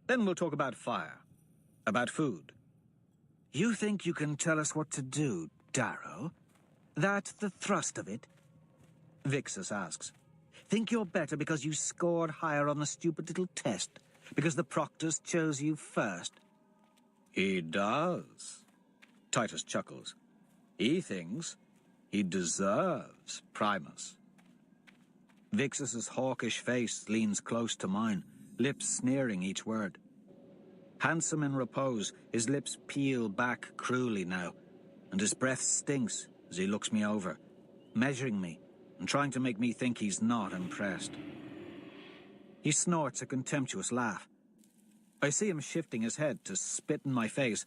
Then we'll talk about fire, about food. You think you can tell us what to do, Darrow? That's the thrust of it? Vixus asks. Think you're better because you scored higher on the stupid little test? Because the proctors chose you first? He does. Titus chuckles. He thinks he deserves Primus. Vixus's hawkish face leans close to mine, lips sneering each word. Handsome in repose, his lips peel back cruelly now, and his breath stinks as he looks me over, measuring me and trying to make me think he's not impressed. He snorts a contemptuous laugh. I see him shifting his head to spit in my face.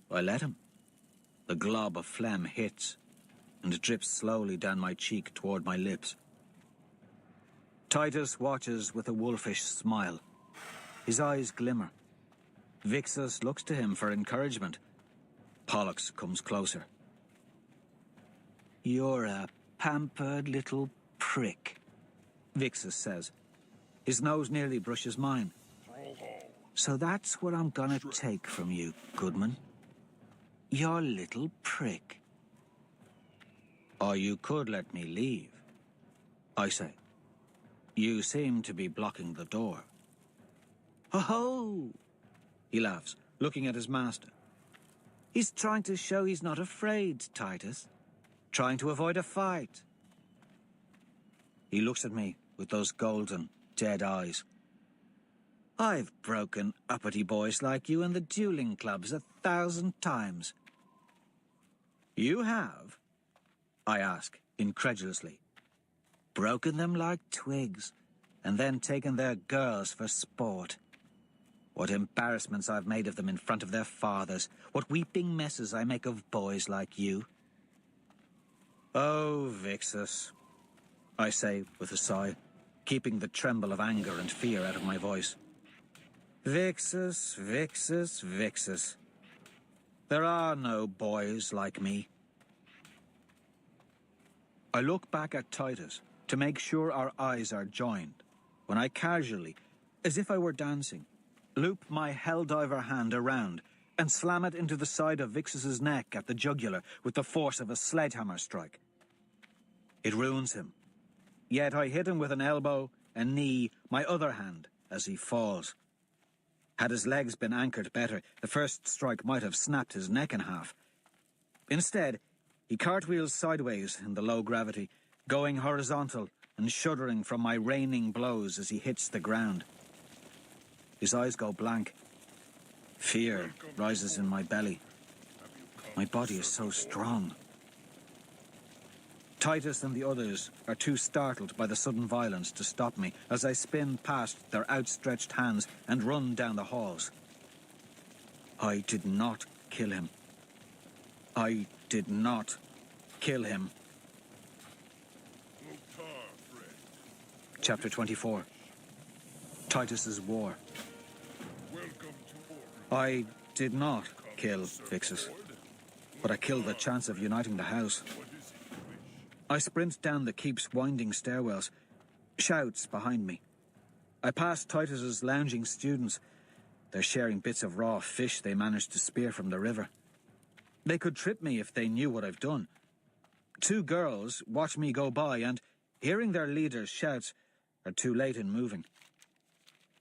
I let him. The glob of phlegm hits, and it drips slowly down my cheek toward my lips. Titus watches with a wolfish smile. His eyes glimmer. Vixus looks to him for encouragement. Pollux comes closer. You're a pampered little prick, Vixus says. His nose nearly brushes mine. So that's what I'm gonna take from you, Goodman. Your little prick. Or you could let me leave, I say. You seem to be blocking the door. Ho-ho! He laughs, looking at his master. He's trying to show he's not afraid, Titus. Trying to avoid a fight. He looks at me with those golden, dead eyes. I've broken uppity boys like you in the dueling clubs 1,000 times. You have? I ask, incredulously. Broken them like twigs, and then taken their girls for sport. What embarrassments I've made of them in front of their fathers. What weeping messes I make of boys like you. Oh, Vixus, I say with a sigh, keeping the tremble of anger and fear out of my voice. Vixus, Vixus, Vixus. There are no boys like me. I look back at Titus to make sure our eyes are joined, when I casually, as if I were dancing, loop my Helldiver hand around and slam it into the side of Vixus's neck at the jugular with the force of a sledgehammer strike. It ruins him. Yet I hit him with an elbow, a knee, my other hand, as he falls. Had his legs been anchored better, the first strike might have snapped his neck in half. Instead, he cartwheels sideways in the low gravity, going horizontal and shuddering from my raining blows as he hits the ground. His eyes go blank. Fear rises in my belly. My body is so strong. Titus and the others are too startled by the sudden violence to stop me as I spin past their outstretched hands and run down the halls. I did not kill him. I did not kill him. Chapter 24. Titus's War. I did not kill Vixus, but I killed the chance of uniting the house. I sprint down the keep's winding stairwells, shouts behind me. I pass Titus's lounging students. They're sharing bits of raw fish they managed to spear from the river. They could trip me if they knew what I've done. 2 girls watch me go by and, hearing their leader's shouts, are too late in moving.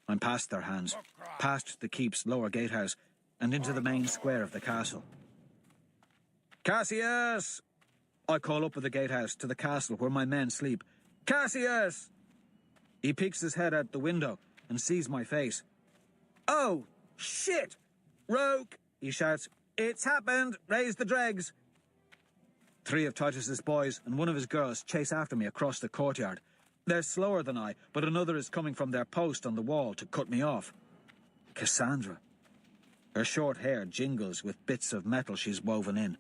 I'm past their hands, past the keep's lower gatehouse, and into the main square of the castle. Cassius! I call up at the gatehouse to the castle where my men sleep. Cassius! He peeks his head out the window and sees my face. Oh, shit! Rogue! He shouts. It's happened! Raise the dregs! 3 of Titus's boys and 1 of his girls chase after me across the courtyard. They're slower than I, but another is coming from their post on the wall to cut me off. Cassandra. Her short hair jingles with bits of metal she's woven in.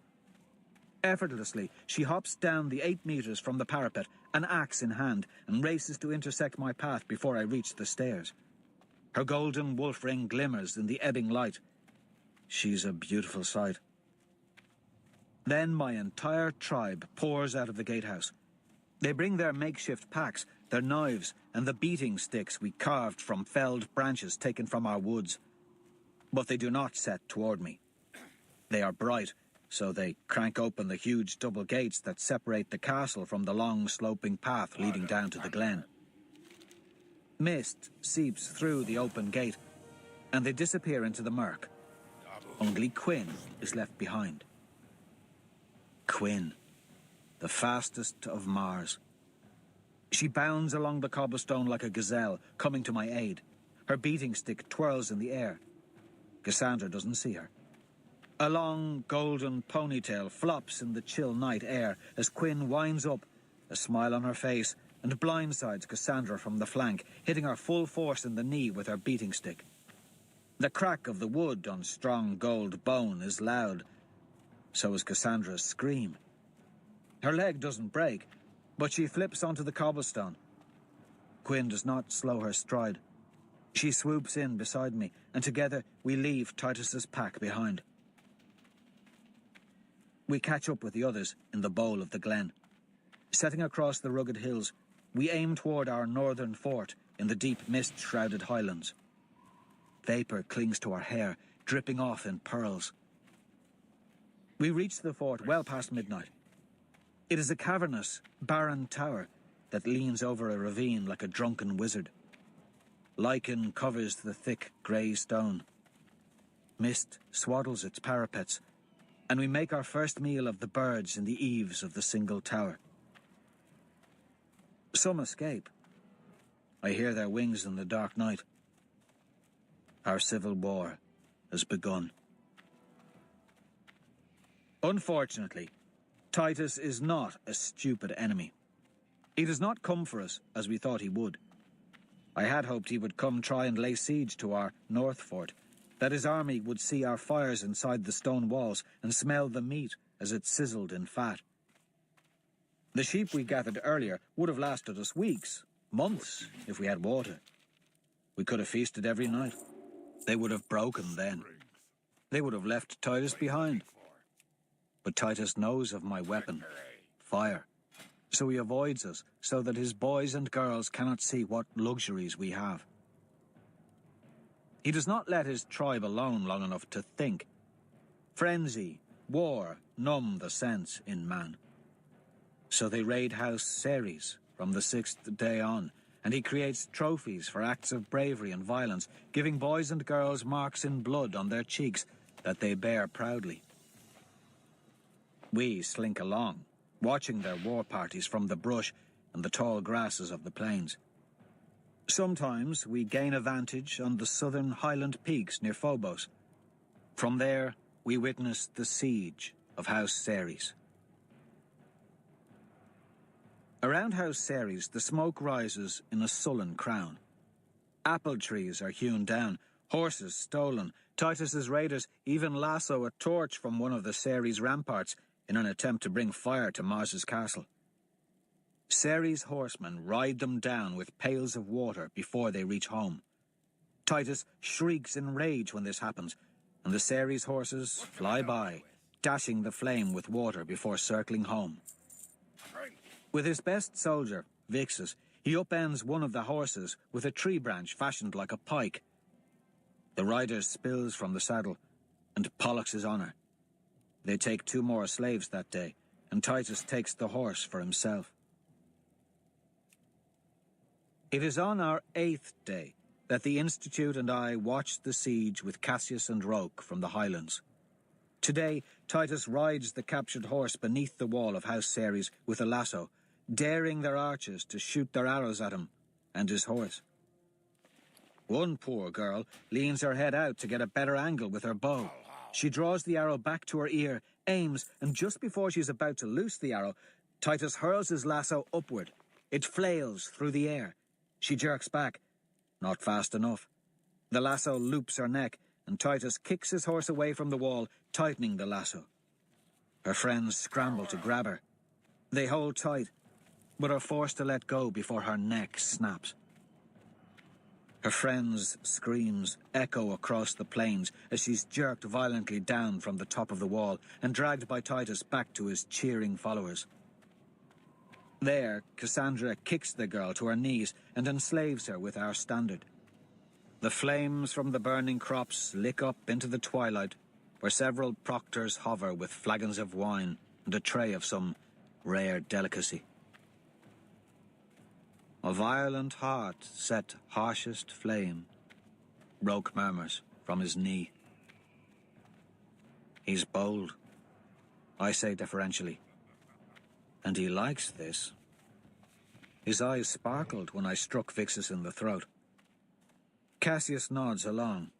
Effortlessly, she hops down the 8 meters from the parapet, an axe in hand, and races to intersect my path before I reach the stairs. Her golden wolf ring glimmers in the ebbing light. She's a beautiful sight. Then my entire tribe pours out of the gatehouse. They bring their makeshift packs, their knives, and the beating sticks we carved from felled branches taken from our woods. But they do not set toward me. They are bright, so they crank open the huge double gates that separate the castle from the long sloping path leading down to the glen. Mist seeps through the open gate, and they disappear into the murk. Only Quinn is left behind. Quinn, the fastest of Mars. She bounds along the cobblestone like a gazelle, coming to my aid. Her beating stick twirls in the air. Cassandra doesn't see her. A long, golden ponytail flops in the chill night air as Quinn winds up, a smile on her face, and blindsides Cassandra from the flank, hitting her full force in the knee with her beating stick. The crack of the wood on strong gold bone is loud. So is Cassandra's scream. Her leg doesn't break, but she flips onto the cobblestone. Quinn does not slow her stride. She swoops in beside me, and together we leave Titus's pack behind. We catch up with the others in the bowl of the glen. Setting across the rugged hills, we aim toward our northern fort in the deep mist-shrouded highlands. Vapour clings to our hair, dripping off in pearls. We reach the fort well past midnight. It is a cavernous, barren tower that leans over a ravine like a drunken wizard. Lichen covers the thick grey stone. Mist swaddles its parapets, and we make our first meal of the birds in the eaves of the single tower. Some escape. I hear their wings in the dark night. Our civil war has begun. Unfortunately, Titus is not a stupid enemy. He does not come for us as we thought he would. I had hoped he would come try and lay siege to our north fort, that his army would see our fires inside the stone walls and smell the meat as it sizzled in fat. The sheep we gathered earlier would have lasted us weeks, months, if we had water. We could have feasted every night. They would have broken then. They would have left Titus behind. But Titus knows of my weapon, fire, so he avoids us so that his boys and girls cannot see what luxuries we have. He does not let his tribe alone long enough to think. Frenzy, war, numb the sense in man. So they raid House Ceres from the 6th day on, and he creates trophies for acts of bravery and violence, giving boys and girls marks in blood on their cheeks that they bear proudly. We slink along, watching their war parties from the brush and the tall grasses of the plains. Sometimes we gain a vantage on the southern highland peaks near Phobos. From there, we witness the siege of House Ceres. Around House Ceres, the smoke rises in a sullen crown. Apple trees are hewn down, horses stolen. Titus's raiders even lasso a torch from one of the Ceres ramparts in an attempt to bring fire to Mars's castle. Ceres horsemen ride them down with pails of water before they reach home. Titus shrieks in rage when this happens, and the Ceres horses fly by, dashing the flame with water before circling home. With his best soldier, Vixus, he upends one of the horses with a tree branch fashioned like a pike. The rider spills from the saddle, and Pollux is on her. They take 2 more slaves that day, and Titus takes the horse for himself. It is on our 8th day that the Institute and I watched the siege with Cassius and Roke from the highlands. Today, Titus rides the captured horse beneath the wall of House Ceres with a lasso, daring their archers to shoot their arrows at him and his horse. One poor girl leans her head out to get a better angle with her bow. She draws the arrow back to her ear, aims, and just before she's about to loose the arrow, Titus hurls his lasso upward. It flails through the air. She jerks back. Not fast enough. The lasso loops her neck, and Titus kicks his horse away from the wall, tightening the lasso. Her friends scramble to grab her. They hold tight, but are forced to let go before her neck snaps. Her friends' screams echo across the plains as she's jerked violently down from the top of the wall and dragged by Titus back to his cheering followers. There, Cassandra kicks the girl to her knees and enslaves her with our standard. The flames from the burning crops lick up into the twilight, where several proctors hover with flagons of wine and a tray of some rare delicacy. A violent heart set harshest flame, Roke murmurs from his knee. He's bold, I say deferentially. And he likes this. His eyes sparkled when I struck Vixus in the throat. Cassius nods along.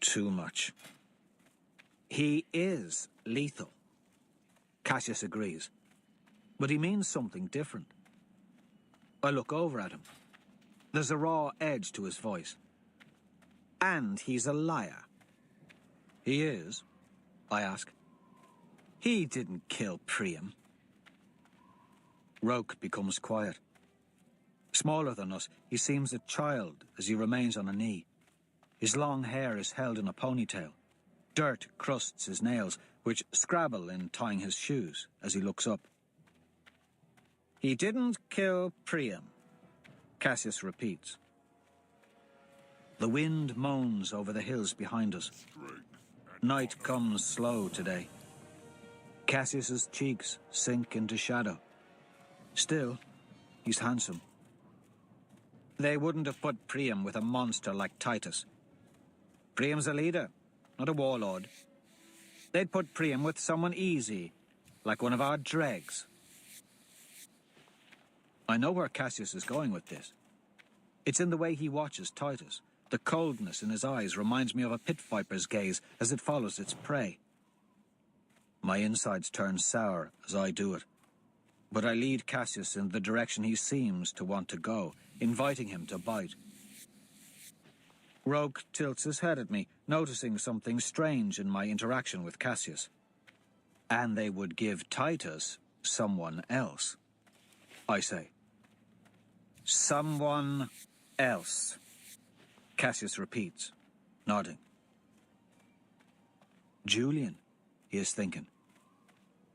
Too much. He is lethal. Cassius agrees. But he means something different. I look over at him. There's a raw edge to his voice. And he's a liar. He is? I ask. He didn't kill Priam. Roke becomes quiet. Smaller than us, he seems a child as he remains on a knee. His long hair is held in a ponytail. Dirt crusts his nails, which scrabble in tying his shoes as he looks up. He didn't kill Priam, Cassius repeats. The wind moans over the hills behind us. Night comes slow today. Cassius's cheeks sink into shadow. Still, he's handsome. They wouldn't have put Priam with a monster like Titus. Priam's a leader, not a warlord. They'd put Priam with someone easy, like one of our dregs. I know where Cassius is going with this. It's in the way he watches Titus. The coldness in his eyes reminds me of a pit viper's gaze as it follows its prey. My insides turn sour as I do it. But I lead Cassius in the direction he seems to want to go, inviting him to bite. Roke tilts his head at me, noticing something strange in my interaction with Cassius. And they would give Titus someone else, I say. Someone else, Cassius repeats, nodding. Julian, he is thinking.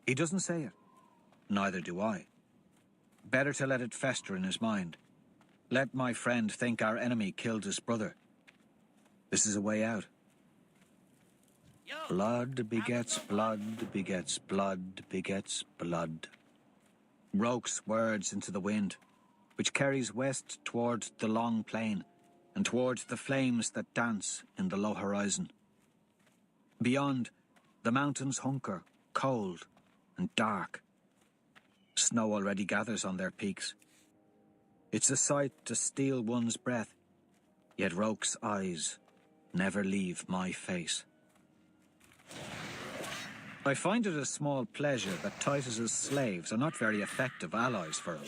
He doesn't say it. Neither do I. Better to let it fester in his mind. Let my friend think our enemy killed his brother. This is a way out. Blood begets blood, begets blood, begets blood. Roke's words into the wind, which carries west toward the long plain and towards the flames that dance in the low horizon. Beyond, the mountains hunker, cold and dark. Snow already gathers on their peaks. It's a sight to steal one's breath, yet Roke's eyes never leave my face. I find it a small pleasure that Titus's slaves are not very effective allies for him.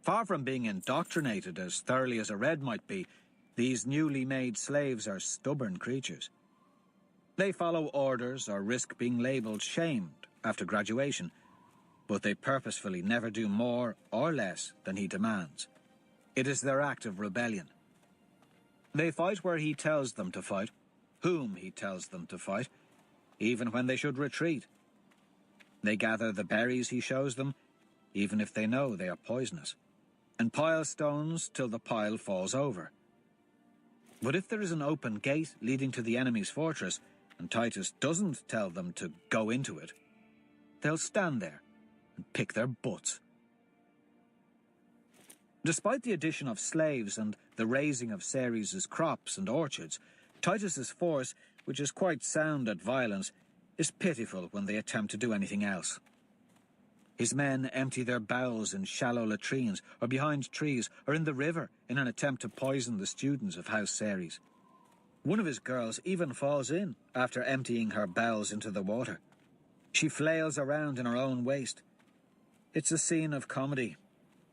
Far from being indoctrinated as thoroughly as a Red might be, these newly made slaves are stubborn creatures. They follow orders or risk being labelled shamed after graduation, but they purposefully never do more or less than he demands. It is their act of rebellion. They fight where he tells them to fight, whom he tells them to fight, even when they should retreat. They gather the berries he shows them, even if they know they are poisonous, and pile stones till the pile falls over. But if there is an open gate leading to the enemy's fortress, and Titus doesn't tell them to go into it, they'll stand there and pick their butts. Despite the addition of slaves and the raising of Ceres' crops and orchards, Titus's force, which is quite sound at violence, is pitiful when they attempt to do anything else. His men empty their bowels in shallow latrines or behind trees or in the river in an attempt to poison the students of House Ceres. One of his girls even falls in after emptying her bowels into the water. She flails around in her own waste. It's a scene of comedy,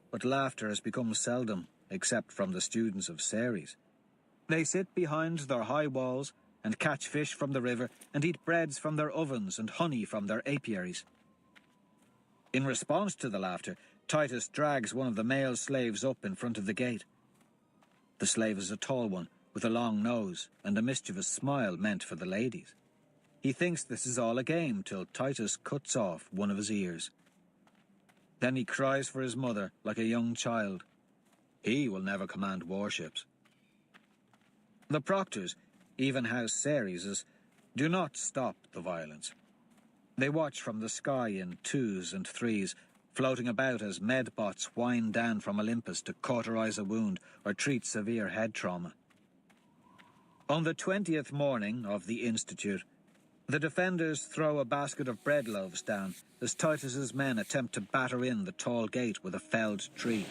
but laughter has become seldom, except from the students of Ceres. They sit behind their high walls and catch fish from the river and eat breads from their ovens and honey from their apiaries. In response to the laughter, Titus drags one of the male slaves up in front of the gate. The slave is a tall one, with a long nose and a mischievous smile meant for the ladies. He thinks this is all a game till Titus cuts off one of his ears. Then he cries for his mother like a young child. He will never command warships. The proctors, even House Ceres', do not stop the violence. They watch from the sky in 2s and 3s, floating about as medbots wind down from Olympus to cauterize a wound or treat severe head trauma. On the 20th morning of the Institute, the defenders throw a basket of bread loaves down as Titus's men attempt to batter in the tall gate with a felled tree.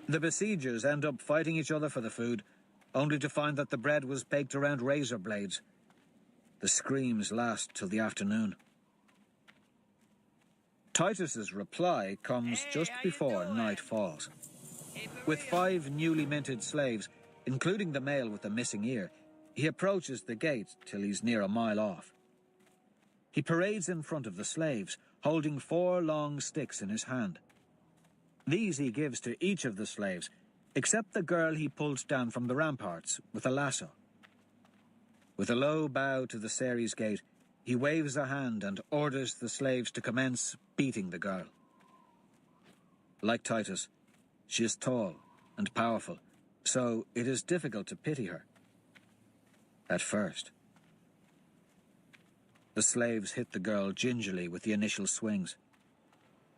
The besiegers end up fighting each other for the food, only to find that the bread was baked around razor blades. The screams last till the afternoon. Titus's reply comes just before night falls. With 5 newly minted slaves, including the male with the missing ear, he approaches the gate till he's near a mile off. He parades in front of the slaves, holding 4 long sticks in his hand. These he gives to each of the slaves, except the girl he pulled down from the ramparts with a lasso. With a low bow to the Ceres gate, he waves a hand and orders the slaves to commence beating the girl. Like Titus, she is tall and powerful, so it is difficult to pity her. At first. The slaves hit the girl gingerly with the initial swings.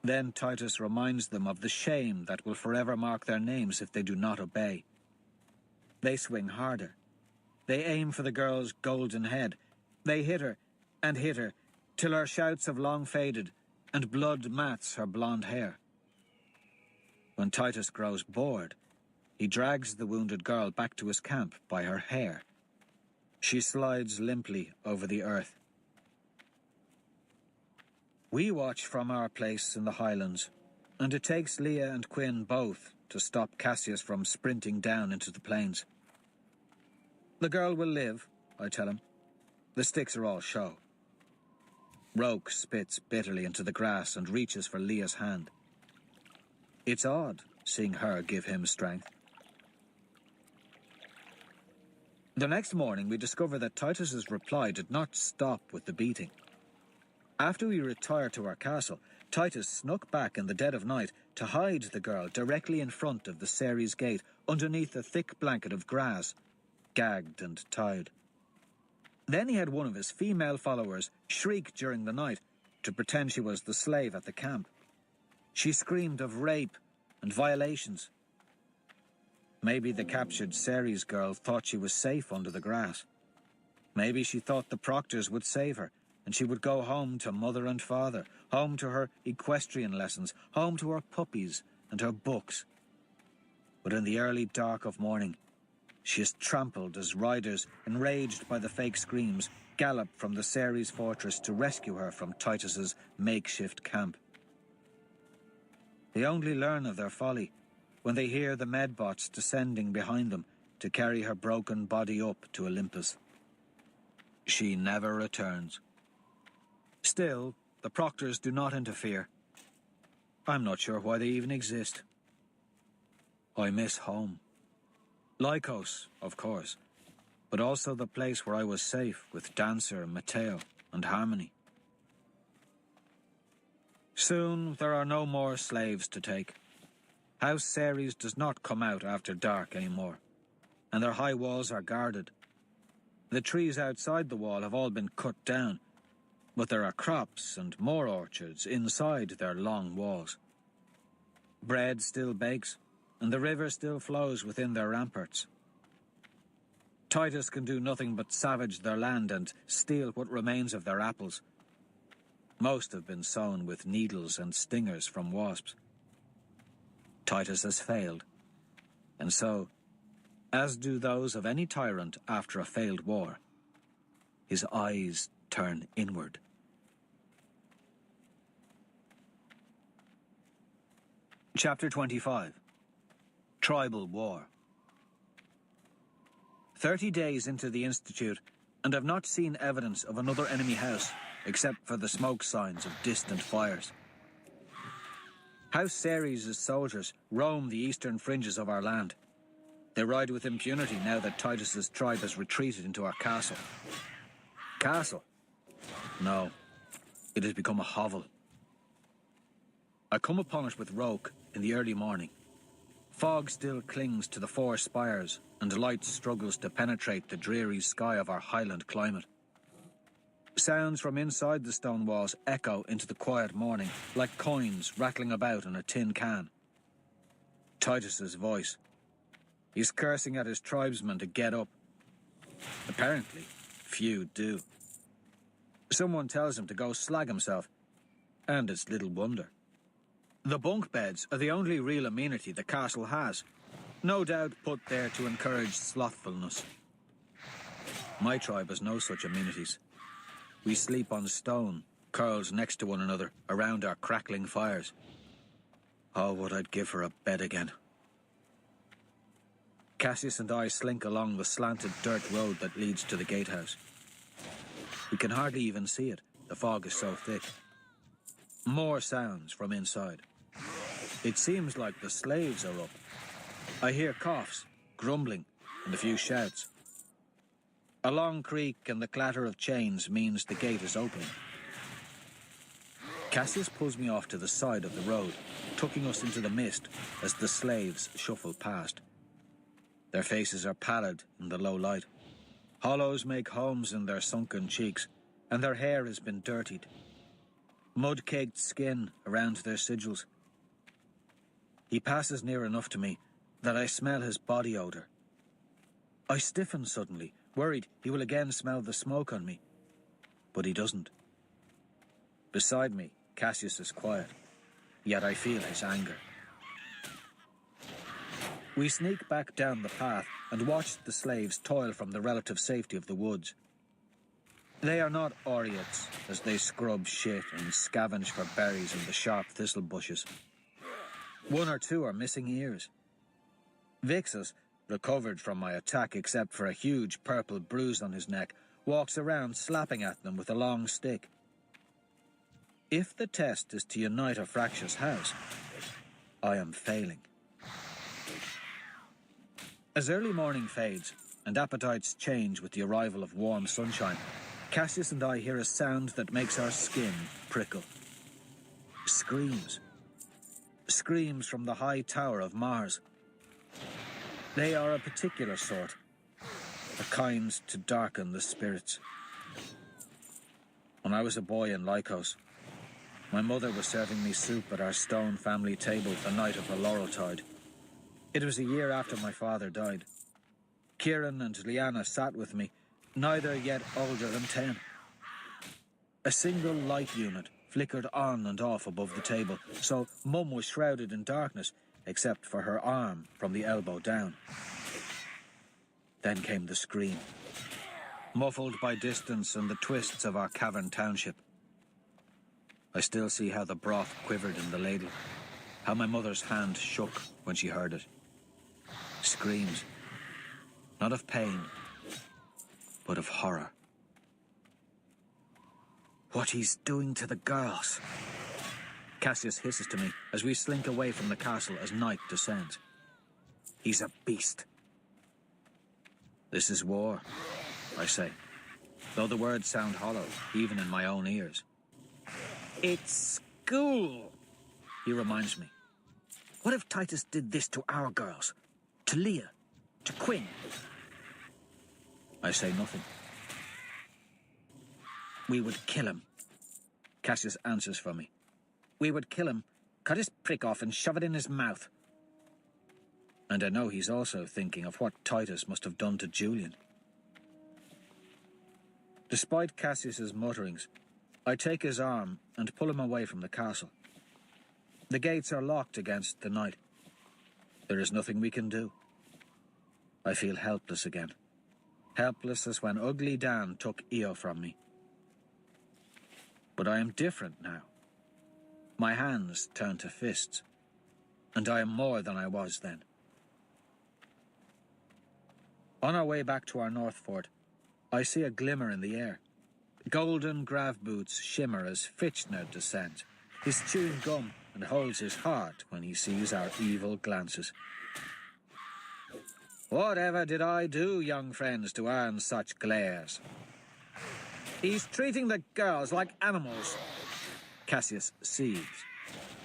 Then Titus reminds them of the shame that will forever mark their names if they do not obey. They swing harder. They aim for the girl's golden head. They hit her, till her shouts have long faded, and blood mats her blonde hair. When Titus grows bored, he drags the wounded girl back to his camp by her hair. She slides limply over the earth. We watch from our place in the highlands, and it takes Leah and Quinn both to stop Cassius from sprinting down into the plains. The girl will live, I tell him. The sticks are all show. Roke spits bitterly into the grass and reaches for Leah's hand. It's odd seeing her give him strength. The next morning we discover that Titus's reply did not stop with the beating. After we retired to our castle, Titus snuck back in the dead of night to hide the girl directly in front of the Ceres gate underneath a thick blanket of grass, gagged and tied. Then he had one of his female followers shriek during the night to pretend she was the slave at the camp. She screamed of rape and violations. Maybe the captured Ceres girl thought she was safe under the grass. Maybe she thought the proctors would save her, and she would go home to mother and father, home to her equestrian lessons, home to her puppies and her books. But in the early dark of morning, she is trampled as riders, enraged by the fake screams, gallop from the Ceres fortress to rescue her from Titus's makeshift camp. They only learn of their folly when they hear the medbots descending behind them to carry her broken body up to Olympus. She never returns. Still, the proctors do not interfere. I'm not sure why they even exist. I miss home. Lycos, of course, but also the place where I was safe with Dancer, Matteo, and Harmony. Soon there are no more slaves to take. House Ceres does not come out after dark anymore, and their high walls are guarded. The trees outside the wall have all been cut down, but there are crops and more orchards inside their long walls. Bread still bakes, and the river still flows within their ramparts. Titus can do nothing but savage their land and steal what remains of their apples. Most have been sown with needles and stingers from wasps. Titus has failed, and so, as do those of any tyrant after a failed war, his eyes turn inward. Chapter 25. Tribal War. 30 days into the Institute, and I've not seen evidence of another enemy house, except for the smoke signs of distant fires. House Ceres' soldiers roam the eastern fringes of our land. They ride with impunity now that Titus's tribe has retreated into our castle. Castle? No, it has become a hovel. I come upon it with Roke in the early morning. Fog still clings to the four spires, and light struggles to penetrate the dreary sky of our highland climate. Sounds from inside the stone walls echo into the quiet morning, like coins rattling about in a tin can. Titus's voice. He's cursing at his tribesmen to get up. Apparently, few do. Someone tells him to go slag himself, and it's little wonder. The bunk beds are the only real amenity the castle has, no doubt put there to encourage slothfulness. My tribe has no such amenities. We sleep on stone, curled next to one another, around our crackling fires. Oh, what I'd give for a bed again. Cassius and I slink along the slanted dirt road that leads to the gatehouse. We can hardly even see it, the fog is so thick. More sounds from inside. It seems like the slaves are up. I hear coughs, grumbling, and a few shouts. A long creak and the clatter of chains means the gate is opening. Cassius pulls me off to the side of the road, tucking us into the mist as the slaves shuffle past. Their faces are pallid in the low light. Hollows make homes in their sunken cheeks, and their hair has been dirtied. Mud-caked skin around their sigils. He passes near enough to me that I smell his body odour. I stiffen suddenly, worried he will again smell the smoke on me. But he doesn't. Beside me, Cassius is quiet, yet I feel his anger. We sneak back down the path and watch the slaves toil from the relative safety of the woods. They are not aureates as they scrub shit and scavenge for berries in the sharp thistle bushes. One or two are missing ears. Vixus, recovered from my attack except for a huge purple bruise on his neck, walks around slapping at them with a long stick. If the test is to unite a fractious house, I am failing. As early morning fades and appetites change with the arrival of warm sunshine, Cassius and I hear a sound that makes our skin prickle. Screams. Screams from the high tower of Mars. They are a particular sort, a kind to darken the spirits. When I was a boy in Lycos, my mother was serving me soup at our stone family table the night of the Laureltide. It was a year after my father died. Kieran and Liana sat with me, neither yet older than 10. A single light unit flickered on and off above the table, so Mum was shrouded in darkness, except for her arm from the elbow down. Then came the scream, muffled by distance and the twists of our cavern township. I still see how the broth quivered in the ladle, how my mother's hand shook when she heard it. Screams, not of pain, but of horror. What he's doing to the girls. Cassius hisses to me as we slink away from the castle as night descends. He's a beast. This is war, I say, though the words sound hollow, even in my own ears. It's school, he reminds me. What if Titus did this to our girls? To Leah? To Quinn? I say nothing. We would kill him. Cassius answers for me. We would kill him, cut his prick off and shove it in his mouth. And I know he's also thinking of what Titus must have done to Julian. Despite Cassius's mutterings, I take his arm and pull him away from the castle. The gates are locked against the night. There is nothing we can do. I feel helpless again. Helpless as when Ugly Dan took Io from me. But I am different now. My hands turn to fists, and I am more than I was then. On our way back to our north fort, I see a glimmer in the air. Golden grav boots shimmer as Fitchner descends. He's chewing gum and holds his heart when he sees our evil glances. Whatever did I do, young friends, to earn such glares? He's treating the girls like animals. Cassius seethes.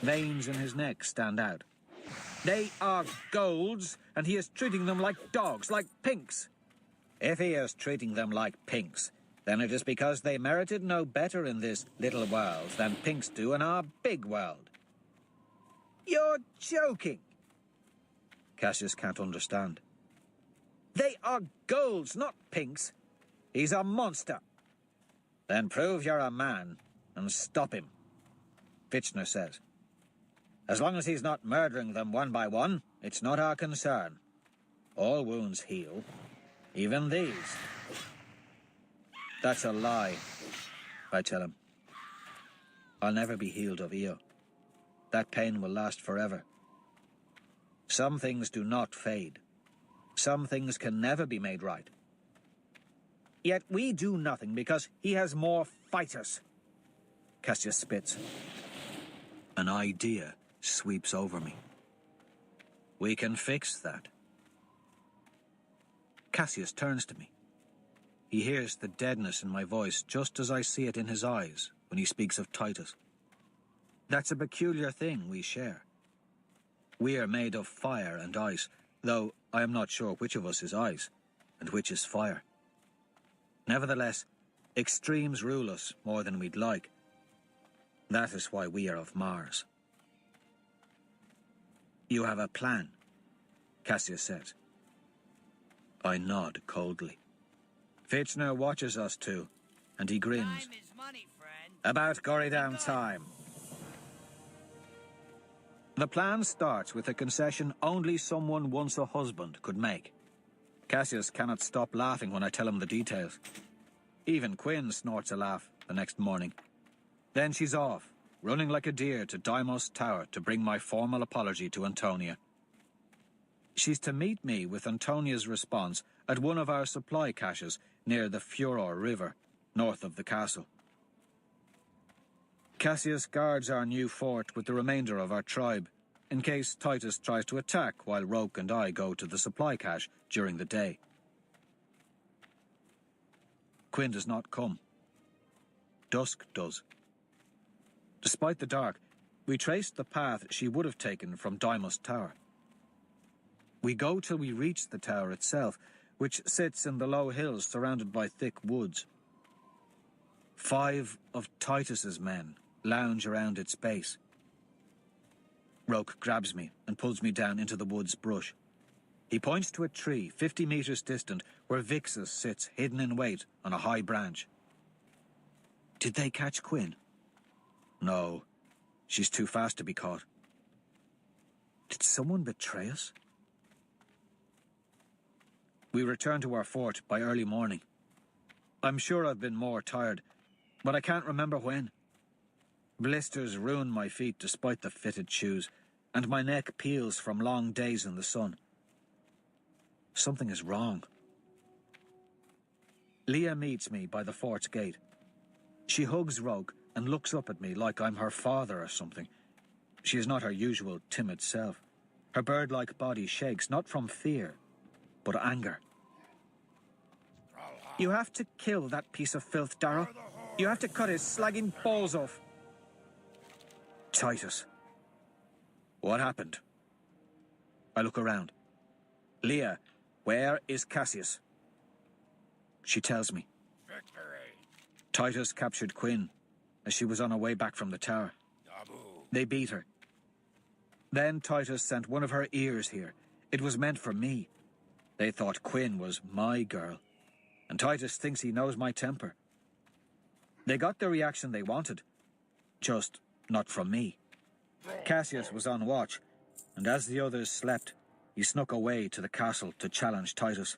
Veins in his neck stand out. They are golds, and he is treating them like dogs, like pinks. If he is treating them like pinks, then it is because they merited no better in this little world than pinks do in our big world. You're joking. Cassius can't understand. They are golds, not pinks. He's a monster. Then prove you're a man and stop him, Fitchner says. As long as he's not murdering them one by one, it's not our concern. All wounds heal, even these. That's a lie, I tell him. I'll never be healed of Io. That pain will last forever. Some things do not fade. Some things can never be made right. Yet we do nothing because he has more fighters. Cassius spits. An idea sweeps over me. We can fix that. Cassius turns to me. He hears the deadness in my voice just as I see it in his eyes when he speaks of Titus. That's a peculiar thing we share. We are made of fire and ice, though I am not sure which of us is ice and which is fire. Nevertheless, extremes rule us more than we'd like. That is why we are of Mars. You have a plan, Cassius says. I nod coldly. Fitchner watches us too, and he grins. Time is money, friend. About gory damn time. The plan starts with a concession only someone once a husband could make. Cassius cannot stop laughing when I tell him the details. Even Quinn snorts a laugh the next morning. Then she's off, running like a deer to Deimos Tower to bring my formal apology to Antonia. She's to meet me with Antonia's response at one of our supply caches near the Furor River, north of the castle. Cassius guards our new fort with the remainder of our tribe, in case Titus tries to attack while Roke and I go to the supply cache during the day. Quinn does not come. Dusk does. Despite the dark, we traced the path she would have taken from Deimos Tower. We go till we reach the tower itself, which sits in the low hills surrounded by thick woods. 5 of Titus's men lounge around its base. Roke grabs me and pulls me down into the woods brush. He points to a tree 50 meters distant where Vixus sits hidden in wait on a high branch. Did they catch Quinn? No, she's too fast to be caught. Did someone betray us? We return to our fort by early morning. I'm sure I've been more tired, but I can't remember when. Blisters ruin my feet despite the fitted shoes, and my neck peels from long days in the sun. Something is wrong. Leah meets me by the fort's gate. She hugs Rogue and looks up at me like I'm her father or something. She is not her usual timid self. Her bird-like body shakes, not from fear, but anger. You have to kill that piece of filth, Darrow. You have to cut his slagging balls off. Titus. What happened? I look around. Leah, where is Cassius? She tells me. Victory. Titus captured Quinn as she was on her way back from the tower. They beat her. Then Titus sent one of her ears here. It was meant for me. They thought Quinn was my girl. And Titus thinks he knows my temper. They got the reaction they wanted. Just not from me. Cassius was on watch, and as the others slept, he snuck away to the castle to challenge Titus.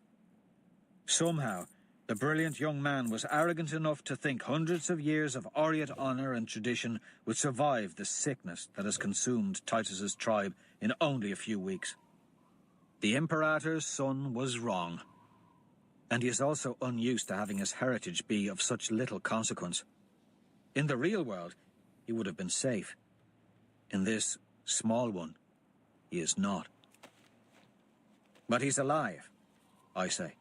Somehow, the brilliant young man was arrogant enough to think hundreds of years of Oriate honor and tradition would survive the sickness that has consumed Titus's tribe in only a few weeks. The Imperator's son was wrong, and he is also unused to having his heritage be of such little consequence. In the real world, he would have been safe. In this small one, he is not. But he's alive, I say.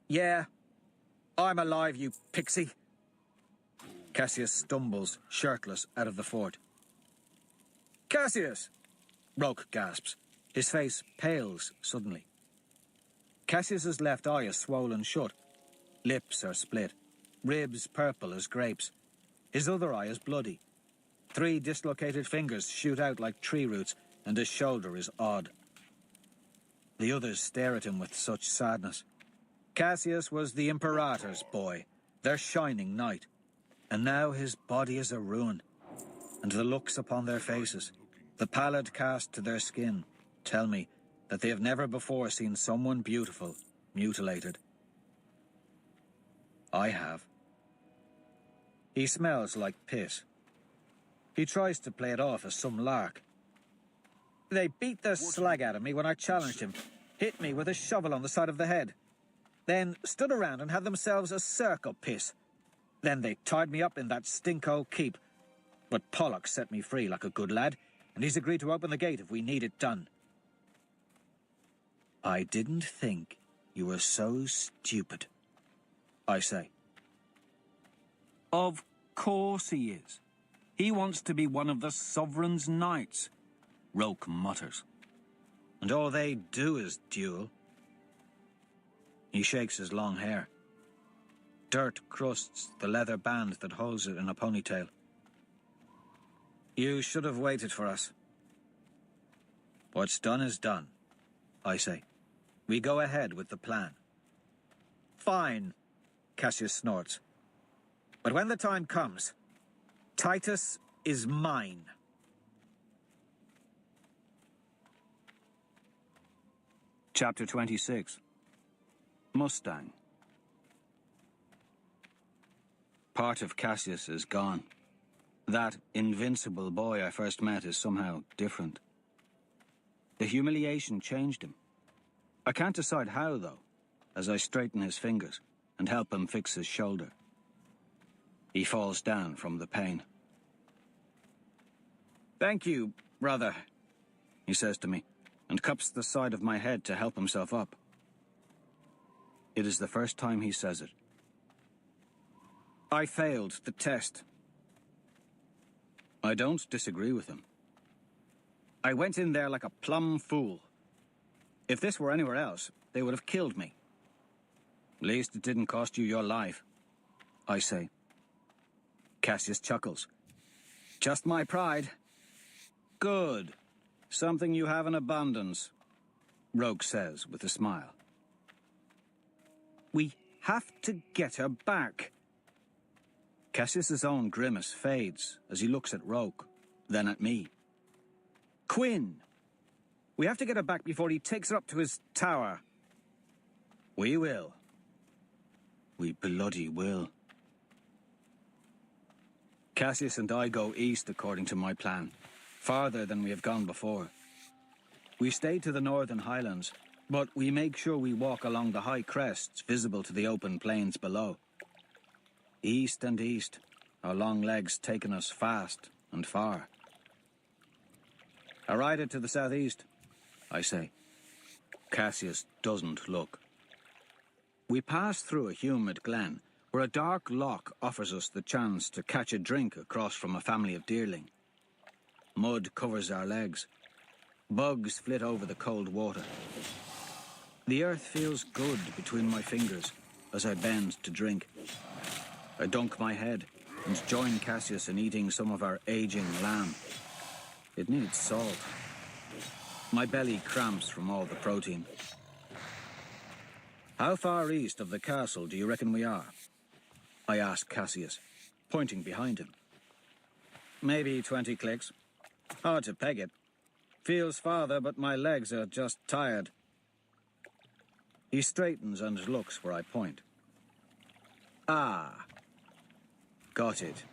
Yeah, I'm alive, you pixie. Cassius stumbles, shirtless, out of the fort. Cassius! Roke gasps. His face pales suddenly. Cassius's left eye is swollen shut. Lips are split. Ribs purple as grapes. His other eye is bloody. 3 dislocated fingers shoot out like tree roots, and his shoulder is odd. The others stare at him with such sadness. Cassius was the Imperator's boy, their shining knight. And now his body is a ruin. And the looks upon their faces, the pallid cast to their skin, tell me that they have never before seen someone beautiful mutilated. I have. He smells like piss. He tries to play it off as some lark. They beat the slag out of me when I challenged him, hit me with a shovel on the side of the head, then stood around and had themselves a circle piss. Then they tied me up in that stinko keep. But Pollock set me free like a good lad, and he's agreed to open the gate if we need it done. I didn't think you were so stupid, I say. Of course he is. He wants to be one of the Sovereign's knights, Roke mutters. And all they do is duel. He shakes his long hair. Dirt crusts the leather band that holds it in a ponytail. You should have waited for us. What's done is done, I say. We go ahead with the plan. Fine, Cassius snorts. But when the time comes, Titus is mine. Chapter 26. Mustang. Part of Cassius is gone. That invincible boy I first met is somehow different. The humiliation changed him. I can't decide how, though, as I straighten his fingers and help him fix his shoulder. He falls down from the pain. "Thank you, brother," he says to me, and cups the side of my head to help himself up. It is the first time he says it. I failed the test. I don't disagree with him. I went in there like a plumb fool. If this were anywhere else, they would have killed me. At least it didn't cost you your life, I say. Cassius chuckles. Just my pride. Good. Something you have in abundance, Rogue says with a smile. We have to get her back. Cassius's own grimace fades as he looks at Rogue, then at me. Quinn! We have to get her back before he takes her up to his tower. We will. We bloody will. Cassius and I go east according to my plan, farther than we have gone before. We stay to the northern highlands, but we make sure we walk along the high crests visible to the open plains below. East and east, our long legs taking us fast and far. I ride it to the southeast, I say. Cassius doesn't look. We pass through a humid glen, where a dark loch offers us the chance to catch a drink across from a family of deerling. Mud covers our legs. Bugs flit over the cold water. The earth feels good between my fingers as I bend to drink. I dunk my head and join Cassius in eating some of our aging lamb. It needs salt. My belly cramps from all the protein. How far east of the castle do you reckon we are? I ask Cassius, pointing behind him. Maybe 20 clicks. Hard to peg it. Feels farther, but my legs are just tired. He straightens and looks where I point. Ah. Got it.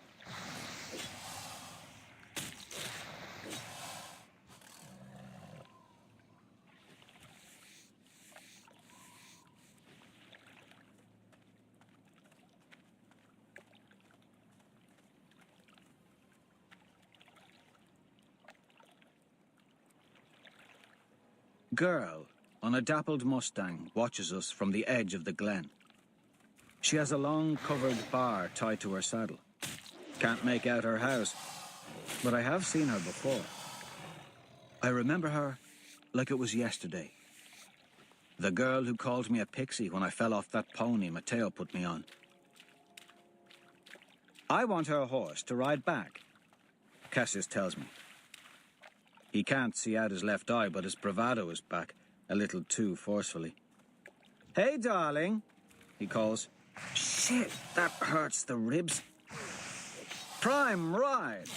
Girl on a dappled Mustang watches us from the edge of the glen. She has a long covered bar tied to her saddle. Can't make out her house, but I have seen her before. I remember her like it was yesterday. The girl who called me a pixie when I fell off that pony Matteo put me on. I want her horse to ride back, Cassius tells me. He can't see out his left eye, but his bravado is back, a little too forcefully. Hey, darling, he calls. Shit, that hurts the ribs. Prime ride.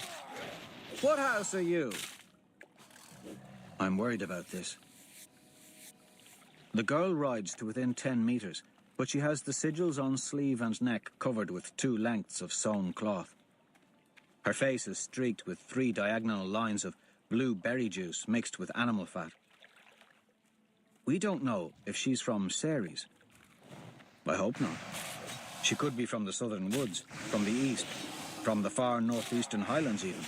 What house are you? I'm worried about this. The girl rides to within 10 meters, but she has the sigils on sleeve and neck covered with 2 lengths of sewn cloth. Her face is streaked with 3 diagonal lines of blue berry juice mixed with animal fat. We don't know if she's from Ceres. I hope not. She could be from the southern woods, from the east, from the far northeastern highlands even.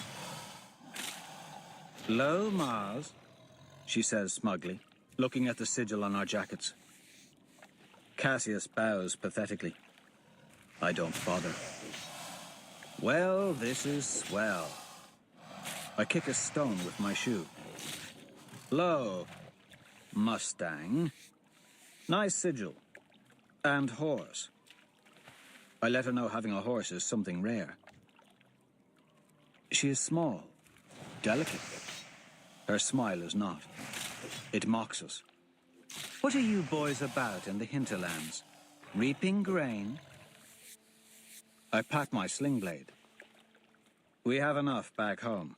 Lo, Mars, she says smugly, looking at the sigil on our jackets. Cassius bows pathetically. I don't bother. Well, this is swell. I kick a stone with my shoe. Lo, Mustang. Nice sigil. And horse. I let her know having a horse is something rare. She is small, delicate. Her smile is not. It mocks us. What are you boys about in the hinterlands? Reaping grain? I pat my sling blade. We have enough back home.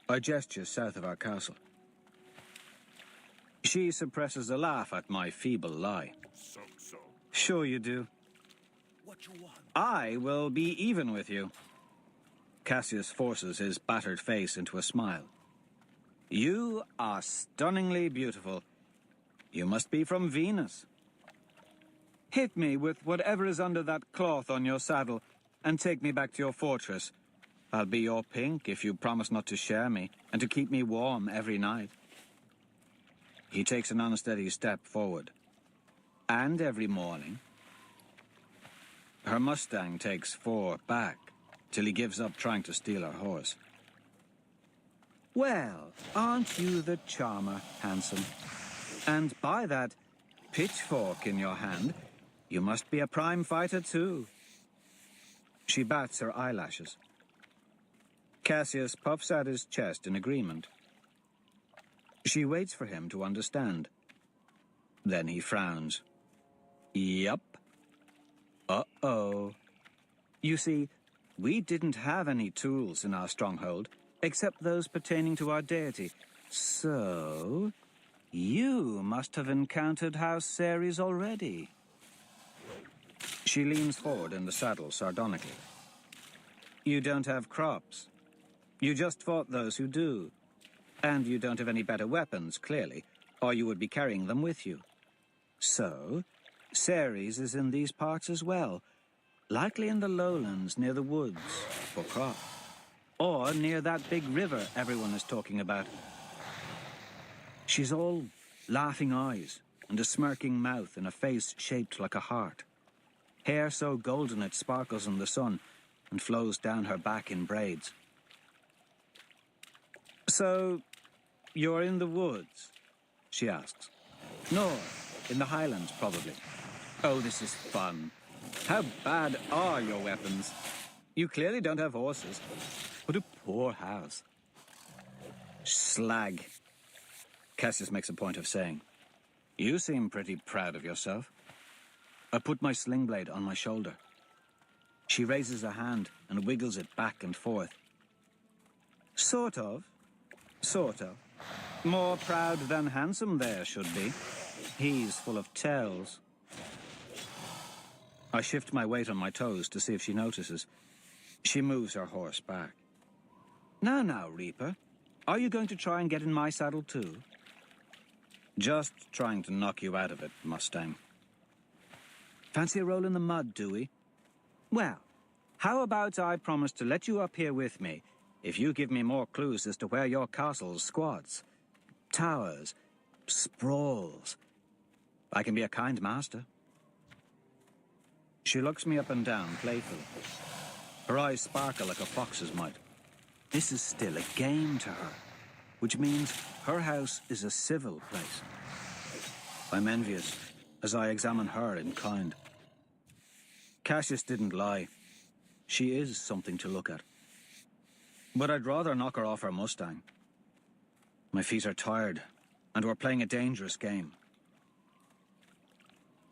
I gesture south of our castle. She suppresses a laugh at my feeble lie. So. Sure you do. What you want? I will be even with you. Cassius forces his battered face into a smile. You are stunningly beautiful. You must be from Venus. Hit me with whatever is under that cloth on your saddle and take me back to your fortress. I'll be your pink if you promise not to share me and to keep me warm every night. He takes an unsteady step forward. And every morning. Her Mustang takes 4 back till he gives up trying to steal her horse. Well, aren't you the charmer, handsome? And by that pitchfork in your hand, you must be a prime fighter too. She bats her eyelashes. Cassius puffs out his chest in agreement. She waits for him to understand. Then he frowns. Yup. Uh-oh. You see, we didn't have any tools in our stronghold, except those pertaining to our deity. So, you must have encountered House Ceres already. She leans forward in the saddle sardonically. You don't have crops. You just fought those who do. And you don't have any better weapons, clearly, or you would be carrying them with you. So, Ceres is in these parts as well, likely in the lowlands near the woods for crop, or near that big river everyone is talking about. She's all laughing eyes and a smirking mouth and a face shaped like a heart. Hair so golden it sparkles in the sun and flows down her back in braids. So, you're in the woods? She asks. North, in the highlands, probably. Oh, this is fun. How bad are your weapons? You clearly don't have horses. What a poor house. Slag, Cassius makes a point of saying. You seem pretty proud of yourself. I put my sling blade on my shoulder. She raises a hand and wiggles it back and forth. Sort of. More proud than handsome there should be. He's full of tells. I shift my weight on my toes to see if she notices. She moves her horse back. Now, Reaper. Are you going to try and get in my saddle too? Just trying to knock you out of it, Mustang. Fancy a roll in the mud, do we? Well, how about I promise to let you up here with me if you give me more clues as to where your castle squats, towers, sprawls. I can be a kind master. She looks me up and down playfully. Her eyes sparkle like a fox's might. This is still a game to her. which means her house is a civil place. I'm envious as I examine her in kind. Cassius didn't lie. She is something to look at. But I'd rather knock her off her Mustang. My feet are tired, and we're playing a dangerous game.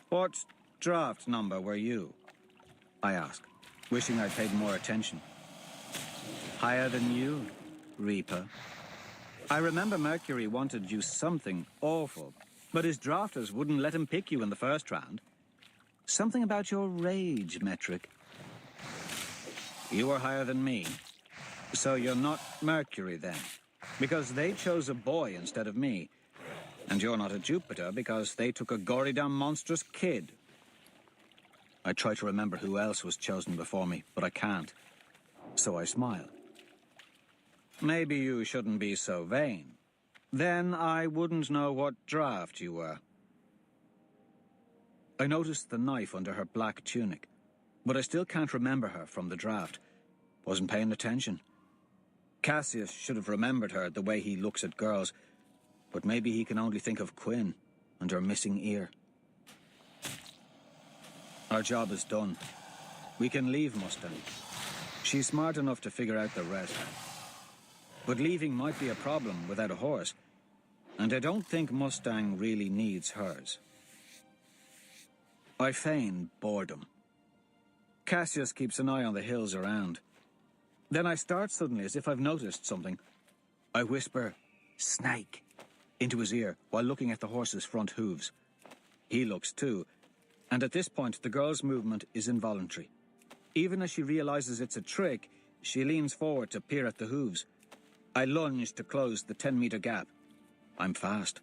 What draft number were you? I asked, wishing I'd paid more attention. Higher than you, Reaper. I remember Mercury wanted you something awful, but his drafters wouldn't let him pick you in the first round. Something about your rage metric. You were higher than me, so you're not Mercury then, because they chose a boy instead of me. And you're not a Jupiter because they took a gory damn monstrous kid. I try to remember who else was chosen before me, but I can't. So I smile. Maybe you shouldn't be so vain. Then I wouldn't know what draft you were. I noticed the knife under her black tunic, but I still can't remember her from the draft. Wasn't paying attention. Cassius should have remembered her the way he looks at girls, but maybe he can only think of Quinn and her missing ear. Our job is done. We can leave Mustang. She's smart enough to figure out the rest. But leaving might be a problem without a horse, and I don't think Mustang really needs hers. I feign boredom. Cassius keeps an eye on the hills around. Then I start suddenly as if I've noticed something. I whisper, "Snake," into his ear while looking at the horse's front hooves. He looks too, and at this point the girl's movement is involuntary. Even as she realizes it's a trick, she leans forward to peer at the hooves. I lunge to close the 10-meter gap. I'm fast.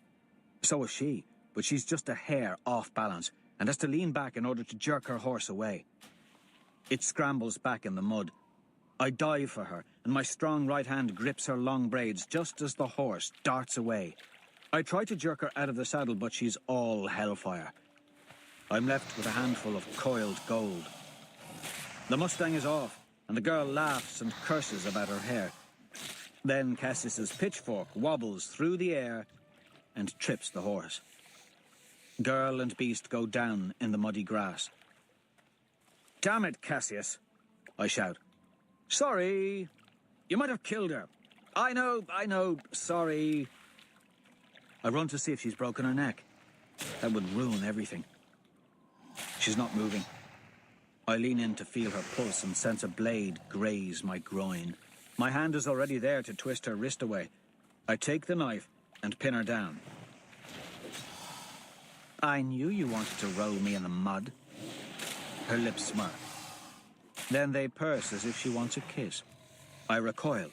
So is she, but she's just a hair off balance and has to lean back in order to jerk her horse away. It scrambles back in the mud. I dive for her, and my strong right hand grips her long braids just as the horse darts away. I try to jerk her out of the saddle, but she's all hellfire. I'm left with a handful of coiled gold. The Mustang is off, and the girl laughs and curses about her hair. Then Cassius's pitchfork wobbles through the air and trips the horse. Girl and beast go down in the muddy grass. "Damn it, Cassius," I shout. "Sorry. You might have killed her. I know, sorry." I run to see if she's broken her neck. That would ruin everything. She's not moving. I lean in to feel her pulse and sense a blade graze my groin. My hand is already there to twist her wrist away. I take the knife and pin her down. "I knew you wanted to roll me in the mud." Her lips smirk. Then they purse as if she wants a kiss. I recoil.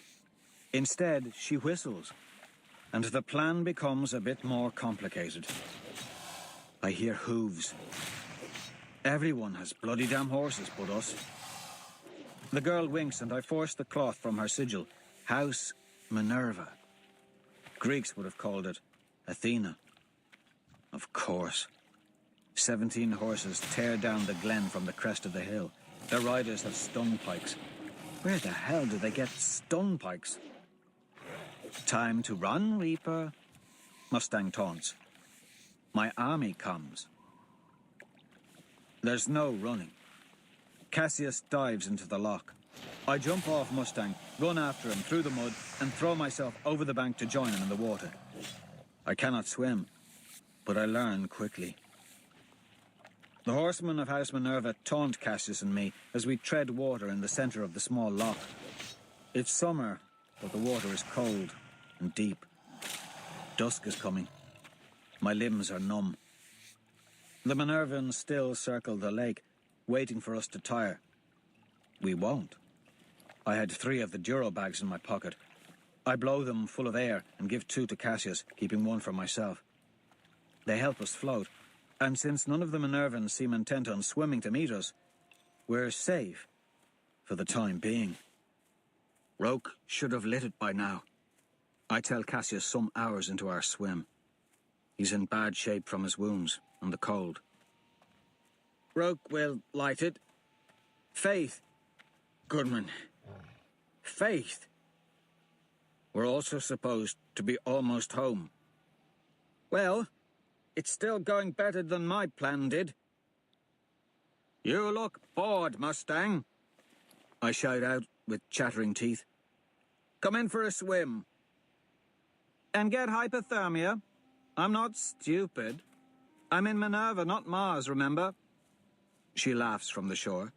Instead, she whistles, and the plan becomes a bit more complicated. I hear hooves. Everyone has bloody damn horses but us. The girl winks and I force the cloth from her sigil. House Minerva. Greeks would have called it Athena. Of course. 17 horses tear down the glen from the crest of the hill. Their riders have stun pikes. Where the hell do they get stun pikes? "Time to run, Reaper." Mustang taunts. My army comes. There's no running. Cassius dives into the loch. I jump off Mustang, run after him through the mud, and throw myself over the bank to join him in the water. I cannot swim, but I learn quickly. The horsemen of House Minerva taunt Cassius and me as we tread water in the center of the small loch. It's summer, but the water is cold and deep. Dusk is coming. My limbs are numb. The Minervans still circle the lake, waiting for us to tire. We won't. I had 3 of the Duro bags in my pocket. I blow them full of air and give 2 to Cassius, keeping 1 for myself. They help us float, and since none of the Minervans seem intent on swimming to meet us, we're safe for the time being. Roke should have lit it by now. I tell Cassius some hours into our swim. He's in bad shape from his wounds and the cold. "Roke will light it. Faith. Goodman. Faith." We're also supposed to be almost home. Well, it's still going better than my plan did. You look bored, Mustang, I shout out with chattering teeth. Come in for a swim. And get hypothermia? I'm not stupid. I'm in Minerva, not Mars, remember? She laughs from the shore.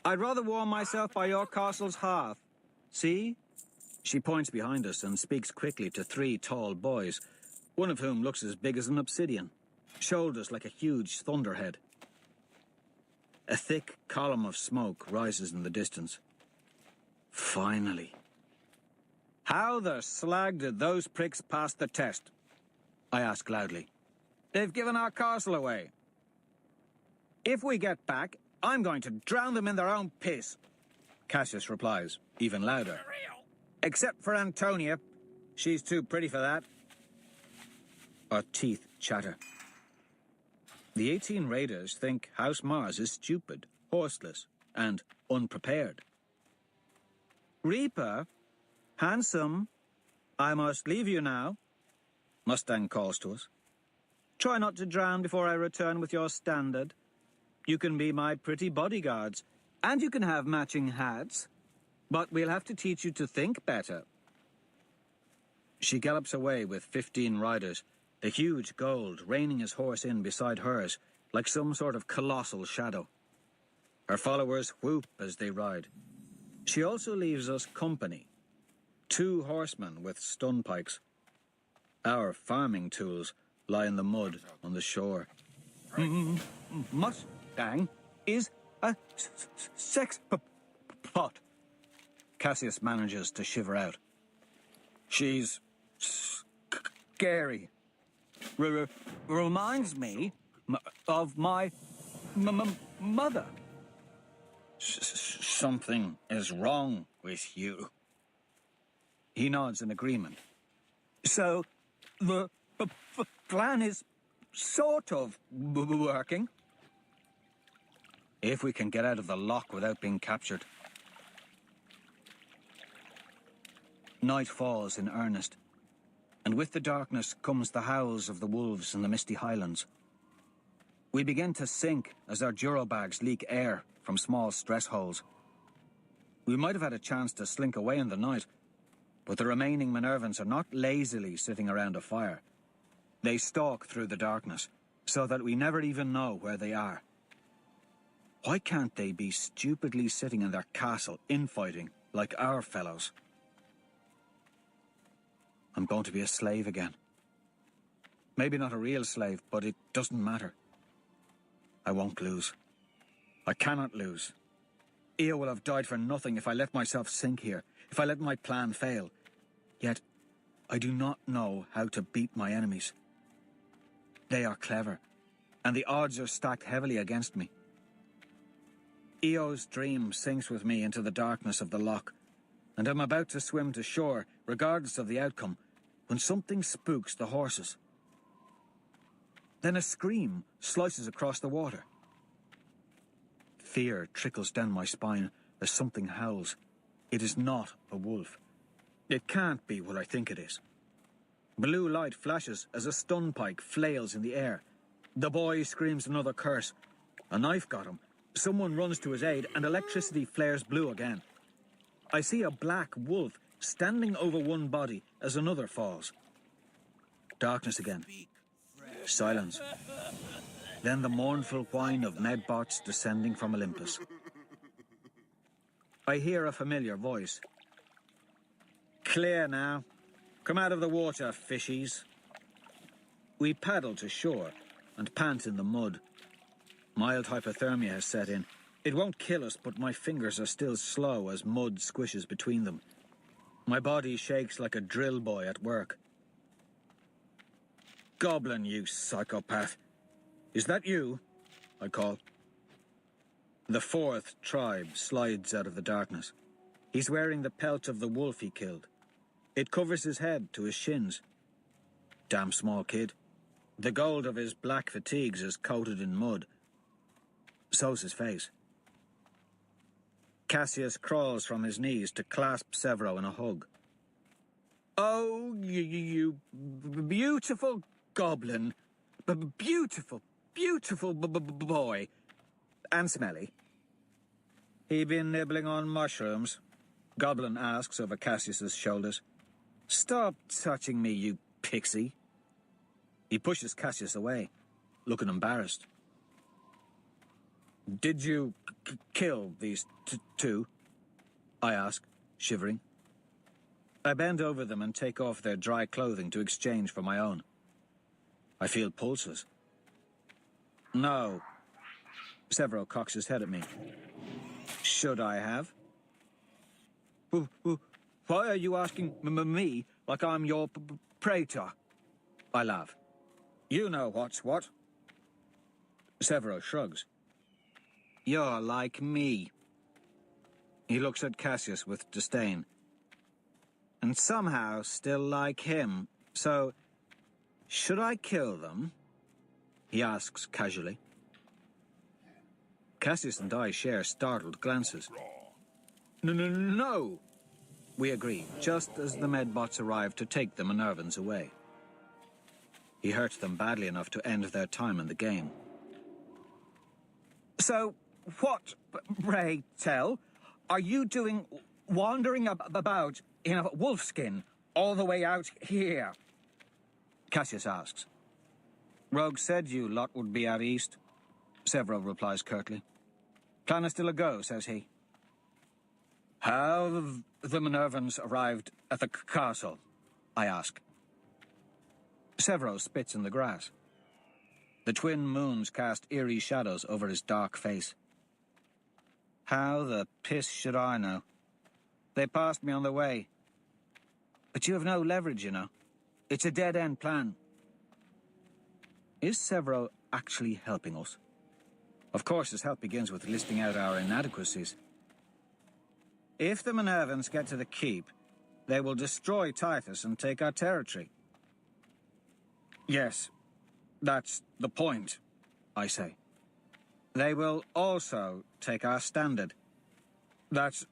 I'd rather warm myself by your castle's hearth. See? She points behind us and speaks quickly to 3 tall boys, one of whom looks as big as an obsidian, shoulders like a huge thunderhead. A thick column of smoke rises in the distance. Finally. How the slag did those pricks pass the test? I ask loudly. They've given our castle away. If we get back, I'm going to drown them in their own piss. Cassius replies, even louder. Except for Antonia. She's too pretty for that. Our teeth chatter. The 18 raiders think House Mars is stupid, horseless, and unprepared. Reaper, handsome, I must leave you now. Mustang calls to us. Try not to drown before I return with your standard. You can be my pretty bodyguards, and you can have matching hats. But we'll have to teach you to think better. She gallops away with 15 riders, the huge gold reining his horse in beside hers, like some sort of colossal shadow. Her followers whoop as they ride. She also leaves us company. 2 horsemen with stun pikes. Our farming tools lie in the mud on the shore. Mustang is a sex pot. Cassius manages to shiver out. She's scary. Reminds me of my mother. Something is wrong with you. He nods in agreement. So, the plan is sort of working. If we can get out of the lock without being captured. Night falls in earnest, and with the darkness comes the howls of the wolves in the misty highlands. We begin to sink as our duro bags leak air from small stress holes. We might have had a chance to slink away in the night, but the remaining Minervans are not lazily sitting around a fire. They stalk through the darkness, so that we never even know where they are. Why can't they be stupidly sitting in their castle infighting like our fellows? I'm going to be a slave again. Maybe not a real slave, but it doesn't matter. I won't lose. I cannot lose. Io will have died for nothing if I let myself sink here, if I let my plan fail. Yet, I do not know how to beat my enemies. They are clever, and the odds are stacked heavily against me. Io's dream sinks with me into the darkness of the loch, and I'm about to swim to shore, regardless of the outcome, when something spooks the horses. Then a scream slices across the water. Fear trickles down my spine as something howls. It is not a wolf. It can't be what I think it is. Blue light flashes as a stun pike flails in the air. The boy screams another curse. A knife got him. Someone runs to his aid, and electricity flares blue again. I see a black wolf standing over one body as another falls. Darkness again. Silence. Then the mournful whine of medbots descending from Olympus. I hear a familiar voice. Clear now. Come out of the water, fishies. We paddle to shore and pant in the mud. Mild hypothermia has set in. It won't kill us, but my fingers are still slow as mud squishes between them. My body shakes like a drill boy at work. Goblin, you psychopath. Is that you? I call. The 4th tribe slides out of the darkness. He's wearing the pelt of the wolf he killed. It covers his head to his shins. Damn small kid. The gold of his black fatigues is coated in mud. So's his face. Cassius crawls from his knees to clasp Severo in a hug. Oh, you beautiful goblin. Beautiful, beautiful boy. And smelly. He been nibbling on mushrooms? Goblin asks over Cassius's shoulders. Stop touching me, you pixie. He pushes Cassius away, looking embarrassed. Did you kill these two? I ask, shivering. I bend over them and take off their dry clothing to exchange for my own. I feel pulses. No. Severo cocks his head at me. Should I have? Why are you asking me like I'm your praetor? I laugh. You know what's what. Severo shrugs. You're like me. He looks at Cassius with disdain. And somehow still like him. So, should I kill them? He asks casually. Cassius and I share startled glances. No! We agree, just as the medbots arrive to take the Minervans away. He hurts them badly enough to end their time in the game. So, what, pray tell, are you doing wandering about in a wolfskin all the way out here? Cassius asks. Rogue said you lot would be out east. Severo replies curtly. Plan is still a go, says he. Have the Minervans arrived at the castle? I ask. Severo spits in the grass. The twin moons cast eerie shadows over his dark face. How the piss should I know? They passed me on the way. But you have no leverage, you know. It's a dead-end plan. Is Severo actually helping us? Of course, his help begins with listing out our inadequacies. If the Minervans get to the keep, they will destroy Titus and take our territory. Yes, that's the point, I say. They will also take our standard. That's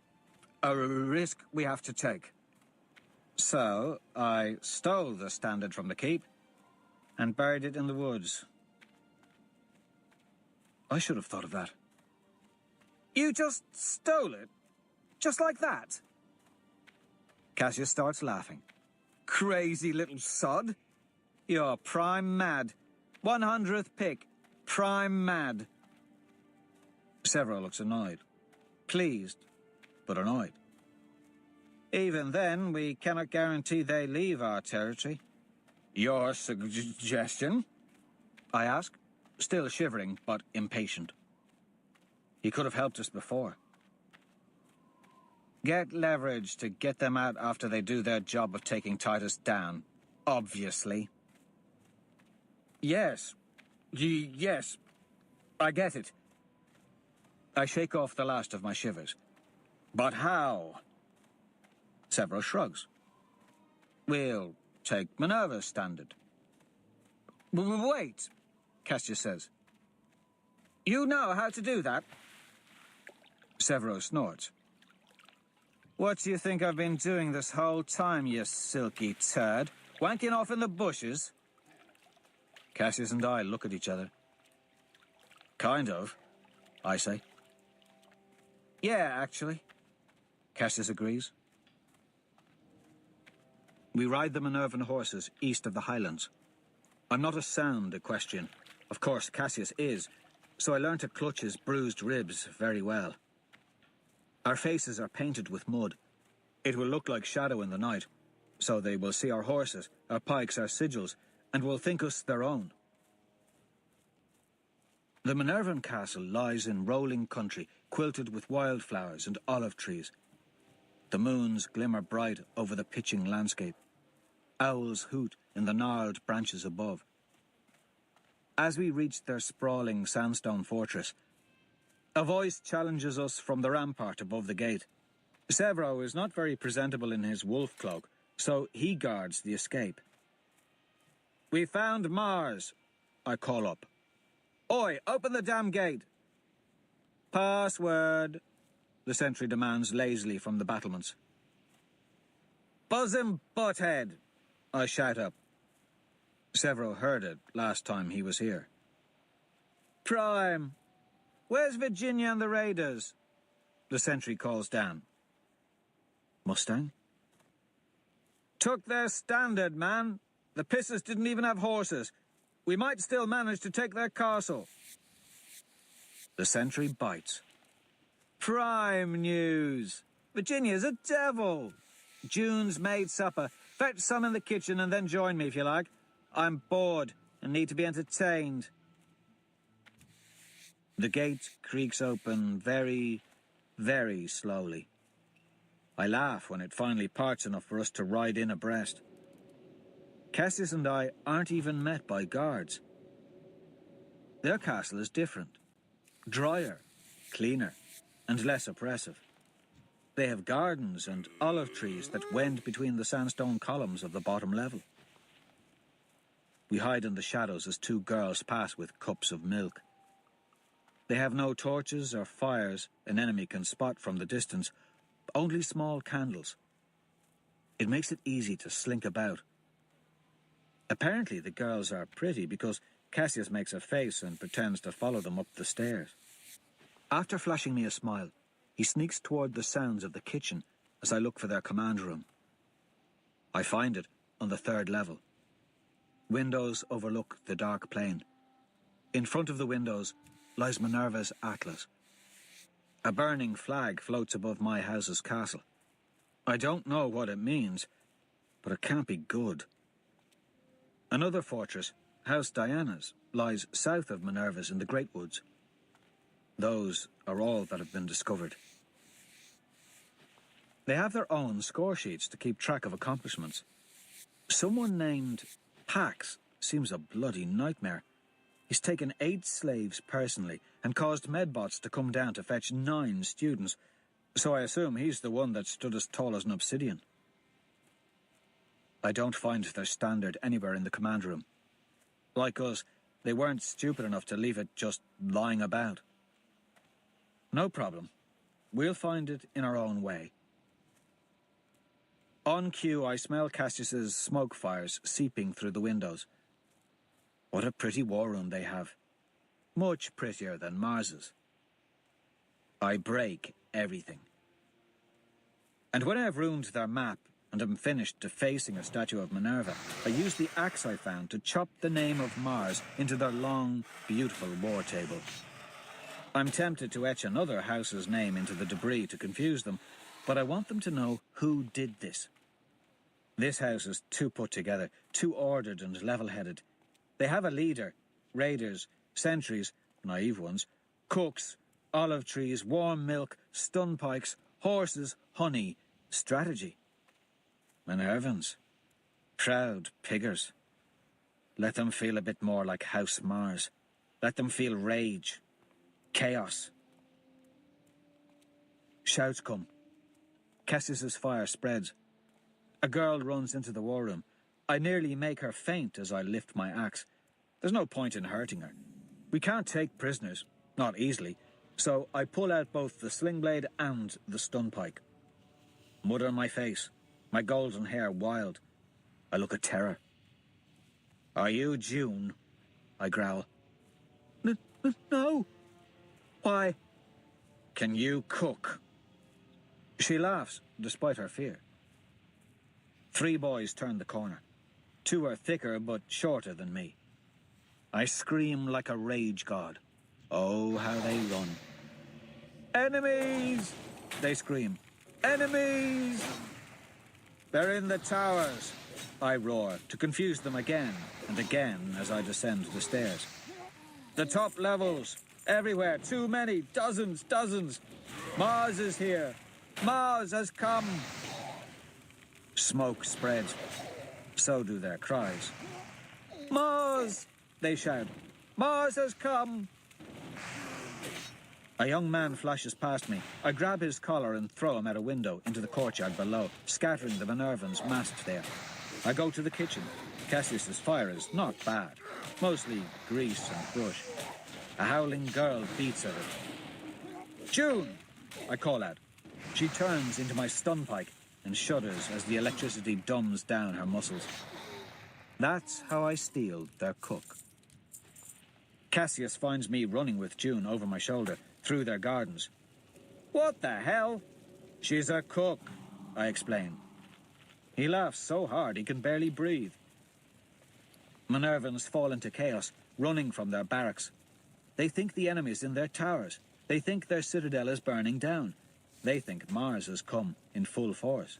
a risk we have to take. So, I stole the standard from the keep and buried it in the woods. I should have thought of that. You just stole it? Just like that? Cassius starts laughing. Crazy little sod. You're prime mad. 100th pick. Prime mad. Severo looks annoyed. Pleased, but annoyed. Even then, we cannot guarantee they leave our territory. Your suggestion? I ask, still shivering, but impatient. He could have helped us before. Get leverage to get them out after they do their job of taking Titus down. Obviously. Yes. Yes. I get it. I shake off the last of my shivers. But how? Severo shrugs. We'll take Minerva's standard. Wait, Cassius says. You know how to do that? Severo snorts. What do you think I've been doing this whole time, you silky turd? Wanking off in the bushes? Cassius and I look at each other. Kind of, I say. Yeah, actually. Cassius agrees. We ride the Minervan horses east of the Highlands. I'm not a sound equestrian. Of course, Cassius is, so I learned to clutch his bruised ribs very well. Our faces are painted with mud. It will look like shadow in the night, so they will see our horses, our pikes, our sigils, and will think us their own. The Minervan castle lies in rolling country, quilted with wildflowers and olive trees. The moons glimmer bright over the pitching landscape. Owls hoot in the gnarled branches above. As we reach their sprawling sandstone fortress, a voice challenges us from the rampart above the gate. Severo is not very presentable in his wolf cloak, so he guards the escape. We found Mars, I call up. Oi, open the damn gate. Password, the sentry demands lazily from the battlements. Buzz him, butthead! I shout up. Several heard it last time he was here. Prime! Where's Virginia and the Raiders? The sentry calls down. Mustang? Took their standard, man. The pisses didn't even have horses. We might still manage to take their castle. The sentry bites. Prime news. Virginia's a devil. June's made supper. Fetch some in the kitchen and then join me if you like. I'm bored and need to be entertained. The gate creaks open very, very slowly. I laugh when it finally parts enough for us to ride in abreast. Cassius and I aren't even met by guards. Their castle is different. Drier, cleaner, and less oppressive. They have gardens and olive trees that wend between the sandstone columns of the bottom level. We hide in the shadows as two girls pass with cups of milk. They have no torches or fires an enemy can spot from the distance, only small candles. It makes it easy to slink about. Apparently the girls are pretty because Cassius makes a face and pretends to follow them up the stairs. After flashing me a smile, he sneaks toward the sounds of the kitchen as I look for their command room. I find it on the 3rd level. Windows overlook the dark plain. In front of the windows lies Minerva's atlas. A burning flag floats above my house's castle. I don't know what it means, but it can't be good. Another fortress, House Diana's, lies south of Minerva's in the Great Woods. Those are all that have been discovered. They have their own score sheets to keep track of accomplishments. Someone named Pax seems a bloody nightmare. He's taken 8 slaves personally and caused medbots to come down to fetch 9 students, so I assume he's the one that stood as tall as an obsidian. I don't find their standard anywhere in the command room. Like us, they weren't stupid enough to leave it just lying about. No problem. We'll find it in our own way. On cue, I smell Cassius's smoke fires seeping through the windows. What a pretty war room they have. Much prettier than Mars's. I break everything. And when I've ruined their map and am finished defacing a statue of Minerva, I use the axe I found to chop the name of Mars into their long, beautiful war table. I'm tempted to etch another house's name into the debris to confuse them, but I want them to know who did this. This house is too put together, too ordered and level-headed. They have a leader, raiders, sentries, naive ones, cooks, olive trees, warm milk, stun pikes, horses, honey, strategy. Minervans. Proud piggers. Let them feel a bit more like House Mars. Let them feel rage. Chaos. Shouts come. Cassius's fire spreads. A girl runs into the war room. I nearly make her faint as I lift my axe. There's no point in hurting her. We can't take prisoners, not easily, so I pull out both the sling blade and the stun pike. Mud on my face, my golden hair wild. I look at terror. Are you June? I growl. No. Why? Can you cook? She laughs, despite her fear. 3 boys turn the corner. 2 are thicker but shorter than me. I scream like a rage god. Oh, how they run. Enemies! They scream. Enemies! They're in the towers, I roar, to confuse them again and again as I descend the stairs. The top levels, everywhere, too many, dozens. Mars is here. Mars has come. Smoke spreads. So do their cries. Mars! They shout. Mars has come! A young man flashes past me. I grab his collar and throw him out a window into the courtyard below, scattering the Minervans massed there. I go to the kitchen. Cassius's fire is not bad. Mostly grease and brush. A howling girl beats at it. June! I call out. She turns into my stun pike. and shudders as the electricity dumbs down her muscles. That's how I steal their cook. Cassius finds me running with June over my shoulder through their gardens. What the hell? She's a cook, I explain. He laughs so hard he can barely breathe. Minervans fall into chaos, running from their barracks. They think the enemy's in their towers. They think their citadel is burning down. They think Mars has come in full force.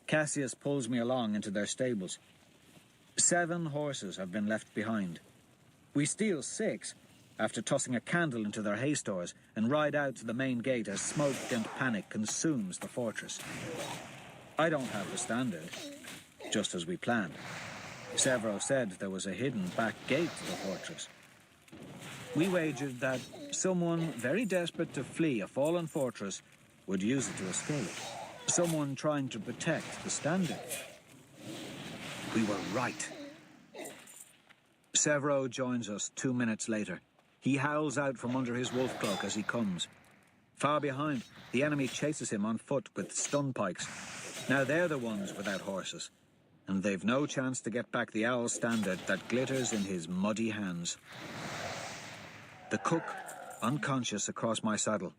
Cassius pulls me along into their stables. 7 horses have been left behind. We steal 6 after tossing a candle into their hay stores and ride out to the main gate as smoke and panic consumes the fortress. I don't have the standard, just as we planned. Severo said there was a hidden back gate to the fortress. We wagered that someone very desperate to flee a fallen fortress would use it to escape. Someone trying to protect the standard. We were right. Severo joins us 2 minutes later. He howls out from under his wolf cloak as he comes. Far behind, the enemy chases him on foot with stun pikes. Now they're the ones without horses, and they've no chance to get back the owl standard that glitters in his muddy hands. The cook, unconscious across my saddle.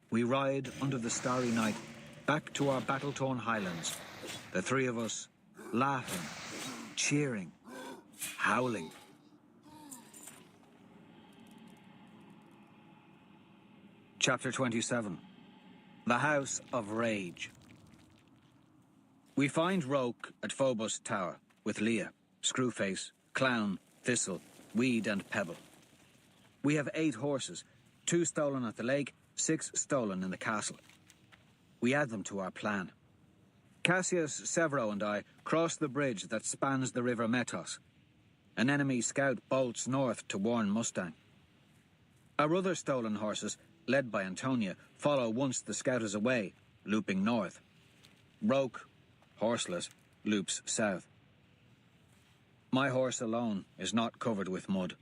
We ride under the starry night, back to our battle-torn highlands. The 3 of us, laughing, cheering, howling. Chapter 27. The House of Rage. We find Roke at Phobos Tower, with Leah, Screwface, Clown, Thistle, Weed and Pebble. We have 8 horses, 2 stolen at the lake, 6 stolen in the castle. We add them to our plan. Cassius, Severo and I cross the bridge that spans the river Metos. An enemy scout bolts north to warn Mustang. Our other stolen horses, led by Antonia, follow once the scout is away, looping north. Roke, horseless, loops south. My horse alone is not covered with mud.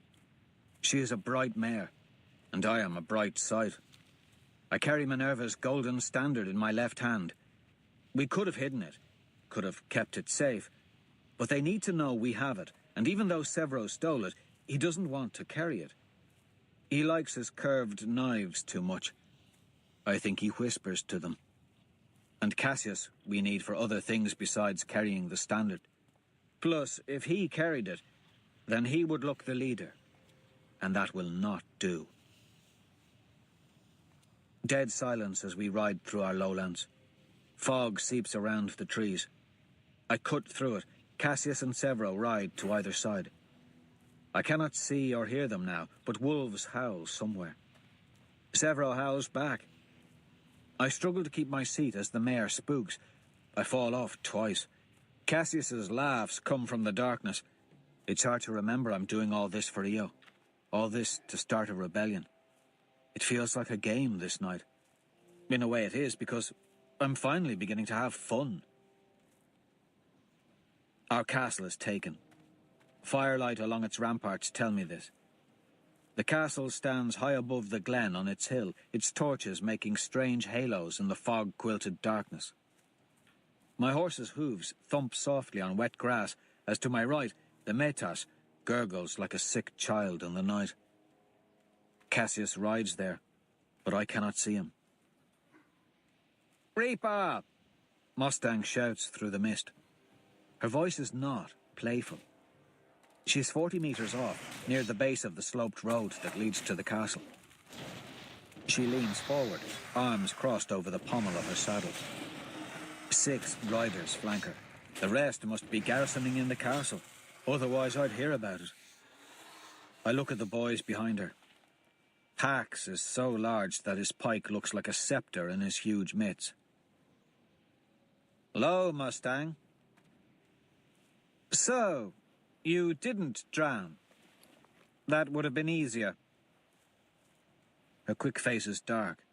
She is a bright mare, and I am a bright sight. I carry Minerva's golden standard in my left hand. We could have hidden it, could have kept it safe, but they need to know we have it, and even though Severo stole it, he doesn't want to carry it. He likes his curved knives too much. I think he whispers to them. And Cassius we need for other things besides carrying the standard. Plus, if he carried it, then he would look the leader. And that will not do. Dead silence as we ride through our lowlands. Fog seeps around the trees. I cut through it. Cassius and Severo ride to either side. I cannot see or hear them now, but wolves howl somewhere. Severo howls back. I struggle to keep my seat as the mare spooks. I fall off twice. Cassius's laughs come from the darkness. It's hard to remember I'm doing all this for Io. All this to start a rebellion. It feels like a game this night. In a way it is, because I'm finally beginning to have fun. Our castle is taken. Firelight along its ramparts tell me this. The castle stands high above the glen on its hill, its torches making strange halos in the fog-quilted darkness. My horse's hooves thump softly on wet grass, as to my right, the Metas gurgles like a sick child in the night. Cassius rides there, but I cannot see him. "Reaper!" Mustang shouts through the mist. Her voice is not playful. She's 40 meters off, near the base of the sloped road that leads to the castle. She leans forward, arms crossed over the pommel of her saddle. 6 riders flank her. The rest must be garrisoning in the castle, otherwise I'd hear about it. I look at the boys behind her. Pax is so large that his pike looks like a scepter in his huge mitts. "Hello, Mustang." "So, you didn't drown. That would have been easier." Her quick face is dark.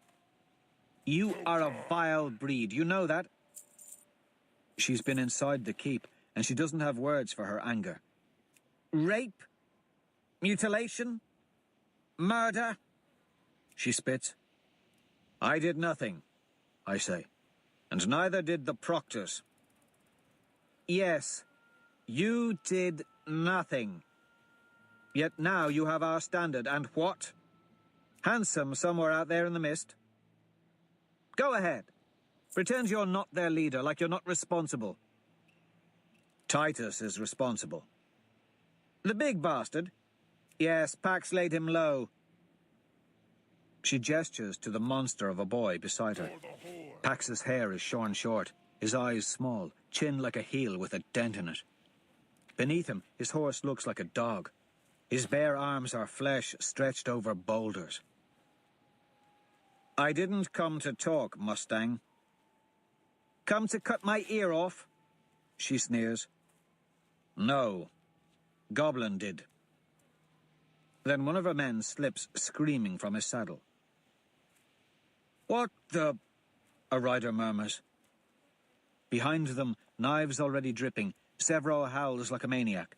"You are a vile breed, you know that?" She's been inside the keep, and she doesn't have words for her anger. "Rape? Mutilation? Murder?" She spits. "I did nothing," I say. And neither did the proctors. Yes, you did nothing. Yet now you have our standard, and what? Handsome somewhere out there in the mist? Go ahead. Pretend you're not their leader, like you're not responsible. Titus is responsible. The big bastard? Yes, Pax laid him low. She gestures to the monster of a boy beside her. Pax's hair is shorn short, his eyes small, chin like a heel with a dent in it. Beneath him, his horse looks like a dog. His bare arms are flesh stretched over boulders. I didn't come to talk, Mustang. Come to cut my ear off? She sneers. No. Goblin did. Then one of her men slips screaming from his saddle. What the... a rider murmurs. Behind them, knives already dripping, Severo howls like a maniac.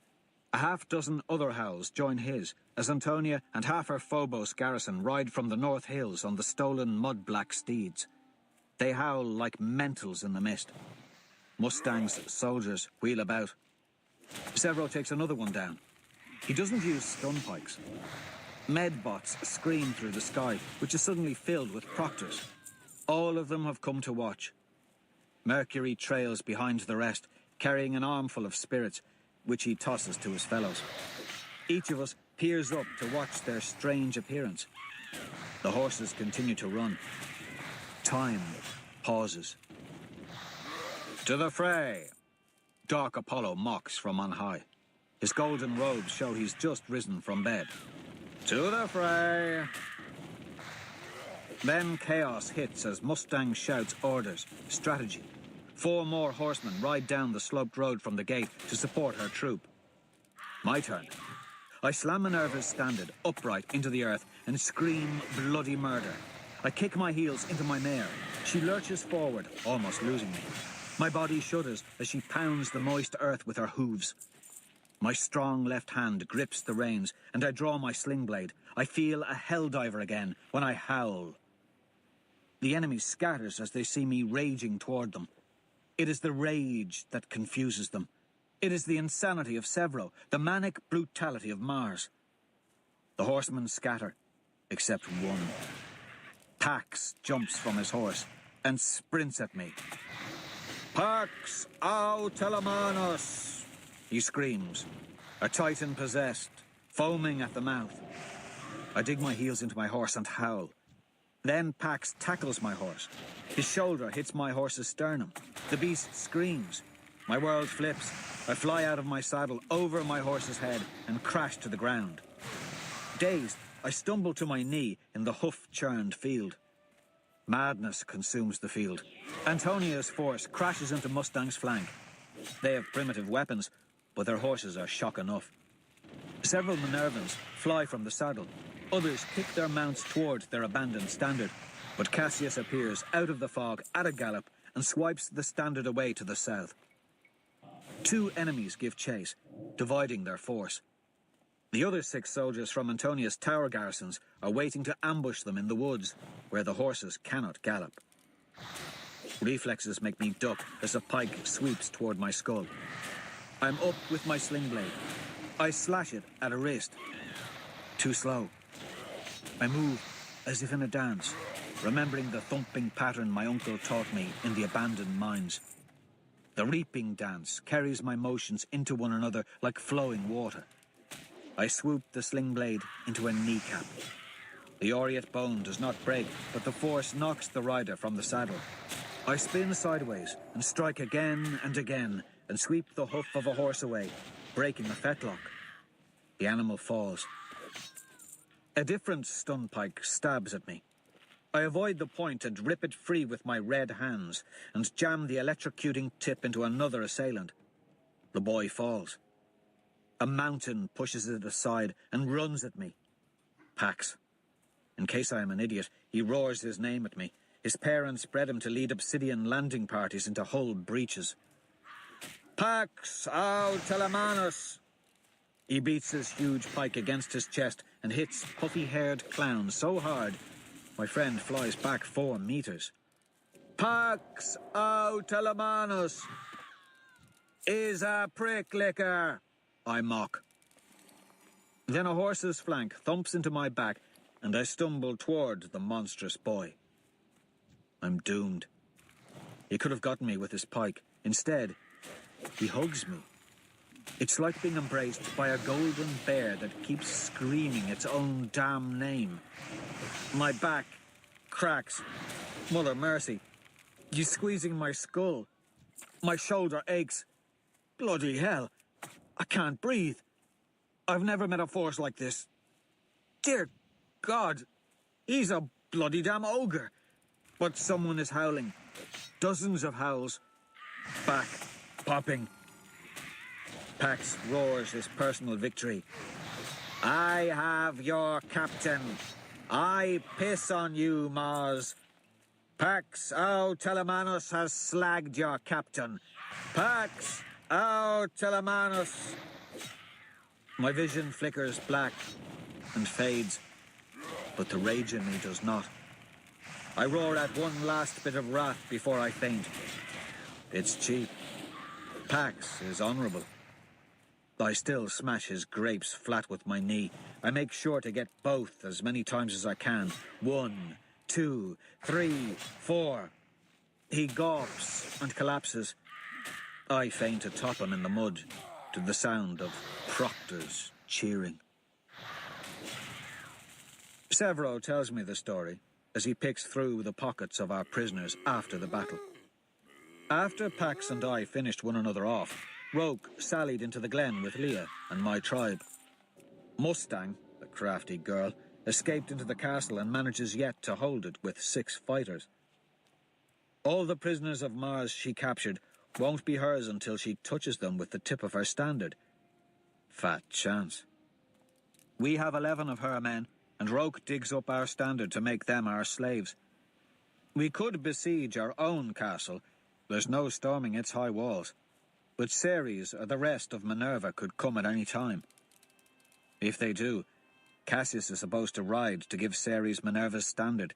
A half-dozen other howls join his, as Antonia and half her Phobos garrison ride from the North Hills on the stolen mud-black steeds. They howl like mentals in the mist. Mustang's soldiers wheel about. Severo takes another one down. He doesn't use stun pikes. Medbots scream through the sky, which is suddenly filled with proctors. All of them have come to watch. Mercury trails behind the rest, carrying an armful of spirits, which he tosses to his fellows. Each of us peers up to watch their strange appearance. The horses continue to run. Time pauses. To the fray! Dark Apollo mocks from on high. His golden robes show he's just risen from bed. To the fray! Then chaos hits as Mustang shouts orders, strategy. 4 more horsemen ride down the sloped road from the gate to support her troop. My turn. I slam Minerva's standard upright into the earth and scream bloody murder. I kick my heels into my mare. She lurches forward, almost losing me. My body shudders as she pounds the moist earth with her hooves. My strong left hand grips the reins, and I draw my sling blade. I feel a helldiver again when I howl. The enemy scatters as they see me raging toward them. It is the rage that confuses them. It is the insanity of Severo, the manic brutality of Mars. The horsemen scatter, except one. Pax jumps from his horse and sprints at me. Pax au Telemanos! He screams, a titan possessed, foaming at the mouth. I dig my heels into my horse and howl. Then Pax tackles my horse. His shoulder hits my horse's sternum. The beast screams. My world flips. I fly out of my saddle over my horse's head and crash to the ground. Dazed, I stumble to my knee in the hoof-churned field. Madness consumes the field. Antonia's force crashes into Mustang's flank. They have primitive weapons, but their horses are shock enough. Several Minervans fly from the saddle. Others kick their mounts toward their abandoned standard, but Cassius appears out of the fog at a gallop and swipes the standard away to the south. 2 enemies give chase, dividing their force. The other 6 soldiers from Antonia's tower garrisons are waiting to ambush them in the woods, where the horses cannot gallop. Reflexes make me duck as a pike sweeps toward my skull. I'm up with my sling blade. I slash it at a wrist. Too slow. I move as if in a dance, remembering the thumping pattern my uncle taught me in the abandoned mines. The reaping dance carries my motions into one another like flowing water. I swoop the sling blade into a kneecap. The aureate bone does not break, but the force knocks the rider from the saddle. I spin sideways and strike again and again and sweep the hoof of a horse away, breaking a fetlock. The animal falls. A different stun pike stabs at me. I avoid the point and rip it free with my red hands and jam the electrocuting tip into another assailant. The boy falls. A mountain pushes it aside and runs at me. Pax. In case I am an idiot, he roars his name at me. His parents bred him to lead obsidian landing parties into hull breaches. Pax au Telemanos! He beats his huge pike against his chest and hits puffy-haired clown so hard, my friend flies back 4 meters. Pax out Telemanus is a pricklicker, I mock. Then a horse's flank thumps into my back, and I stumble toward the monstrous boy. I'm doomed. He could have gotten me with his pike. Instead, he hugs me. It's like being embraced by a golden bear that keeps screaming its own damn name. My back cracks. Mother mercy. He's squeezing my skull. My shoulder aches. Bloody hell. I can't breathe. I've never met a force like this. Dear God, he's a bloody damn ogre. But someone is howling. Dozens of howls. Back popping. Pax roars his personal victory. I have your captain. I piss on you, Mars. Pax O Telemanus has slagged your captain. Pax O Telemanus. My vision flickers black and fades, but the rage in me does not. I roar at one last bit of wrath before I faint. It's cheap. Pax is honourable. I still smash his grapes flat with my knee. I make sure to get both as many times as I can. 1, 2, 3, 4. He gawps and collapses. I faint atop him in the mud, to the sound of proctors cheering. Severo tells me the story as he picks through the pockets of our prisoners after the battle. After Pax and I finished one another off, Roke sallied into the glen with Leah and my tribe. Mustang, the crafty girl, escaped into the castle and manages yet to hold it with 6 fighters. All the prisoners of Mars she captured won't be hers until she touches them with the tip of her standard. Fat chance. We have 11 of her men, and Roke digs up our standard to make them our slaves. We could besiege our own castle. There's no storming its high walls. But Ceres or the rest of Minerva could come at any time. If they do, Cassius is supposed to ride to give Ceres Minerva's standard.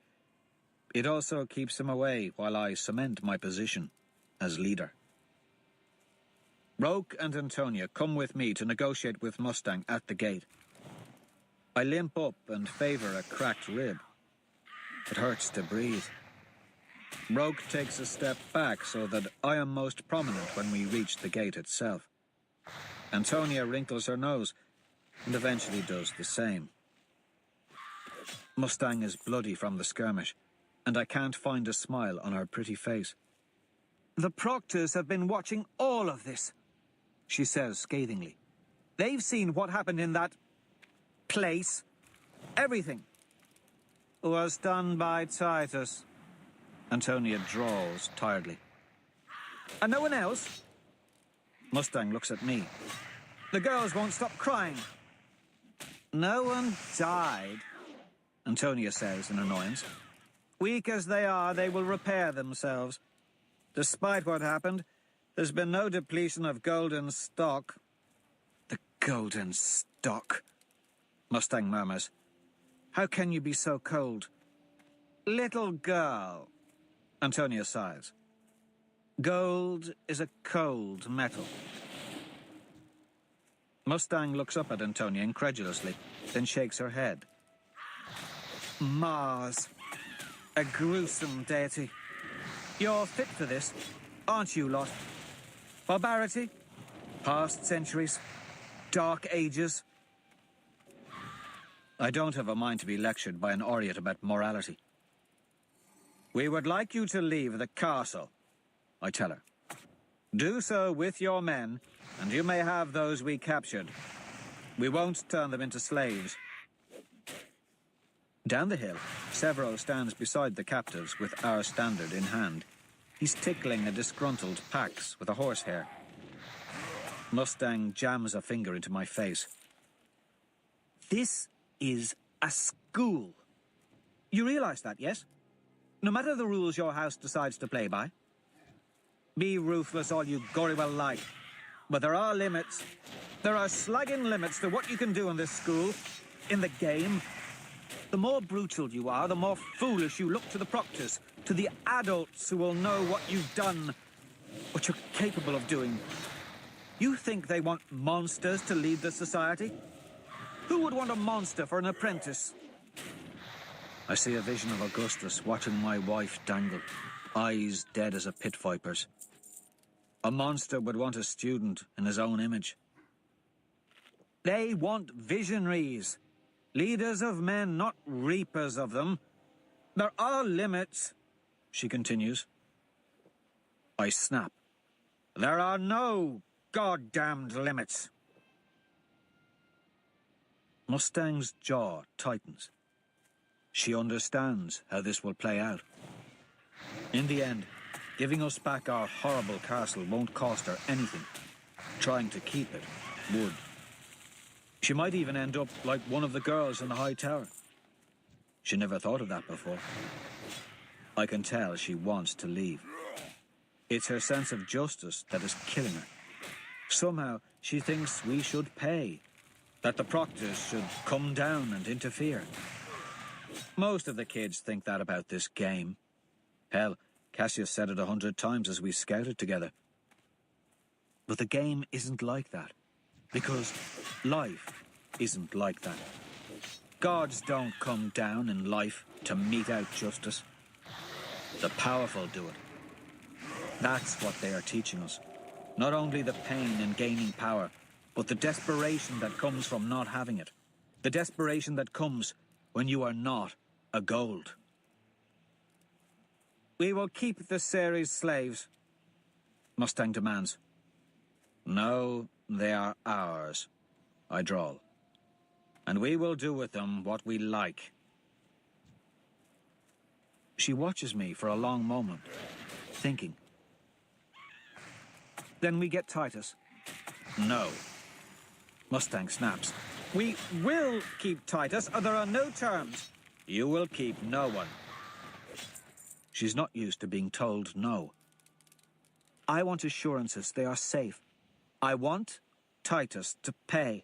It also keeps him away while I cement my position as leader. Roke and Antonia come with me to negotiate with Mustang at the gate. I limp up and favour a cracked rib. It hurts to breathe. Roke takes a step back so that I am most prominent when we reach the gate itself. Antonia wrinkles her nose and eventually does the same. Mustang is bloody from the skirmish, and I can't find a smile on her pretty face. The proctors have been watching all of this, she says scathingly. They've seen what happened in that place. Everything was done by Titus. Antonia drawls tiredly. And no one else? Mustang looks at me. The girls won't stop crying. No one died, Antonia says in annoyance. Weak as they are, they will repair themselves. Despite what happened, there's been no depletion of golden stock. The golden stock, Mustang murmurs. How can you be so cold? Little girl, Antonia sighs. Gold is a cold metal. Mustang looks up at Antonia incredulously, then shakes her head. Mars, a gruesome deity. You're fit for this, aren't you lot? Barbarity, past centuries, dark ages. I don't have a mind to be lectured by an aureate about morality. We would like you to leave the castle, I tell her. Do so with your men, and you may have those we captured. We won't turn them into slaves. Down the hill, Severo stands beside the captives with our standard in hand. He's tickling a disgruntled Pax with a horsehair. Mustang jams a finger into my face. This is a school. You realize that, yes? No matter the rules your house decides to play by. Be ruthless all you gory well like. But there are limits. There are slagging limits to what you can do in this school, in the game. The more brutal you are, the more foolish you look to the proctors, to the adults who will know what you've done, what you're capable of doing. You think they want monsters to lead the society? Who would want a monster for an apprentice? I see a vision of Augustus watching my wife dangle, eyes dead as a pit viper's. A monster would want a student in his own image. They want visionaries, leaders of men, not reapers of them. There are limits, she continues. I snap. There are no goddamned limits. Mustang's jaw tightens. She understands how this will play out. In the end, giving us back our horrible castle won't cost her anything. Trying to keep it would. She might even end up like one of the girls in the high tower. She never thought of that before. I can tell she wants to leave. It's her sense of justice that is killing her. Somehow, she thinks we should pay. That the proctors should come down and interfere. Most of the kids think that about this game. Hell, Cassius said it 100 times as we scouted together. But the game isn't like that. Because life isn't like that. Gods don't come down in life to mete out justice. The powerful do it. That's what they are teaching us. Not only the pain in gaining power, but the desperation that comes from not having it. The desperation that comes when you are not a gold. We will keep the Ceres slaves, Mustang demands. No, they are ours, I drawl. And we will do with them what we like. She watches me for a long moment, thinking. Then we get Titus. No. Mustang snaps. We will keep Titus, or there are no terms. You will keep no one. She's not used to being told no. I want assurances they are safe. I want Titus to pay.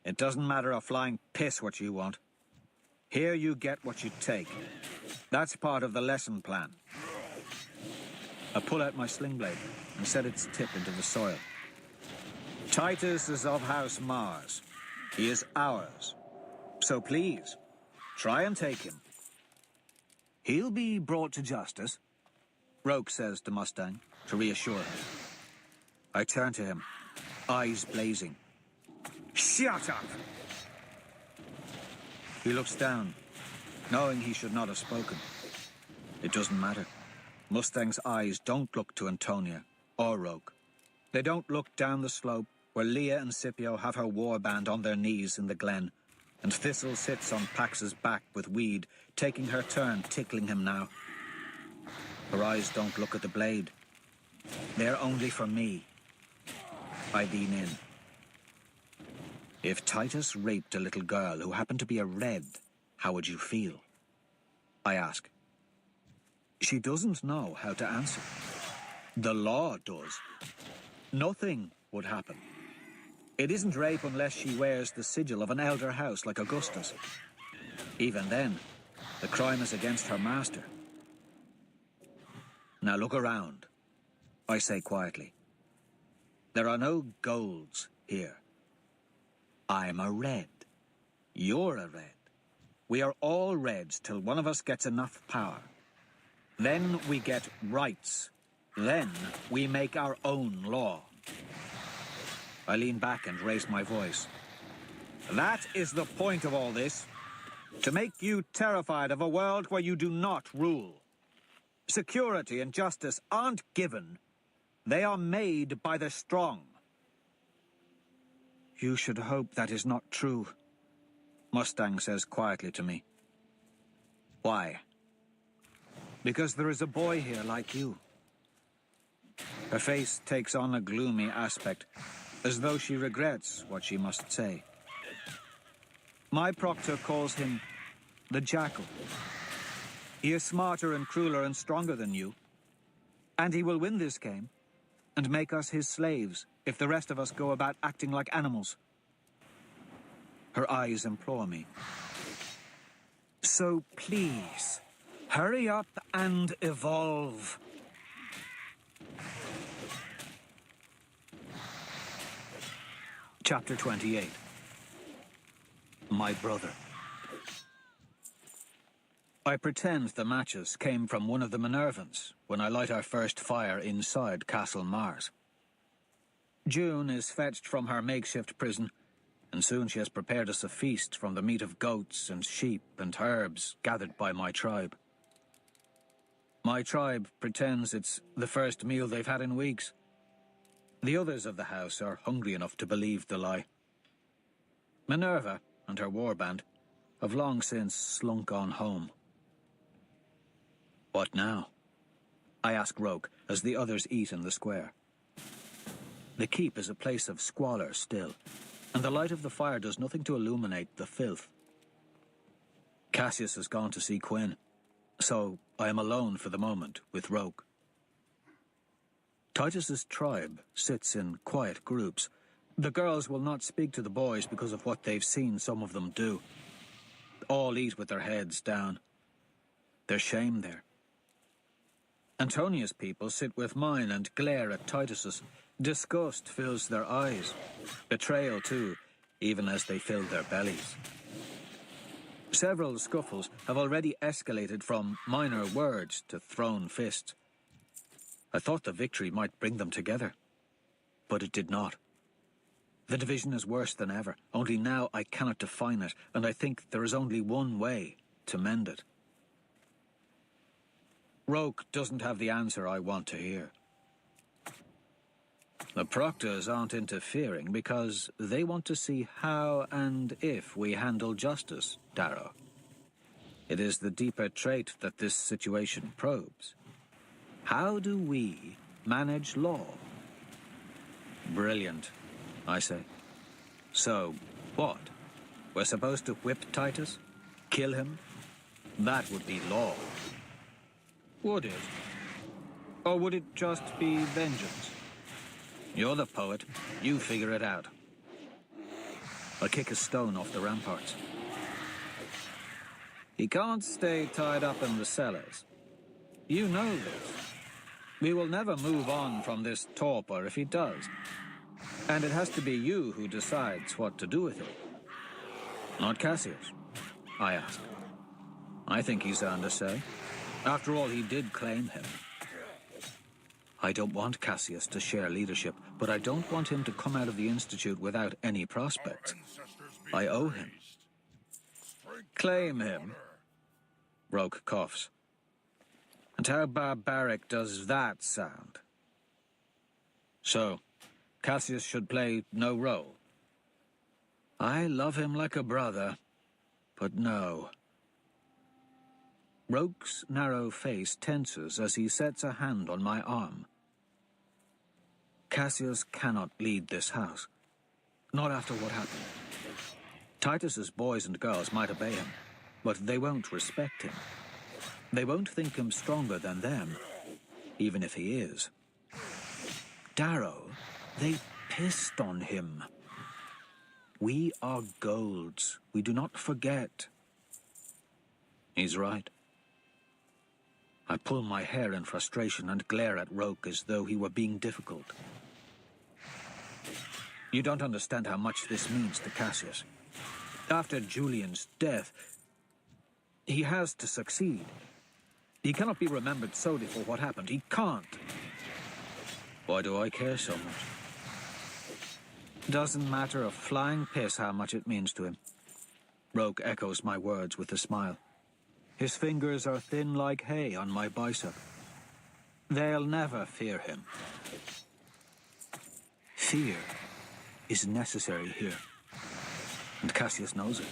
It doesn't matter a flying piss what you want. Here you get what you take. That's part of the lesson plan. I pull out my sling blade and set its tip into the soil. Titus is of House Mars. He is ours. So please, try and take him. He'll be brought to justice, Roke says to Mustang, to reassure her. I turn to him, eyes blazing. Shut up! He looks down, knowing he should not have spoken. It doesn't matter. Mustang's eyes don't look to Antonia or Roke. They don't look down the slope where Leah and Scipio have her warband on their knees in the glen, and Thistle sits on Pax's back with Weed, taking her turn tickling him now. Her eyes don't look at the blade. They're only for me. I lean in. If Titus raped a little girl who happened to be a red, how would you feel? I ask. She doesn't know how to answer. The law does. Nothing would happen. It isn't rape unless she wears the sigil of an elder house like Augustus. Even then, the crime is against her master. Now look around, I say quietly. There are no golds here. I'm a red. You're a red. We are all reds till one of us gets enough power. Then we get rights. Then we make our own law. I lean back and raise my voice. That is the point of all this. To make you terrified of a world where you do not rule. Security and justice aren't given. They are made by the strong. You should hope that is not true, Mustang says quietly to me. Why? Because there is a boy here like you. Her face takes on a gloomy aspect, as though she regrets what she must say. My proctor calls him the Jackal. He is smarter and crueler and stronger than you. And he will win this game and make us his slaves if the rest of us go about acting like animals. Her eyes implore me. So please, hurry up and evolve. Chapter 28. My brother. I pretend the matches came from one of the Minervans when I light our first fire inside Castle Mars. June is fetched from her makeshift prison, and soon she has prepared us a feast from the meat of goats and sheep and herbs gathered by my tribe. My tribe pretends it's the first meal they've had in weeks. The others of the house are hungry enough to believe the lie. Minerva and her warband have long since slunk on home. What now? I ask Roke as the others eat in the square. The keep is a place of squalor still, and the light of the fire does nothing to illuminate the filth. Cassius has gone to see Quinn, so I am alone for the moment with Roke. Titus's tribe sits in quiet groups. The girls will not speak to the boys because of what they've seen some of them do. All eat with their heads down. There's shame there. Antonia's people sit with mine and glare at Titus's. Disgust fills their eyes. Betrayal, too, even as they fill their bellies. Several scuffles have already escalated from minor words to thrown fists. I thought the victory might bring them together, but it did not. The division is worse than ever, only now I cannot define it, and I think there is only one way to mend it. Roke doesn't have the answer I want to hear. The proctors aren't interfering because they want to see how and if we handle justice, Darrow. It is the deeper trait that this situation probes. How do we manage law? Brilliant, I say. So, what? We're supposed to whip Titus? Kill him? That would be law. Would it? Or would it just be vengeance? You're the poet. You figure it out. I kick a stone off the ramparts. He can't stay tied up in the cellars. You know this. We will never move on from this torpor if he does. And it has to be you who decides what to do with him. Not Cassius, I ask. I think he's earned a say. After all, he did claim him. I don't want Cassius to share leadership, but I don't want him to come out of the Institute without any prospects. I owe him. Claim him? Roke coughs. And how barbaric does that sound? So, Cassius should play no role. I love him like a brother, but no. Roke's narrow face tenses as he sets a hand on my arm. Cassius cannot lead this house. Not after what happened. Titus's boys and girls might obey him, but they won't respect him. They won't think him stronger than them, even if he is. Darrow, they pissed on him. We are golds. We do not forget. He's right. I pull my hair in frustration and glare at Roke as though he were being difficult. You don't understand how much this means to Cassius. After Julian's death, he has to succeed. He cannot be remembered solely for what happened. He can't. Why do I care so much? Doesn't matter a flying piss how much it means to him. Roke echoes my words with a smile. His fingers are thin like hay on my bicep. They'll never fear him. Fear is necessary here. And Cassius knows it.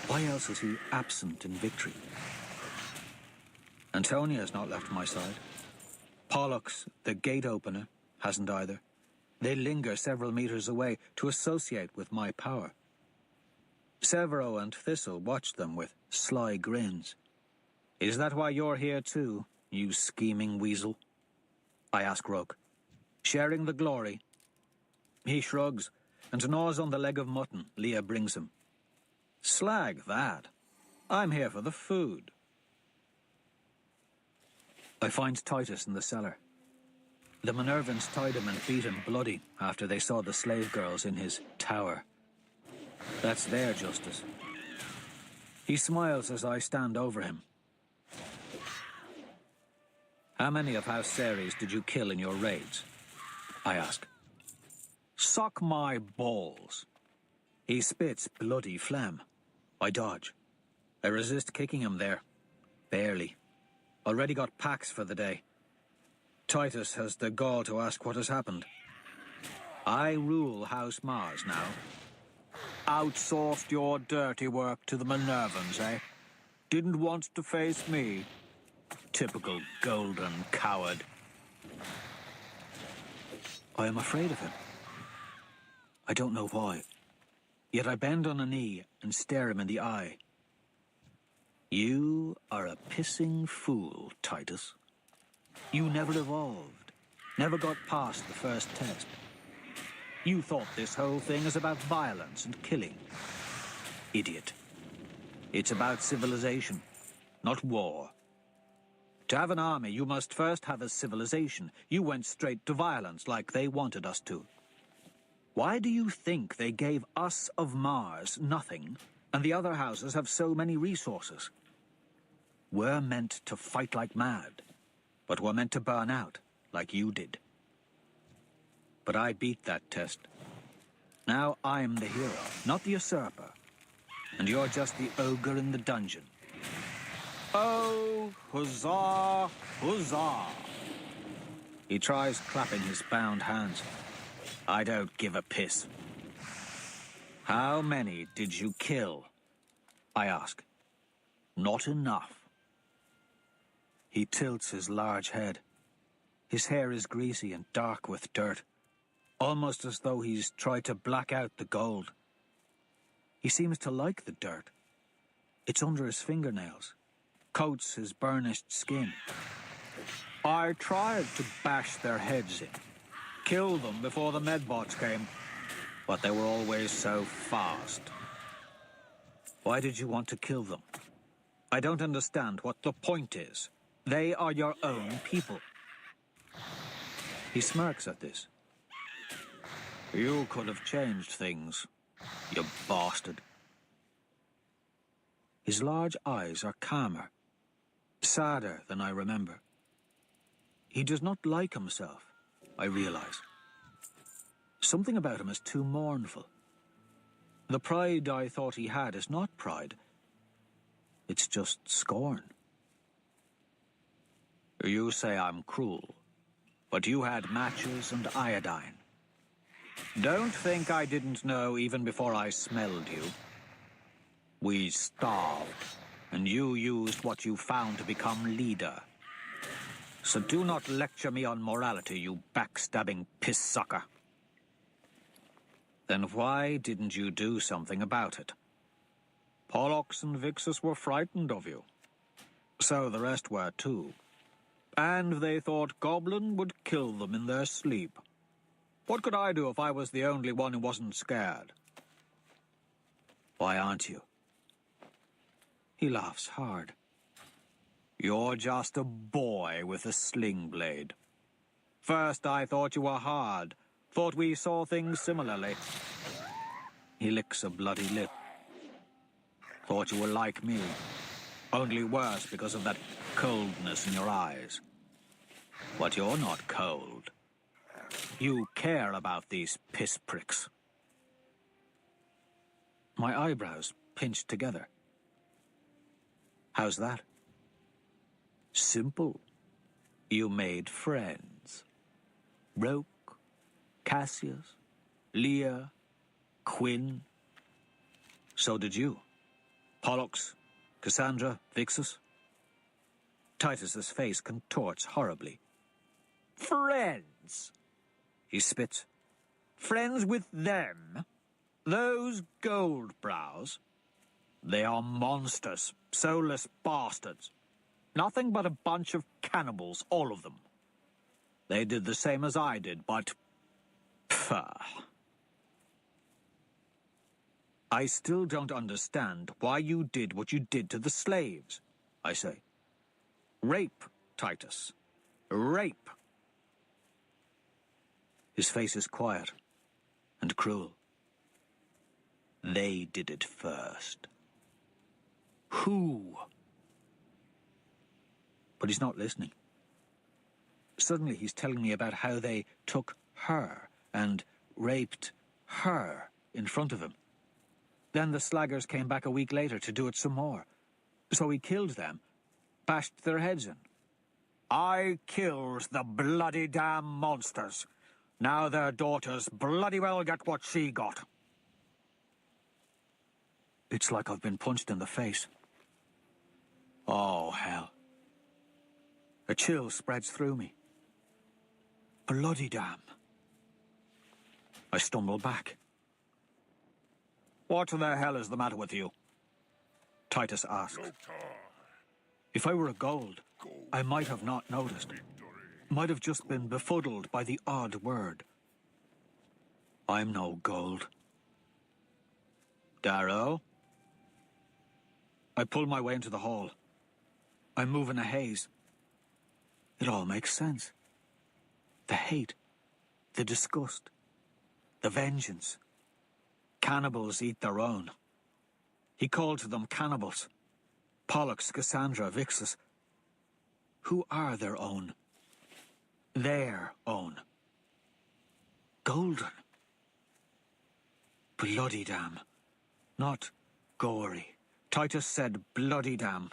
Why else is he absent in victory? Antonia has not left my side. Pollux, the gate opener, hasn't either. They linger several meters away to associate with my power. Severo and Thistle watch them with sly grins. Is that why you're here too, you scheming weasel? I ask Roke. Sharing the glory? He shrugs and gnaws on the leg of mutton Leah brings him. Slag that. I'm here for the food. I find Titus in the cellar. The Minervans tied him and beat him bloody after they saw the slave girls in his tower. That's their justice. He smiles as I stand over him. How many of House Ceres did you kill in your raids? I ask. Suck my balls. He spits bloody phlegm. I dodge. I resist kicking him there. Barely. Already got packs for the day. Titus has the gall to ask what has happened. I rule House Mars now. Outsourced your dirty work to the Minervans, eh? Didn't want to face me. Typical golden coward. I am afraid of him. I don't know why. Yet I bend on a knee and stare him in the eye. You are a pissing fool, Titus. You never evolved. Never got past the first test. You thought this whole thing is about violence and killing. Idiot. It's about civilization, not war. To have an army, you must first have a civilization. You went straight to violence like they wanted us to. Why do you think they gave us of Mars nothing, and the other houses have so many resources? We're meant to fight like mad, but we're meant to burn out like you did. But I beat that test. Now I'm the hero, not the usurper. And you're just the ogre in the dungeon. Oh, huzzah, huzzah. He tries clapping his bound hands. I don't give a piss. How many did you kill? I ask. Not enough. He tilts his large head. His hair is greasy and dark with dirt, almost as though he's tried to black out the gold. He seems to like the dirt. It's under his fingernails, coats his burnished skin. I tried to bash their heads in, kill them before the medbots came, but they were always so fast. Why did you want to kill them? I don't understand what the point is. They are your own people. He smirks at this. You could have changed things, you bastard. His large eyes are calmer, sadder than I remember. He does not like himself, I realize. Something about him is too mournful. The pride I thought he had is not pride. It's just scorn. You say I'm cruel, but you had matches and iodine. Don't think I didn't know even before I smelled you. We starved, and you used what you found to become leader. So do not lecture me on morality, you backstabbing piss-sucker. Then why didn't you do something about it? Pollux and Vixus were frightened of you. So the rest were too. And they thought Goblin would kill them in their sleep. What could I do if I was the only one who wasn't scared? Why aren't you? He laughs hard. You're just a boy with a sling blade. First I thought you were hard. Thought we saw things similarly. He licks a bloody lip. Thought you were like me. Only worse because of that coldness in your eyes. But you're not cold. You care about these piss pricks. My eyebrows pinched together. How's that? Simple. You made friends. Roke, Cassius, Leah, Quinn. So did you. Pollux, Cassandra, Vixus. Titus's face contorts horribly. Friends? He spits. Friends with them? Those gold brows? They are monsters, soulless bastards. Nothing but a bunch of cannibals, all of them. They did the same as I did, but... Pfft. I still don't understand why you did what you did to the slaves, I say. Rape, Titus. Rape. His face is quiet and cruel. They did it first. Who? But he's not listening. Suddenly he's telling me about how they took her and raped her in front of him. Then the slaggers came back a week later to do it some more. So he killed them, bashed their heads in. I killed the bloody damn monsters. Now their daughters bloody well get what she got. It's like I've been punched in the face. Oh, hell. A chill spreads through me. Bloody damn. I stumble back. What the hell is the matter with you? Titus asks. If I were a gold, I might have not noticed. Might have just been befuddled by the odd word. I'm no gold. Darrow? I pull my way into the hall. I move in a haze. It all makes sense. The hate, the disgust, the vengeance. Cannibals eat their own. He called to them cannibals. Pollux, Cassandra, Vixus. Who are their own? Their own. Golden. Bloody damn. Not gory. Titus said bloody damn.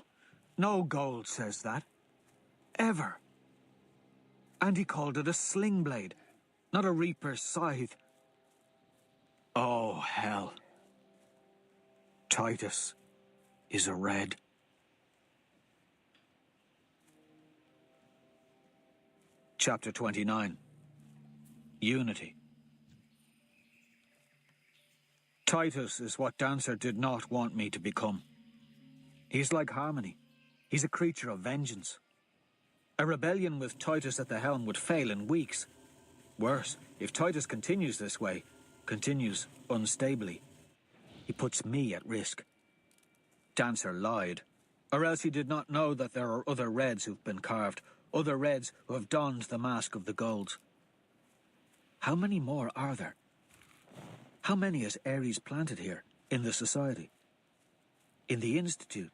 No gold says that. Ever. And he called it a sling blade, not a reaper's scythe. Oh, hell. Titus is a red. Chapter 29. Unity. Titus is what Dancer did not want me to become. He's like Harmony. He's a creature of vengeance. A rebellion with Titus at the helm would fail in weeks. Worse, if Titus continues this way, continues unstably, he puts me at risk. Dancer lied, or else he did not know that there are other Reds who've been carved, other Reds who have donned the mask of the Golds. How many more are there? How many has Ares planted here, in the Society? In the Institute?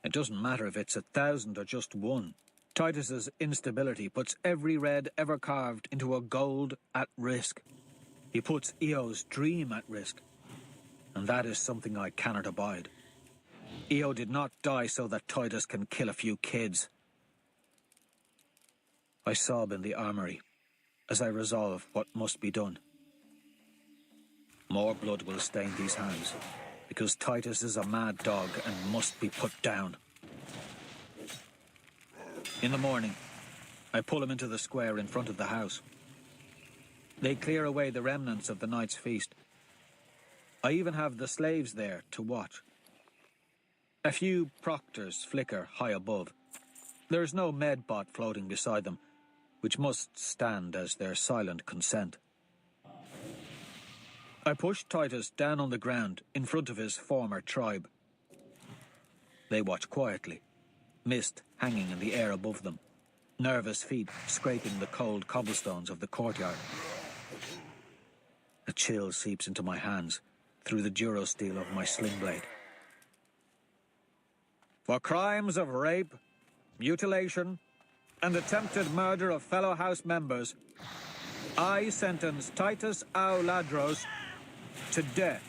It doesn't matter if it's 1,000 or just one. Titus's instability puts every Red ever carved into a gold at risk. He puts Eo's dream at risk. And that is something I cannot abide. Eo did not die so that Titus can kill a few kids. I sob in the armory as I resolve what must be done. More blood will stain these hands, because Titus is a mad dog and must be put down. In the morning, I pull him into the square in front of the house. They clear away the remnants of the night's feast. I even have the slaves there to watch. A few proctors flicker high above. There is no medbot floating beside them, which must stand as their silent consent. I push Titus down on the ground in front of his former tribe. They watch quietly, mist hanging in the air above them, nervous feet scraping the cold cobblestones of the courtyard. A chill seeps into my hands through the durosteel of my sling blade. For crimes of rape, mutilation, and attempted murder of fellow house members, I sentence Titus Auladros to death.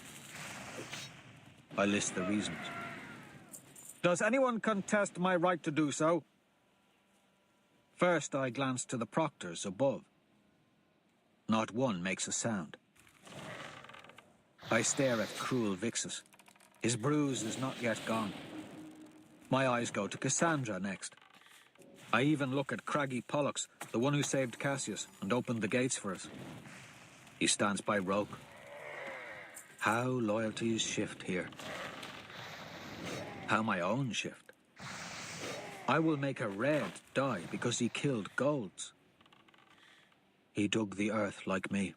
I list the reasons. Does anyone contest my right to do so? First, I glance to the proctors above. Not one makes a sound. I stare at cruel Vixus. His bruise is not yet gone. My eyes go to Cassandra next. I even look at craggy Pollux, the one who saved Cassius and opened the gates for us. He stands by Roke. How loyalties shift here. How my own shift. I will make a Red die because he killed Golds. He dug the earth like me.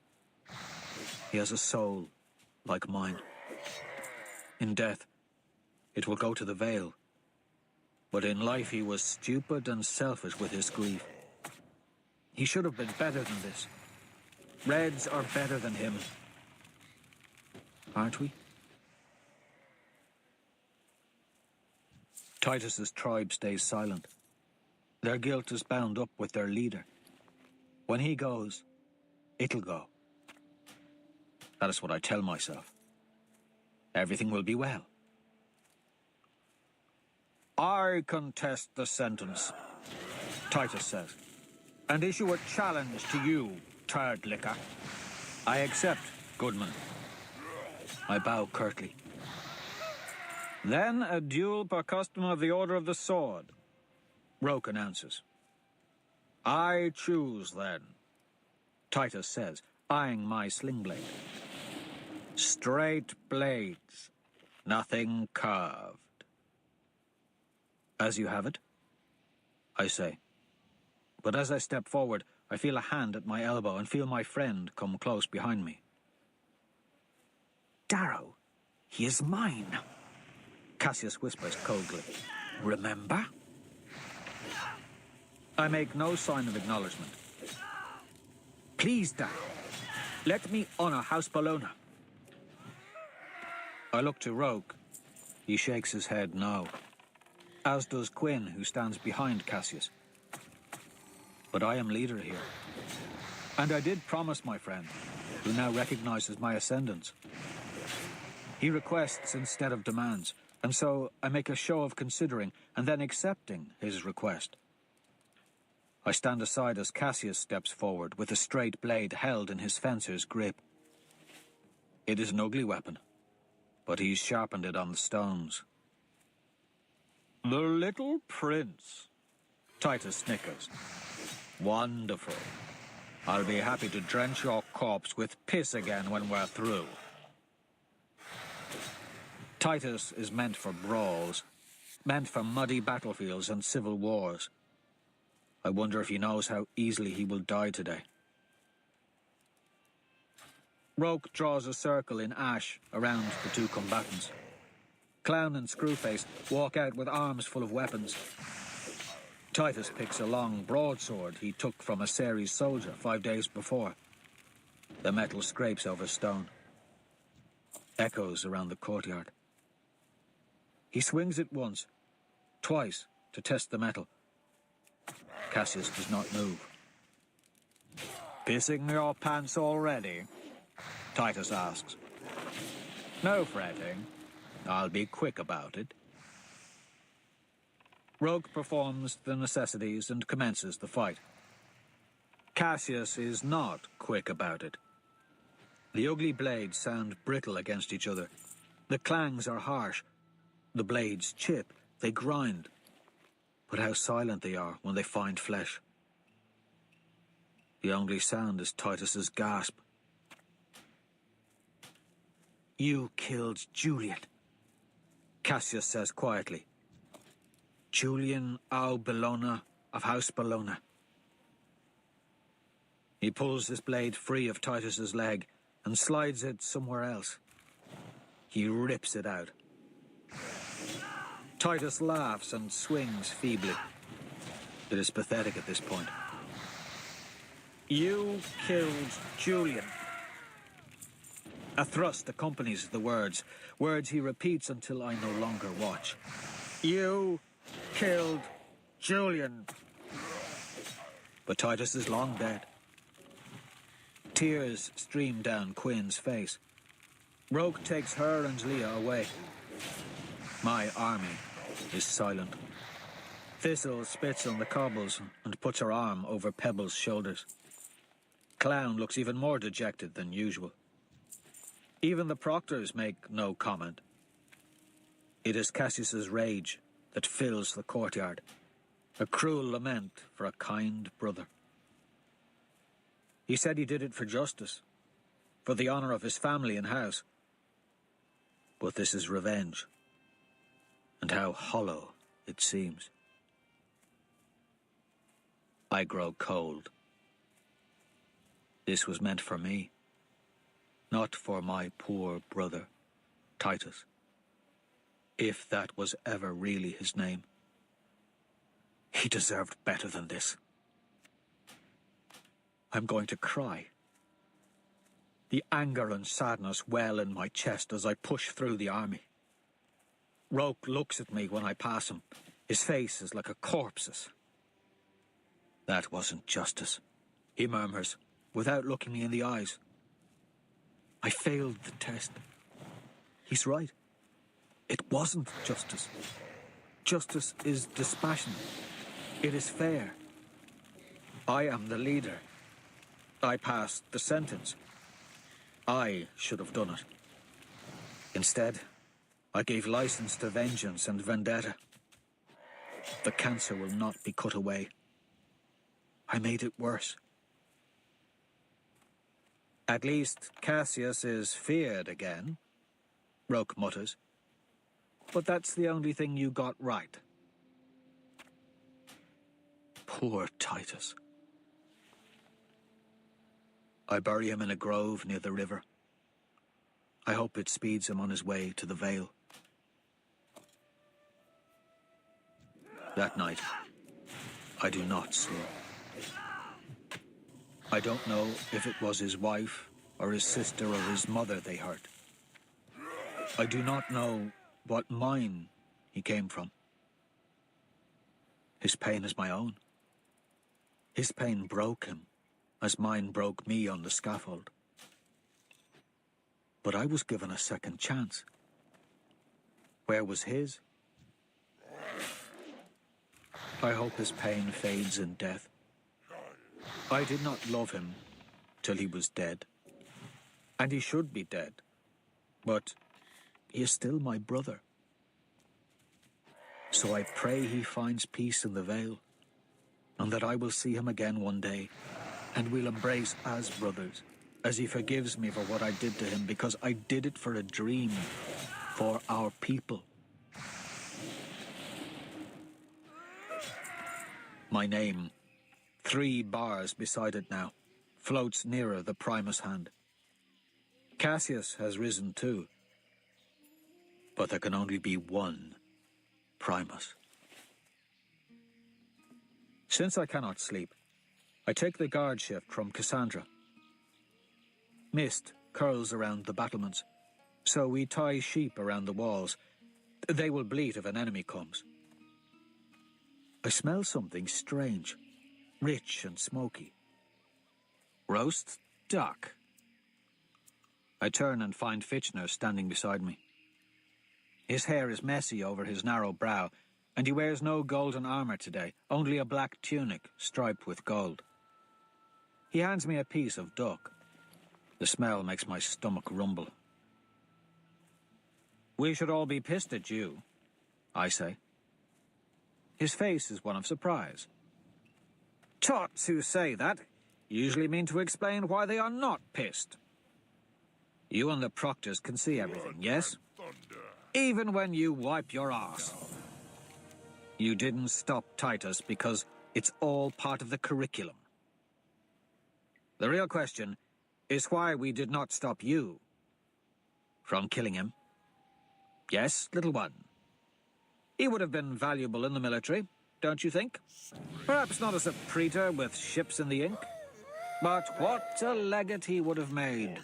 He has a soul like mine. In death, it will go to the Vale. But in life he was stupid and selfish with his grief. He should have been better than this. Reds are better than him. Aren't we? Titus's tribe stays silent. Their guilt is bound up with their leader. When he goes, it'll go. That is what I tell myself. Everything will be well. I contest the sentence, Titus says, and issue a challenge to you, turd licker. I accept, Goodman. I bow curtly. Then a duel per custom of the Order of the Sword, Roke announces. I choose, then, Titus says, eyeing my sling blade. Straight blades, nothing curved. As you have it, I say. But as I step forward, I feel a hand at my elbow and feel my friend come close behind me. Darrow, he is mine, Cassius whispers coldly. remember? I make no sign of acknowledgement. Please, Darrow, let me honor House Bologna. I look to Roke. He shakes his head no. As does Quinn, who stands behind Cassius. But I am leader here. And I did promise my friend, who now recognizes my ascendance. He requests instead of demands, and so I make a show of considering and then accepting his request. I stand aside as Cassius steps forward with a straight blade held in his fencer's grip. It is an ugly weapon, but he's sharpened it on the stones. The little prince, Titus snickers. Wonderful. I'll be happy to drench your corpse with piss again when we're through. Titus is meant for brawls, meant for muddy battlefields and civil wars. I wonder if he knows how easily he will die today. Roke draws a circle in ash around the two combatants. Clown and Screwface walk out with arms full of weapons. Titus picks a long broadsword he took from a Ceres soldier 5 days before. The metal scrapes over stone. Echoes around the courtyard. He swings it once, twice, to test the metal. Cassius does not move. Pissing your pants already? Titus asks. No fretting. I'll be quick about it. Roke performs the necessities and commences the fight. Cassius is not quick about it. The ugly blades sound brittle against each other. The clangs are harsh. The blades chip, they grind. But how silent they are when they find flesh. The only sound is Titus's gasp. You killed Julian, Cassius says quietly. Julian au Bologna of House Bologna. He pulls his blade free of Titus's leg and slides it somewhere else. He rips it out. Titus laughs and swings feebly. It is pathetic at this point. You killed Julian. A thrust accompanies the words he repeats until I no longer watch. You killed Julian. But Titus is long dead. Tears stream down Quinn's face. Roke takes her and Leah away. My army is silent. Thistle spits on the cobbles and puts her arm over Pebble's shoulders. Clown looks even more dejected than usual. Even the proctors make no comment. It is Cassius's rage that fills the courtyard, a cruel lament for a kind brother. He said he did it for justice, for the honor of his family and house. But this is revenge, and how hollow it seems. I grow cold. This was meant for me, not for my poor brother, Titus. If that was ever really his name. He deserved better than this. I'm going to cry. The anger and sadness well in my chest as I push through the army. Roke looks at me when I pass him. His face is like a corpse's. That wasn't justice, he murmurs, without looking me in the eyes. I failed the test. He's right. It wasn't justice. Justice is dispassionate. It is fair. I am the leader. I passed the sentence. I should have done it. Instead, I gave license to vengeance and vendetta. The cancer will not be cut away. I made it worse. At least Cassius is feared again, Roke mutters. But that's the only thing you got right. Poor Titus. I bury him in a grove near the river. I hope it speeds him on his way to the Vale. That night, I do not sleep. I don't know if it was his wife, or his sister, or his mother they hurt. I do not know what mine he came from. His pain is my own. His pain broke him, as mine broke me on the scaffold. But I was given a second chance. Where was his? I hope his pain fades in death. I did not love him till he was dead. And he should be dead. But he is still my brother. So I pray he finds peace in the Vale, and that I will see him again one day, and we'll embrace as brothers, as he forgives me for what I did to him, because I did it for a dream, for our people. My name, 3 bars beside it now, floats nearer the Primus hand. Cassius has risen too, but there can only be one Primus. Since I cannot sleep, I take the guard shift from Cassandra. Mist curls around the battlements, so we tie sheep around the walls. They will bleat if an enemy comes. I smell something strange, rich and smoky. Roast duck. I turn and find Fitchner standing beside me. His hair is messy over his narrow brow, and he wears no golden armor today, only a black tunic striped with gold. He hands me a piece of duck. The smell makes my stomach rumble. We should all be pissed at you, I say. His face is one of surprise. Tots who say that usually mean to explain why they are not pissed. You and the proctors can see everything, yes? Even when you wipe your arse. You didn't stop Titus because it's all part of the curriculum. The real question is why we did not stop you from killing him. Yes, little one. He would have been valuable in the military, don't you think? Perhaps not as a praetor with ships in the ink, but what a legate he would have made,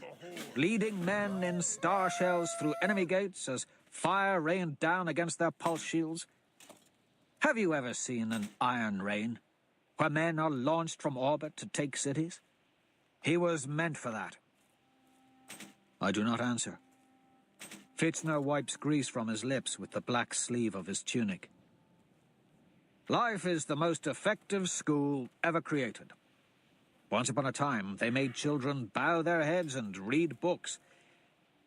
leading men in star shells through enemy gates as fire rained down against their pulse shields. Have you ever seen an iron rain, where men are launched from orbit to take cities? He was meant for that. I do not answer. Fitchner wipes grease from his lips with the black sleeve of his tunic. Life is the most effective school ever created. Once upon a time, they made children bow their heads and read books.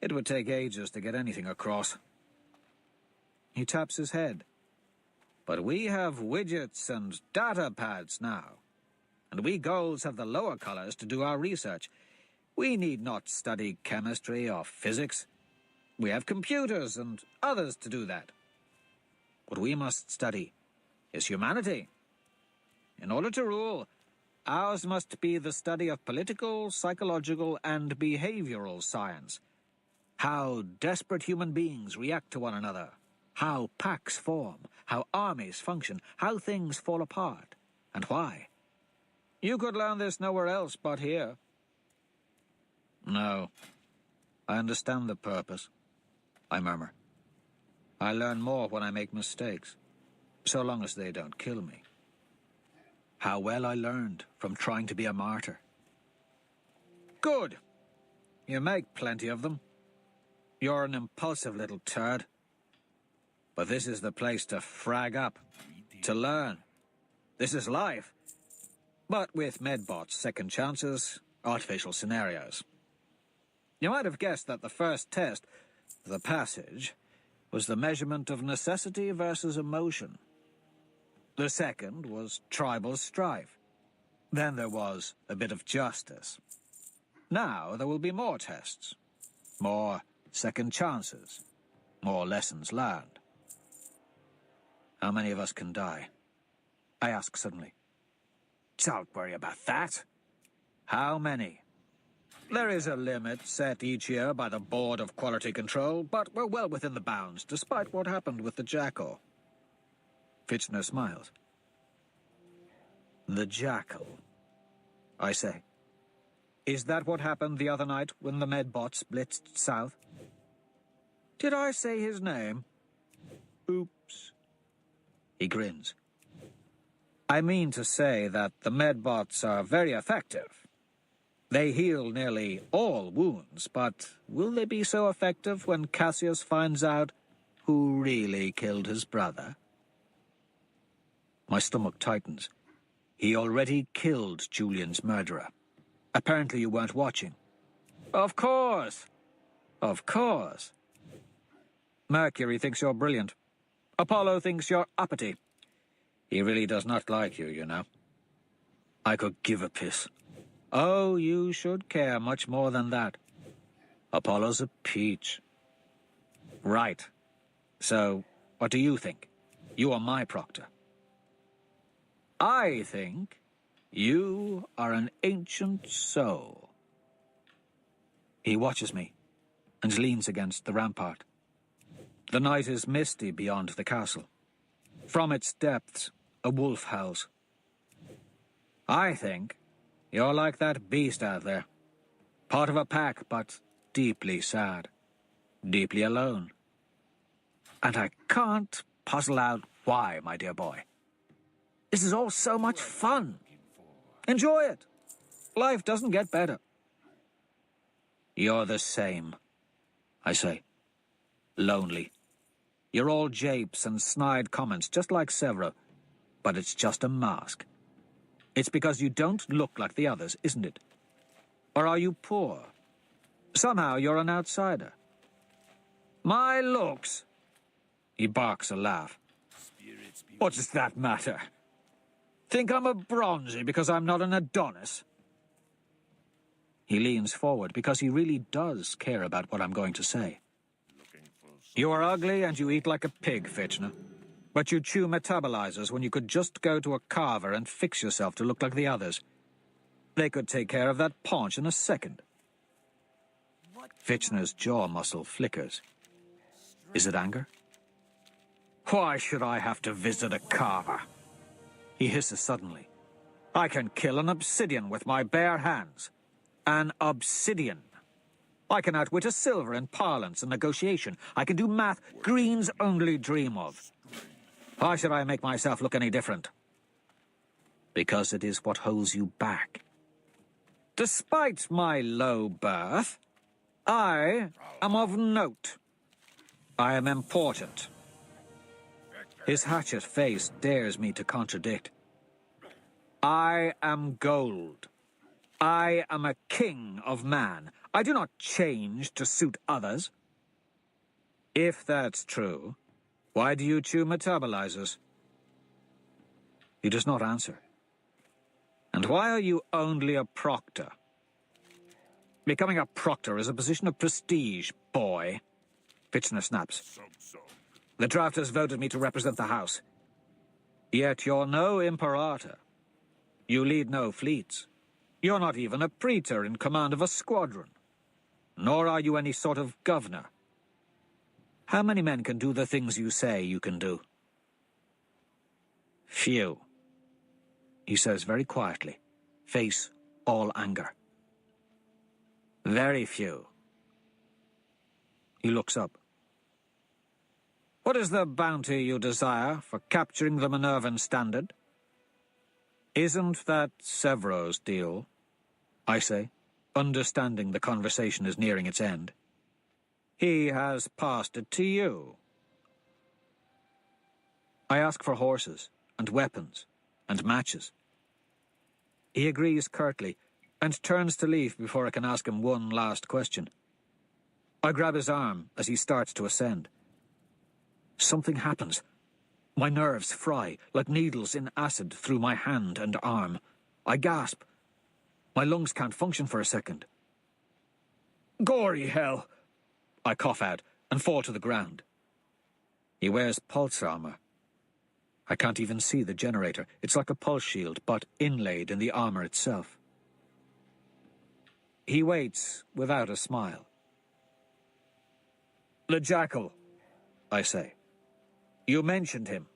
It would take ages to get anything across. He taps his head. But we have widgets and data pads now. And we Golds have the lower colors to do our research. We need not study chemistry or physics. We have computers and others to do that. What we must study is humanity. In order to rule, ours must be the study of political, psychological, and behavioral science. How desperate human beings react to one another. how packs form, how armies function, how things fall apart, and why. You could learn this nowhere else but here. No, I understand the purpose, I murmur. I learn more when I make mistakes, so long as they don't kill me. How well I learned from trying to be a martyr. Good. You make plenty of them. You're an impulsive little turd. But this is the place to frag up, to learn. This is life. But with medbots, second chances, artificial scenarios. You might have guessed that the first test, the passage, was the measurement of necessity versus emotion. The second was tribal strife. Then there was a bit of justice. Now there will be more tests, more second chances, more lessons learned. How many of us can die? I ask suddenly. Don't worry about that. How many? There is a limit set each year by the Board of Quality Control, but we're well within the bounds, despite what happened with the Jackal. Fitchner smiles. The Jackal, I say. Is that what happened the other night when the medbots blitzed south? Did I say his name? Oops. He grins. I mean to say that the medbots are very effective. They heal nearly all wounds, but will they be so effective when Cassius finds out who really killed his brother? My stomach tightens. He already killed Julian's murderer. Apparently you weren't watching. Of course. Of course. Mercury thinks you're brilliant. Apollo thinks you're uppity. He really does not like you, you know. I could give a piss. Oh, you should care much more than that. Apollo's a peach. Right. So, what do you think? You are my proctor. I think you are an ancient soul. He watches me and leans against the rampart. The night is misty beyond the castle. From its depths, a wolf howls. I think you're like that beast out there. Part of a pack, but deeply sad. Deeply alone. And I can't puzzle out why, my dear boy. This is all so much fun. Enjoy it. Life doesn't get better. You're the same, I say. Lonely. You're all japes and snide comments, just like Severo. But it's just a mask. It's because you don't look like the others, isn't it? Or are you poor? Somehow you're an outsider. My looks? He barks a laugh. What does that matter? Think I'm a bronzy because I'm not an Adonis? He leans forward because he really does care about what I'm going to say. You are ugly and you eat like a pig, Fitchner. But you chew metabolizers when you could just go to a carver and fix yourself to look like the others. They could take care of that paunch in a second. Fitchner's jaw muscle flickers. Is it anger? Why should I have to visit a carver? He hisses suddenly. I can kill an obsidian with my bare hands. An obsidian. I can outwit a silver in parlance and negotiation. I can do math greens only dream of. Why should I make myself look any different? Because it is what holds you back. Despite my low birth, I am of note. I am important. His hatchet face dares me to contradict. I am gold. I am a king of man. I do not change to suit others. If that's true, why do you chew metabolizers? He does not answer. And why are you only a proctor? Becoming a proctor is a position of prestige, boy. Fitchner snaps. The drafters voted me to represent the house. Yet you're no imperator. You lead no fleets. You're not even a praetor in command of a squadron. Nor are you any sort of governor. How many men can do the things you say you can do? Few, he says very quietly, face all anger. Very few. He looks up. What is the bounty you desire for capturing the Minervan standard? Isn't that Severo's deal? I say, understanding the conversation is nearing its end. He has passed it to you. I ask for horses, and weapons, and matches. He agrees curtly, and turns to leave before I can ask him one last question. I grab his arm as he starts to ascend. Something happens. My nerves fry like needles in acid through my hand and arm. I gasp. My lungs can't function for a second. Gory hell! I cough out and fall to the ground. He wears pulse armor. I can't even see the generator. It's like a pulse shield, but inlaid in the armor itself. He waits without a smile. The Jackal, I say. You mentioned him.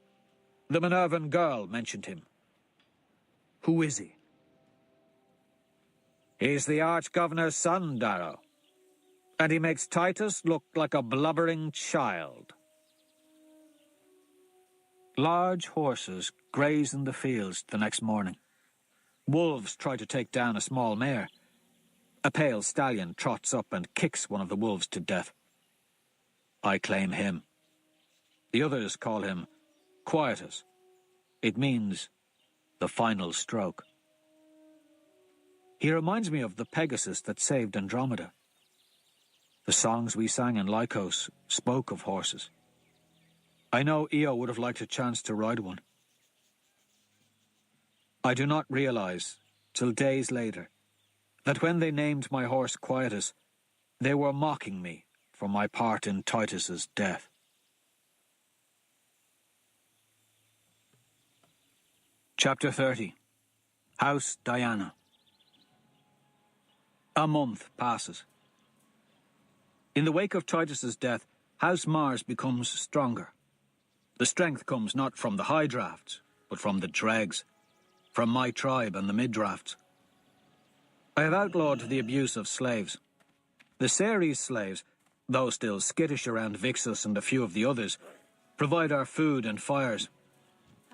The Minervan girl mentioned him. Who is he? He's the Arch-Governor's son, Darrow. And he makes Titus look like a blubbering child. Large horses graze in the fields the next morning. Wolves try to take down a small mare. A pale stallion trots up and kicks one of the wolves to death. I claim him. The others call him Quietus. It means the final stroke. He reminds me of the Pegasus that saved Andromeda. The songs we sang in Lycos spoke of horses. I know Io would have liked a chance to ride one. I do not realize, till days later, that when they named my horse Quietus, they were mocking me for my part in Titus's death. Chapter 30. House Diana. A month passes. In the wake of Titus's death, House Mars becomes stronger. The strength comes not from the high drafts, but from the dregs, from my tribe and the mid-drafts. I have outlawed the abuse of slaves. The Ceres slaves, though still skittish around Vixus and a few of the others, provide our food and fires.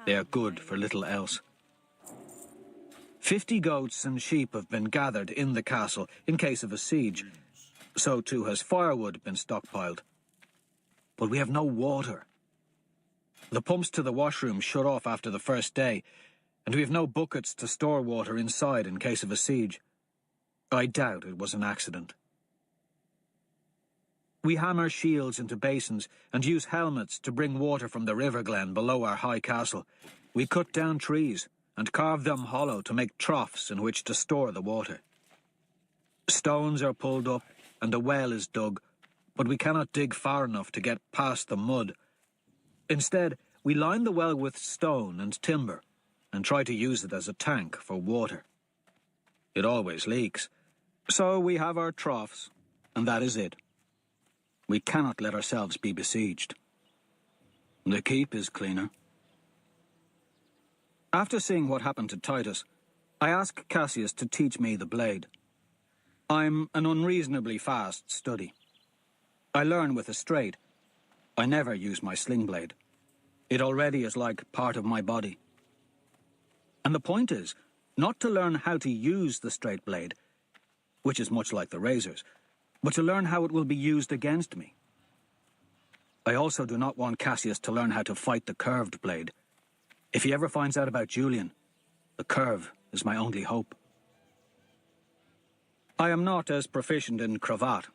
They are good for little else. 50 goats and sheep have been gathered in the castle in case of a siege. So too has firewood been stockpiled. But we have no water. The pumps to the washroom shut off after the first day, and we have no buckets to store water inside in case of a siege. I doubt it was an accident. We hammer shields into basins and use helmets to bring water from the river glen below our high castle. We cut down trees and carve them hollow to make troughs in which to store the water. Stones are pulled up and a well is dug, but we cannot dig far enough to get past the mud. Instead, we line the well with stone and timber and try to use it as a tank for water. It always leaks, so we have our troughs, and that is it. We cannot let ourselves be besieged. The keep is cleaner. After seeing what happened to Titus, I ask Cassius to teach me the blade. I'm an unreasonably fast study. I learn with a straight. I never use my sling blade. It already is like part of my body. And the point is, not to learn how to use the straight blade, which is much like the razors, but to learn how it will be used against me. I also do not want Cassius to learn how to fight the curved blade. If he ever finds out about Julian, the curve is my only hope. I am not as proficient in cravat.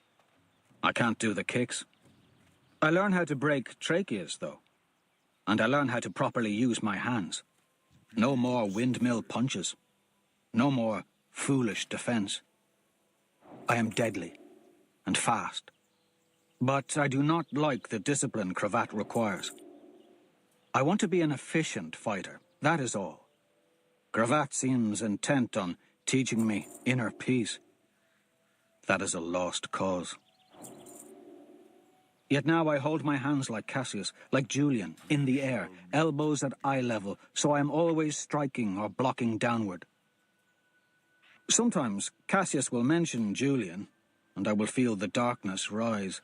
I can't do the kicks. I learn how to break tracheas, though. And I learn how to properly use my hands. No more windmill punches. No more foolish defense. I am deadly and fast. But I do not like the discipline cravat requires. I want to be an efficient fighter, that is all. Cravat seems intent on teaching me inner peace. That is a lost cause. Yet now I hold my hands like Cassius, like Julian, in the air, elbows at eye level, so I am always striking or blocking downward. Sometimes Cassius will mention Julian, and I will feel the darkness rise.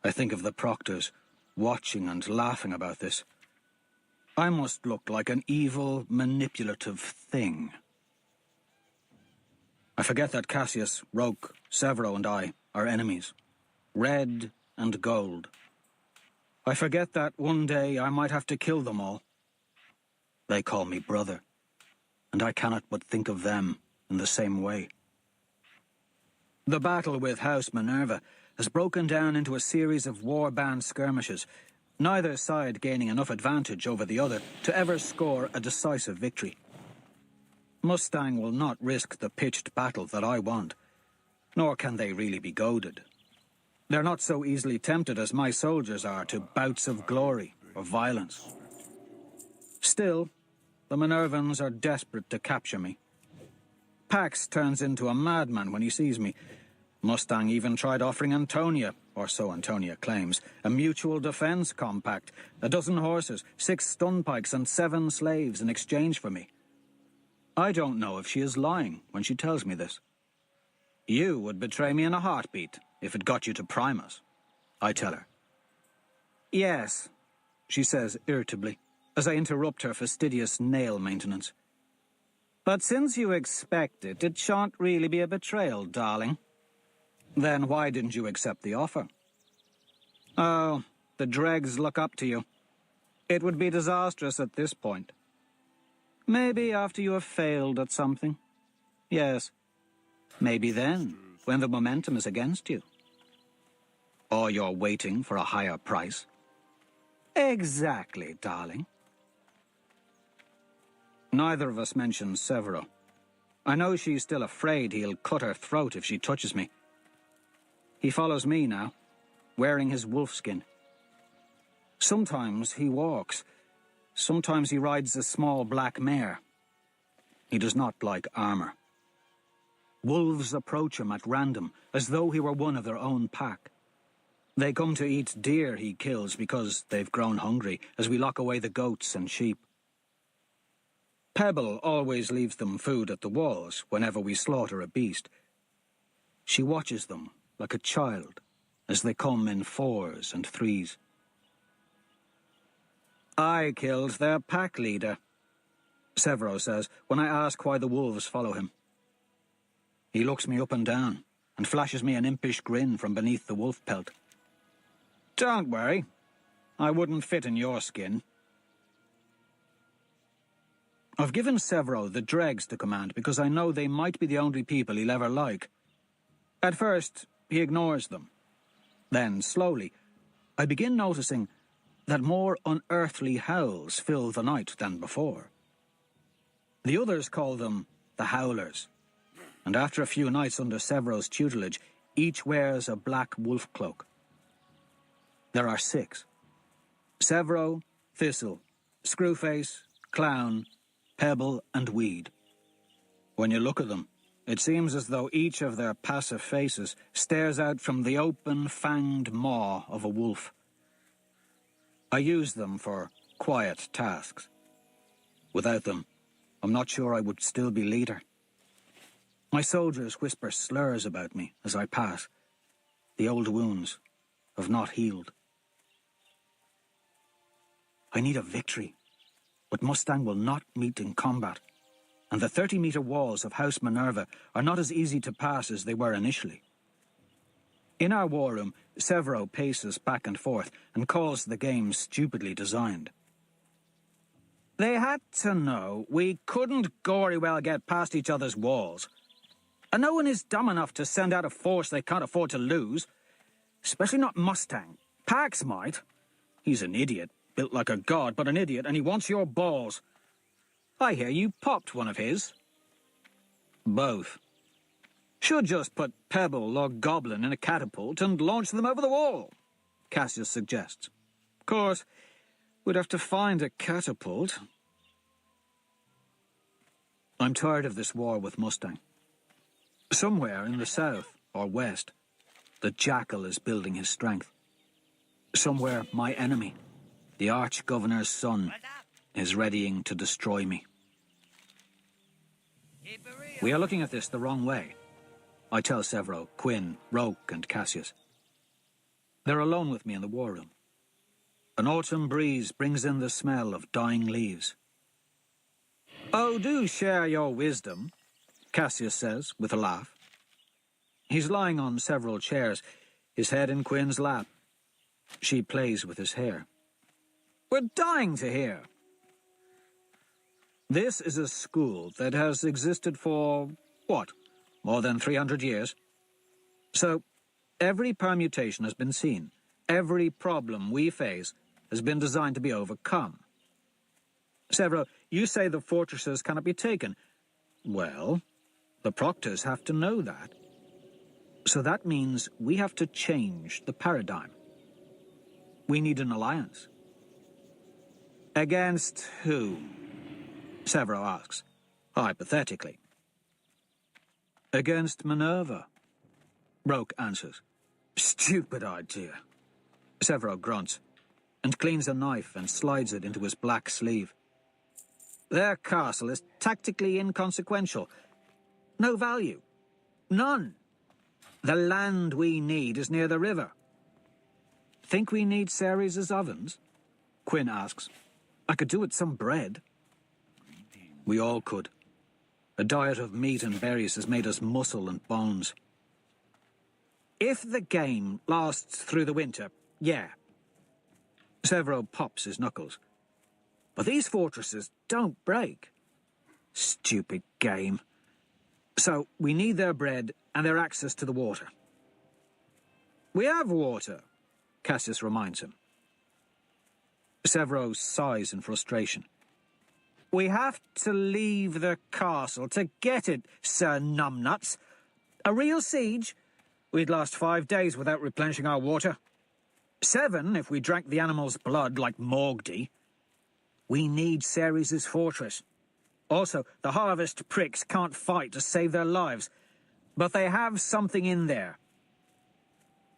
I think of the proctors, watching and laughing about this. I must look like an evil, manipulative thing. I forget that Cassius, Roke, Severo, and I are enemies. Red and gold. I forget that one day I might have to kill them all. They call me brother, and I cannot but think of them in the same way. The battle with House Minerva has broken down into a series of war-bound skirmishes, neither side gaining enough advantage over the other to ever score a decisive victory. Mustang will not risk the pitched battle that I want, nor can they really be goaded. They're not so easily tempted as my soldiers are to bouts of glory or violence. Still, the Minervans are desperate to capture me. Pax turns into a madman when he sees me. Mustang even tried offering Antonia, or so Antonia claims, a mutual defense compact, 12 horses, 6 stun pikes, and 7 slaves in exchange for me. I don't know if she is lying when she tells me this. You would betray me in a heartbeat if it got you to Primus, I tell her. Yes, she says irritably, as I interrupt her fastidious nail maintenance. But since you expect it, it shan't really be a betrayal, darling. Then why didn't you accept the offer? Oh, the dregs look up to you. It would be disastrous at this point. Maybe after you have failed at something. Yes. Maybe then, when the momentum is against you. Or you're waiting for a higher price. Exactly, darling. Neither of us mentions Severo. I know she's still afraid he'll cut her throat if she touches me. He follows me now, wearing his wolfskin. Sometimes he walks. Sometimes he rides a small black mare. He does not like armor. Wolves approach him at random, as though he were one of their own pack. They come to eat deer he kills because they've grown hungry, as we lock away the goats and sheep. Pebble always leaves them food at the walls whenever we slaughter a beast. She watches them like a child as they come in 4s and 3s. I killed their pack leader, Severo says when I ask why the wolves follow him. He looks me up and down and flashes me an impish grin from beneath the wolf pelt. Don't worry, I wouldn't fit in your skin. I've given Severo the dregs to command because I know they might be the only people he'll ever like. At first, he ignores them. Then, slowly, I begin noticing that more unearthly howls fill the night than before. The others call them the Howlers, and after a few nights under Severo's tutelage, each wears a black wolf cloak. There are 6. Severo, Thistle, Screwface, Clown, Pebble, and Weed. When you look at them, it seems as though each of their passive faces stares out from the open, fanged maw of a wolf. I use them for quiet tasks. Without them, I'm not sure I would still be leader. My soldiers whisper slurs about me as I pass. The old wounds have not healed. I need a victory, but Mustang will not meet in combat, and the 30-meter walls of House Minerva are not as easy to pass as they were initially. In our war room, Severo paces back and forth and calls the game stupidly designed. They had to know we couldn't gory well get past each other's walls. And no one is dumb enough to send out a force they can't afford to lose. Especially not Mustang. Pax might. He's an idiot, built like a god, but an idiot, and he wants your balls. I hear you popped one of his. Both. Should just put Pebble or Goblin in a catapult and launch them over the wall, Cassius suggests. Of course, we'd have to find a catapult. I'm tired of this war with Mustang. Somewhere in the south or west, the jackal is building his strength. Somewhere, my enemy, the Arch-Governor's son, is readying to destroy me. We are looking at this the wrong way, I tell Severo, Quinn, Roke, and Cassius. They're alone with me in the war room. An autumn breeze brings in the smell of dying leaves. "Oh, do share your wisdom," Cassius says, with a laugh. He's lying on several chairs, his head in Quinn's lap. She plays with his hair. "We're dying to hear." This is a school that has existed for, what, more than 300 years? So, every permutation has been seen. Every problem we face has been designed to be overcome. Severo, you say the fortresses cannot be taken. Well, the proctors have to know that. So that means we have to change the paradigm. We need an alliance. Against who? Severo asks, hypothetically. Against Minerva, Roke answers. Stupid idea. Severo grunts and cleans a knife and slides it into his black sleeve. Their castle is tactically inconsequential. No value. None. The land we need is near the river. Think we need Ceres' ovens? Quinn asks. I could do with some bread. We all could. A diet of meat and berries has made us muscle and bones. If the game lasts through the winter, yeah. Severo pops his knuckles. But these fortresses don't break. Stupid game. So we need their bread and their access to the water. We have water, Cassius reminds him. Severo sighs in frustration. We have to leave the castle to get it, Sir Numbnuts. A real siege? We'd last 5 days without replenishing our water. 7 if we drank the animal's blood like Morgdy. We need Ceres' fortress. Also, the harvest pricks can't fight to save their lives, but they have something in there.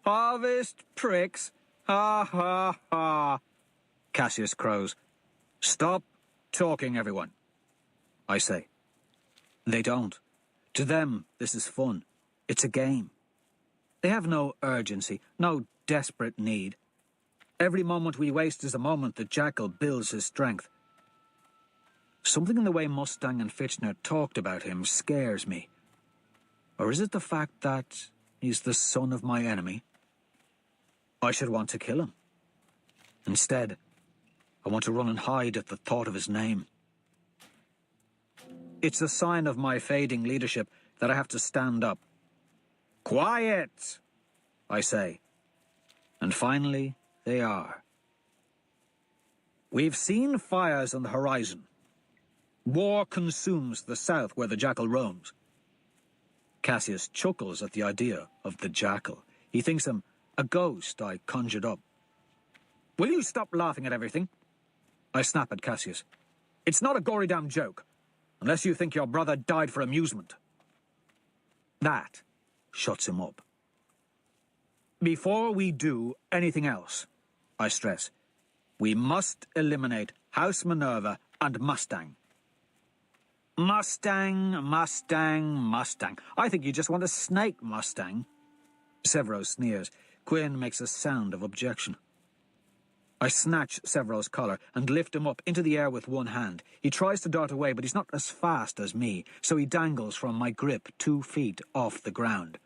Harvest pricks? Ha ha ha, Cassius crows. Stop talking, everyone, I say. They don't. To them, this is fun. It's a game. They have no urgency, no desperate need. Every moment we waste is a moment the jackal builds his strength. Something in the way Mustang and Fitchner talked about him scares me. Or is it the fact that he's the son of my enemy? I should want to kill him. Instead, I want to run and hide at the thought of his name. It's a sign of my fading leadership that I have to stand up. Quiet, I say. And finally, they are. We've seen fires on the horizon. War consumes the south where the jackal roams. Cassius chuckles at the idea of the jackal. He thinks him a ghost I conjured up. Will you stop laughing at everything? I snap at Cassius. It's not a gory damn joke, unless you think your brother died for amusement. That shuts him up. Before we do anything else, I stress, we must eliminate House Minerva and Mustang. Mustang, Mustang, Mustang. I think you just want to snake Mustang. Severo sneers. Quinn makes a sound of objection. I snatch Severo's collar and lift him up into the air with one hand. He tries to dart away, but he's not as fast as me, so he dangles from my grip 2 feet off the ground.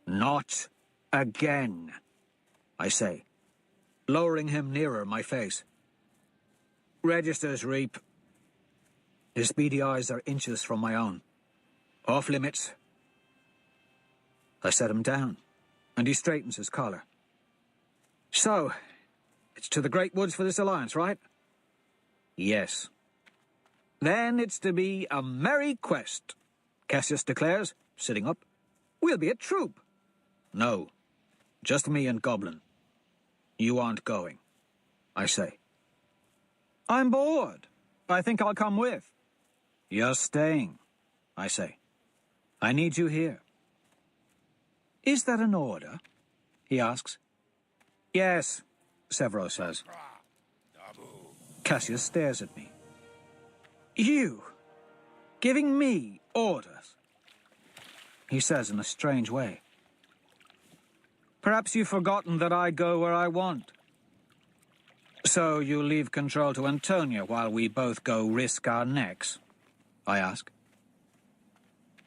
Not again, I say, lowering him nearer my face. Registers, Reap. His beady eyes are inches from my own. Off limits. I set him down, and he straightens his collar. So, it's to the Great Woods for this alliance, right? Yes. Then it's to be a merry quest, Cassius declares, sitting up. We'll be a troop. No, just me and Goblin. You aren't going, I say. I'm bored. I think I'll come with. You're staying, I say. I need you here. Is that an order? He asks. Yes, Severo says. Cassius stares at me. You? Giving me orders? He says in a strange way. Perhaps you've forgotten that I go where I want. So you leave control to Antonia while we both go risk our necks? I ask.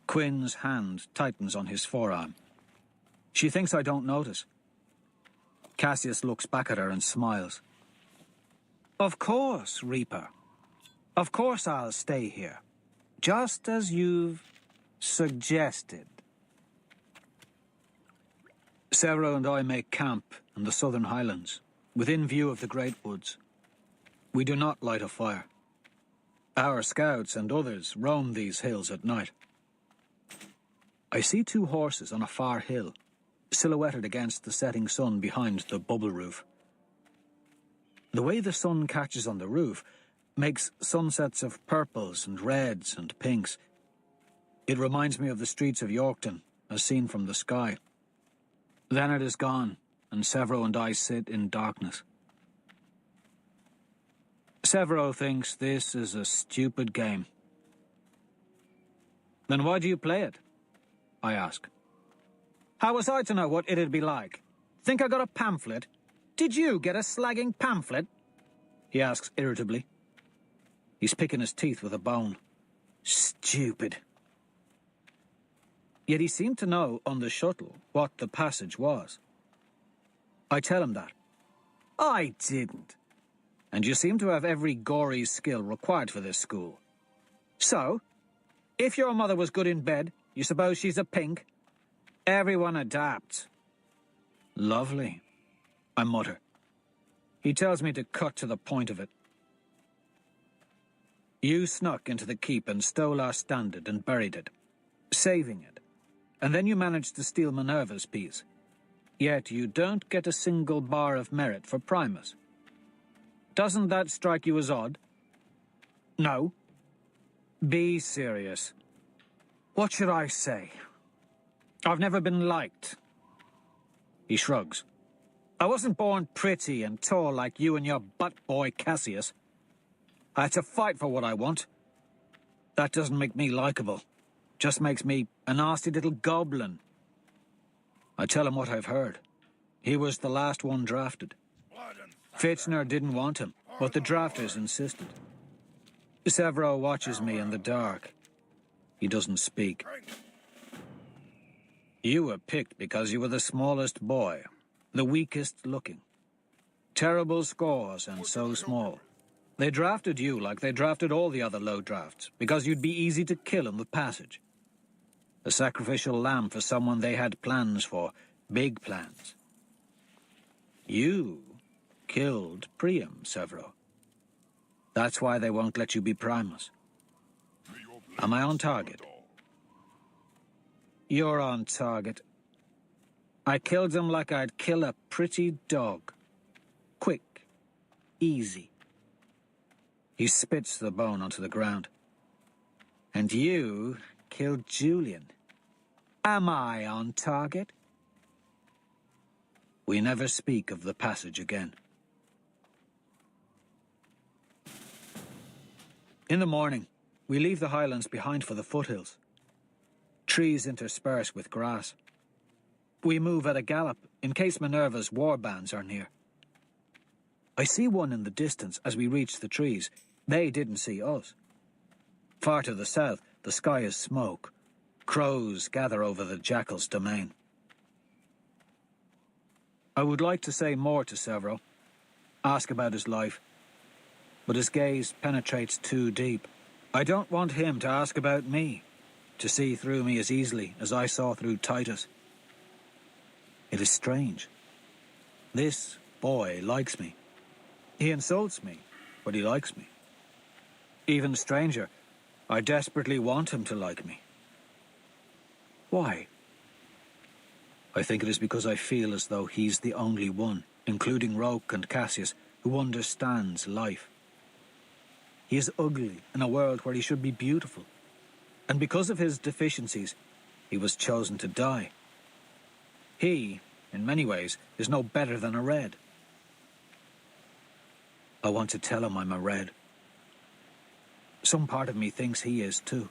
Quinn's hand tightens on his forearm. She thinks I don't notice. Cassius looks back at her and smiles. Of course, Reaper. Of course I'll stay here. Just as you've suggested. Severo and I make camp in the southern highlands, within view of the Great Woods. We do not light a fire. Our scouts and others roam these hills at night. I see two horses on a far hill, silhouetted against the setting sun behind the bubble roof. The way the sun catches on the roof makes sunsets of purples and reds and pinks. It reminds me of the streets of Yorkton, as seen from the sky. Then it is gone, and Severo and I sit in darkness. Severo thinks this is a stupid game. Then why do you play it? I ask. How was I to know what it'd be like? Think I got a pamphlet? Did you get a slagging pamphlet? He asks irritably. He's picking his teeth with a bone. Stupid. Yet he seemed to know on the shuttle what the passage was. I tell him that. I didn't. And you seem to have every gory skill required for this school. So, if your mother was good in bed, you suppose she's a pink? Everyone adapts. Lovely, I mutter. He tells me to cut to the point of it. You snuck into the keep and stole our standard and buried it, saving it. And then you managed to steal Minerva's piece. Yet you don't get a single bar of merit for Primus. Doesn't that strike you as odd? No. Be serious. What should I say? I've never been liked. He shrugs. I wasn't born pretty and tall like you and your butt boy Cassius. I had to fight for what I want. That doesn't make me likable. Just makes me a nasty little goblin. I tell him what I've heard. He was the last one drafted. Fitchner didn't want him, but the drafters insisted. Severo watches me in the dark. He doesn't speak. You were picked because you were the smallest boy, the weakest looking. Terrible scores and so small. They drafted you like they drafted all the other low drafts, because you'd be easy to kill in the passage. A sacrificial lamb for someone they had plans for, big plans. You killed Priam, Severo. That's why they won't let you be Primus. Am I on target? You're on target. I killed him like I'd kill a pretty dog. Quick. Easy. He spits the bone onto the ground. And you killed Julian. Am I on target? We never speak of the passage again. In the morning, we leave the highlands behind for the foothills. Trees interspersed with grass. We move at a gallop in case Minerva's war bands are near. I see one in the distance as we reach the trees. They didn't see us. Far to the south, the sky is smoke. Crows gather over the jackal's domain. I would like to say more to Severo, ask about his life, but his gaze penetrates too deep. I don't want him to ask about me, to see through me as easily as I saw through Titus. It is strange. This boy likes me. He insults me, but he likes me. Even stranger, I desperately want him to like me. Why? I think it is because I feel as though he's the only one, including Roke and Cassius, who understands life. He is ugly in a world where he should be beautiful. And because of his deficiencies, he was chosen to die. He, in many ways, is no better than a Red. I want to tell him I'm a red. Some part of me thinks he is too.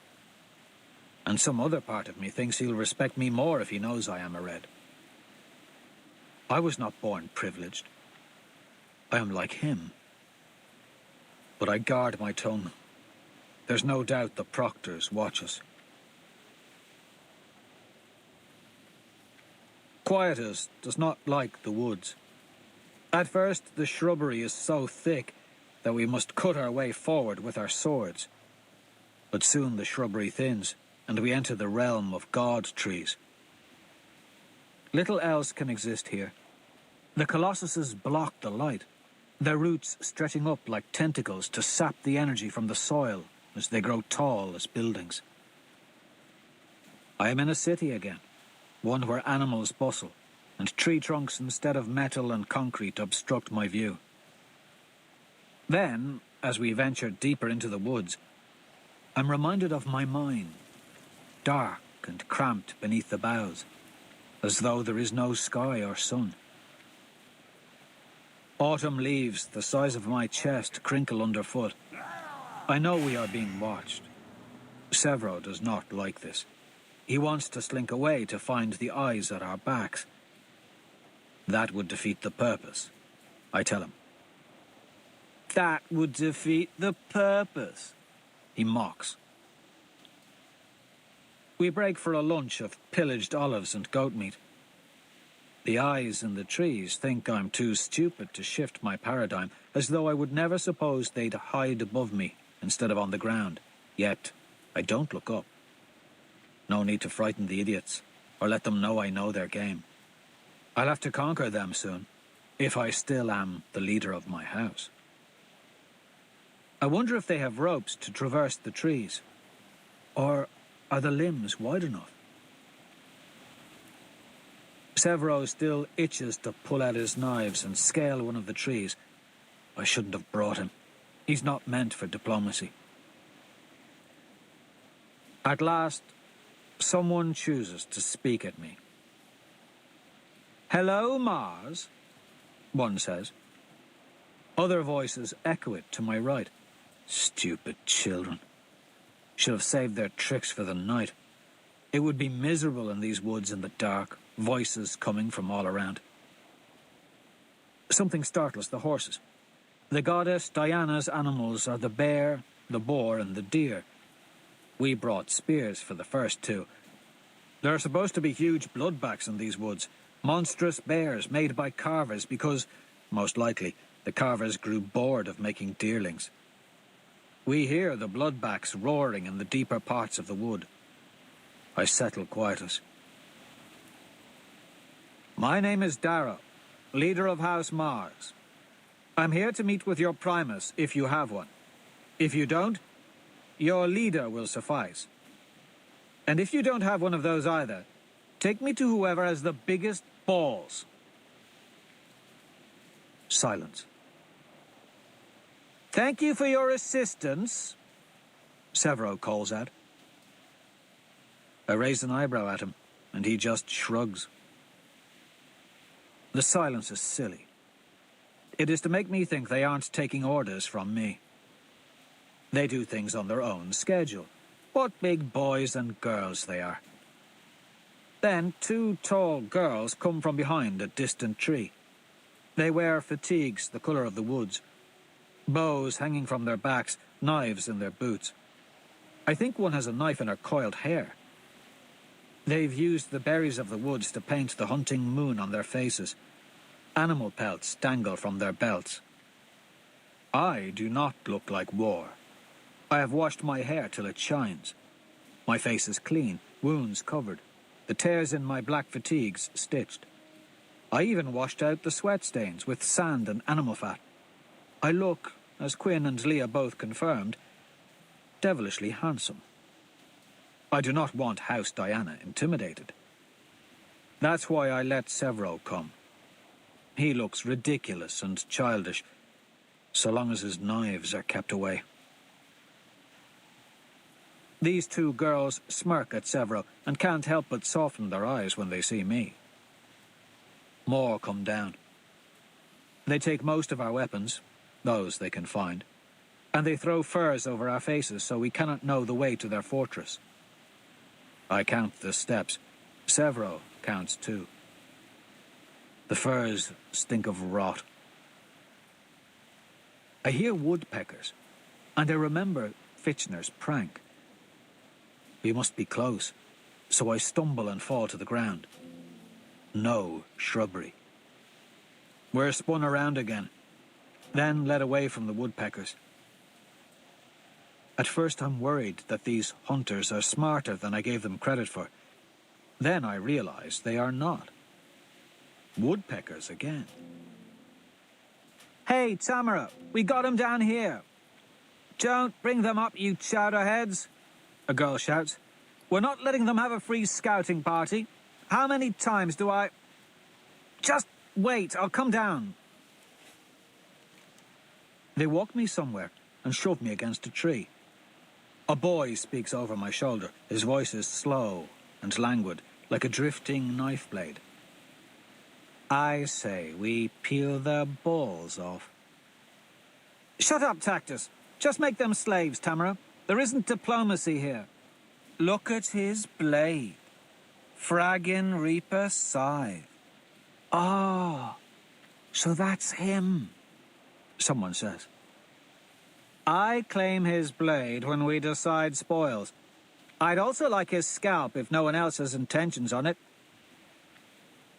And some other part of me thinks he'll respect me more if he knows I am a red. I was not born privileged. I am like him. But I guard my tongue. There's no doubt the proctors watch us. Quietus does not like the woods. At first, the shrubbery is so thick that we must cut our way forward with our swords. But soon the shrubbery thins, and we enter the realm of god trees. Little else can exist here. The colossuses block the light, their roots stretching up like tentacles to sap the energy from the soil as they grow tall as buildings. I am in a city again, one where animals bustle, and tree trunks instead of metal and concrete obstruct my view. Then, as we venture deeper into the woods, I'm reminded of my mind, dark and cramped beneath the boughs, as though there is no sky or sun. Autumn leaves the size of my chest crinkle underfoot. I know we are being watched. Severo does not like this. He wants to slink away to find the eyes at our backs. That would defeat the purpose, I tell him. That would defeat the purpose, he mocks. We break for a lunch of pillaged olives and goat meat. The eyes in the trees think I'm too stupid to shift my paradigm, as though I would never suppose they'd hide above me instead of on the ground. Yet, I don't look up. No need to frighten the idiots, or let them know I know their game. I'll have to conquer them soon, if I still am the leader of my house. I wonder if they have ropes to traverse the trees, or are the limbs wide enough? Severo still itches to pull out his knives and scale one of the trees. I shouldn't have brought him. He's not meant for diplomacy. At last, someone chooses to speak at me. "Hello, Mars," one says. Other voices echo it to my right. Stupid children. Should have saved their tricks for the night. It would be miserable in these woods in the dark, voices coming from all around. Something startles the horses. The goddess Diana's animals are the bear, the boar, and the deer. We brought spears for the first two. There are supposed to be huge bloodbacks in these woods, monstrous bears made by carvers because, most likely, the carvers grew bored of making deerlings. We hear the bloodbacks roaring in the deeper parts of the wood. I settle Quietus. My name is Darrow, leader of House Mars. I'm here to meet with your Primus, if you have one. If you don't, your leader will suffice. And if you don't have one of those either, take me to whoever has the biggest balls. Silence. Thank you for your assistance, Severo calls out. I raise an eyebrow at him, and he just shrugs. The silence is silly. It is to make me think they aren't taking orders from me. They do things on their own schedule. What big boys and girls they are. Then two tall girls come from behind a distant tree. They wear fatigues the colour of the woods, bows hanging from their backs, knives in their boots. I think one has a knife in her coiled hair. They've used the berries of the woods to paint the hunting moon on their faces. Animal pelts dangle from their belts. I do not look like war. I have washed my hair till it shines. My face is clean, wounds covered, the tears in my black fatigues stitched. I even washed out the sweat stains with sand and animal fat. I look, as Quinn and Leah both confirmed, devilishly handsome. I do not want House Diana intimidated. That's why I let Severo come. He looks ridiculous and childish, so long as his knives are kept away. These two girls smirk at Severo and can't help but soften their eyes when they see me. More come down. They take most of our weapons, those they can find, and they throw furs over our faces so we cannot know the way to their fortress. I count the steps. Severo counts too. The furs stink of rot. I hear woodpeckers, and I remember Fitchner's prank. We must be close, so I stumble and fall to the ground. No shrubbery. We're spun around again, then led away from the woodpeckers. At first I'm worried that these hunters are smarter than I gave them credit for. Then I realize they are not. Woodpeckers again. Hey, Tamara, we got 'em down here. Don't bring them up, you chowderheads, a girl shouts. We're not letting them have a free scouting party. How many times do I... Just wait, I'll come down. They walk me somewhere and shove me against a tree. A boy speaks over my shoulder. His voice is slow and languid, like a drifting knife blade. I say we peel their balls off. Shut up, Tactus. Just make them slaves, Tamara. There isn't diplomacy here. Look at his blade. Fraggin' Reaper scythe. Ah, so that's him, someone says. I claim his blade when we decide spoils. I'd also like his scalp if no one else has intentions on it.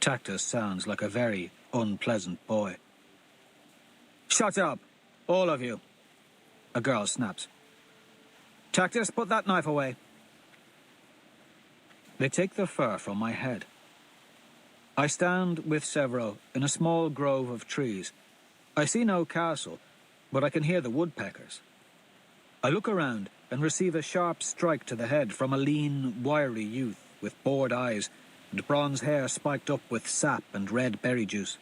Tactus sounds like a very unpleasant boy. Shut up, all of you, a girl snaps. Tactus, put that knife away. They take the fur from my head. I stand with Severo in a small grove of trees. I see no castle, but I can hear the woodpeckers. I look around and receive a sharp strike to the head from a lean, wiry youth with bored eyes and bronze hair spiked up with sap and red berry juice.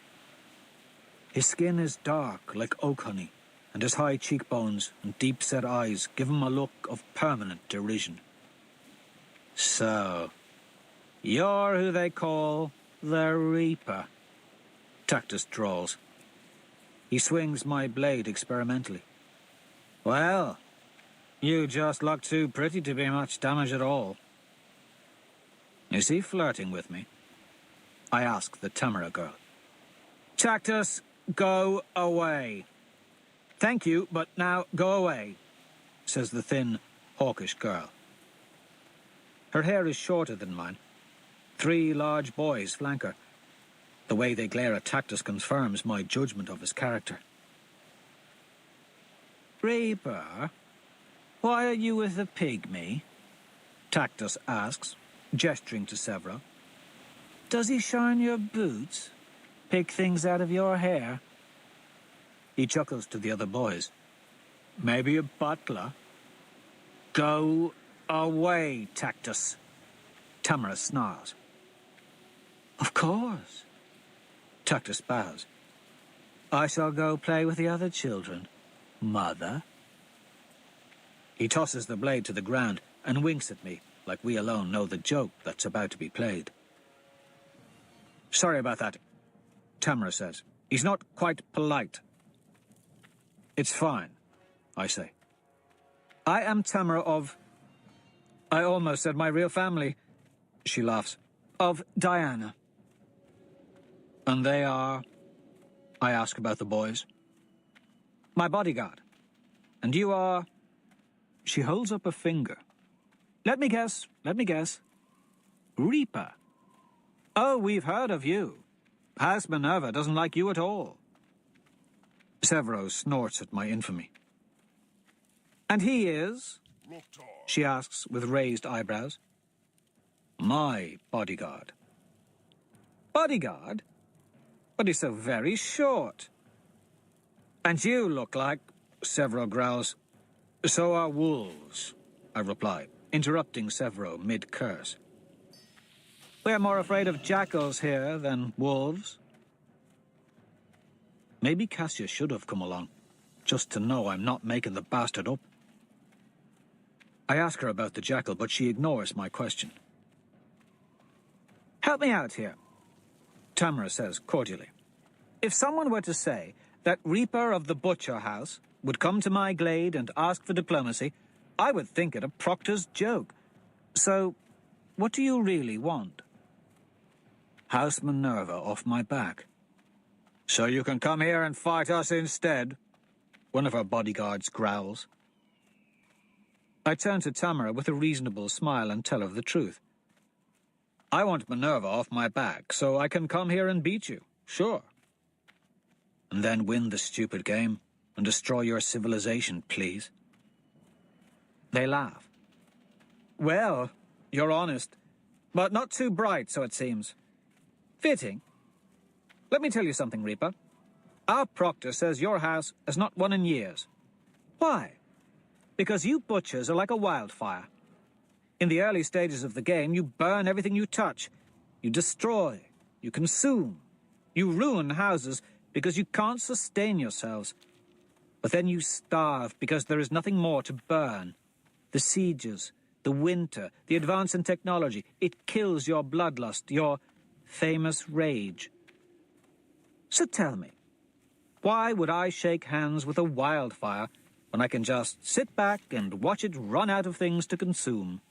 His skin is dark like oak honey, and his high cheekbones and deep-set eyes give him a look of permanent derision. So, you're who they call the Reaper, Tactus drawls. He swings my blade experimentally. Well, you just look too pretty to be much damage at all. Is he flirting with me? I ask the Tamara girl. Tactus, go away. Thank you, but now go away, says the thin, hawkish girl. Her hair is shorter than mine. 3 large boys flank her. The way they glare at Tactus confirms my judgment of his character. Reaper, why are you with the pygmy? Tactus asks, gesturing to Severo. Does he shine your boots? Pick things out of your hair? He chuckles to the other boys. Maybe a butler? Go away, Tactus, Tamara snarls. Of course. Tactus bows. I shall go play with the other children, Mother. He tosses the blade to the ground and winks at me, like we alone know the joke that's about to be played. Sorry about that, Tamara says. He's not quite polite. It's fine, I say. I am Tamara of... I almost said my real family. She laughs. Of Diana. And they are... I ask about the boys. My bodyguard. And you are... She holds up a finger. Let me guess. Reaper. Oh, we've heard of you. House Minerva doesn't like you at all. Severo snorts at my infamy. And he is? She asks with raised eyebrows. My bodyguard. Bodyguard? But he's so very short. And you look like... Severo growls. So are wolves, I reply, interrupting Severo mid-curse. We're more afraid of jackals here than wolves. Maybe Cassia should have come along, just to know I'm not making the bastard up. I ask her about the jackal, but she ignores my question. Help me out here, Tamara says cordially. If someone were to say that Reaper of the Butcher House would come to my glade and ask for diplomacy, I would think it a proctor's joke. So, what do you really want? House Minerva off my back. So you can come here and fight us instead, one of her bodyguards growls. I turn to Tamara with a reasonable smile and tell her the truth. I want Minerva off my back so I can come here and beat you, sure. And then win the stupid game and destroy your civilization, please. They laugh. Well, you're honest, but not too bright, so it seems. Fitting. Let me tell you something, Reaper. Our proctor says your house has not won in years. Why? Because you butchers are like a wildfire. In the early stages of the game, you burn everything you touch. You destroy. You consume. You ruin houses because you can't sustain yourselves. But then you starve because there is nothing more to burn. The sieges, the winter, the advance in technology, it kills your bloodlust, your famous rage. So tell me, why would I shake hands with a wildfire when I can just sit back and watch it run out of things to consume?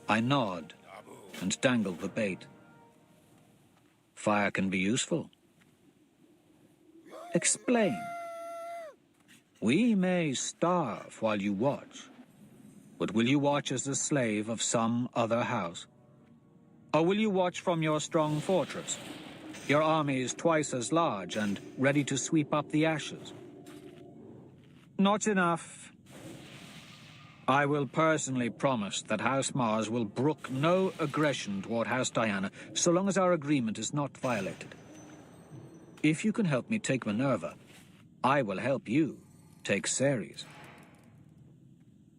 I nod and dangle the bait. Fire can be useful. Explain. We may starve while you watch, but will you watch as a slave of some other house? Or will you watch from your strong fortress? Your army is twice as large and ready to sweep up the ashes. Not enough. I will personally promise that House Mars will brook no aggression toward House Diana so long as our agreement is not violated. If you can help me take Minerva, I will help you take Ceres.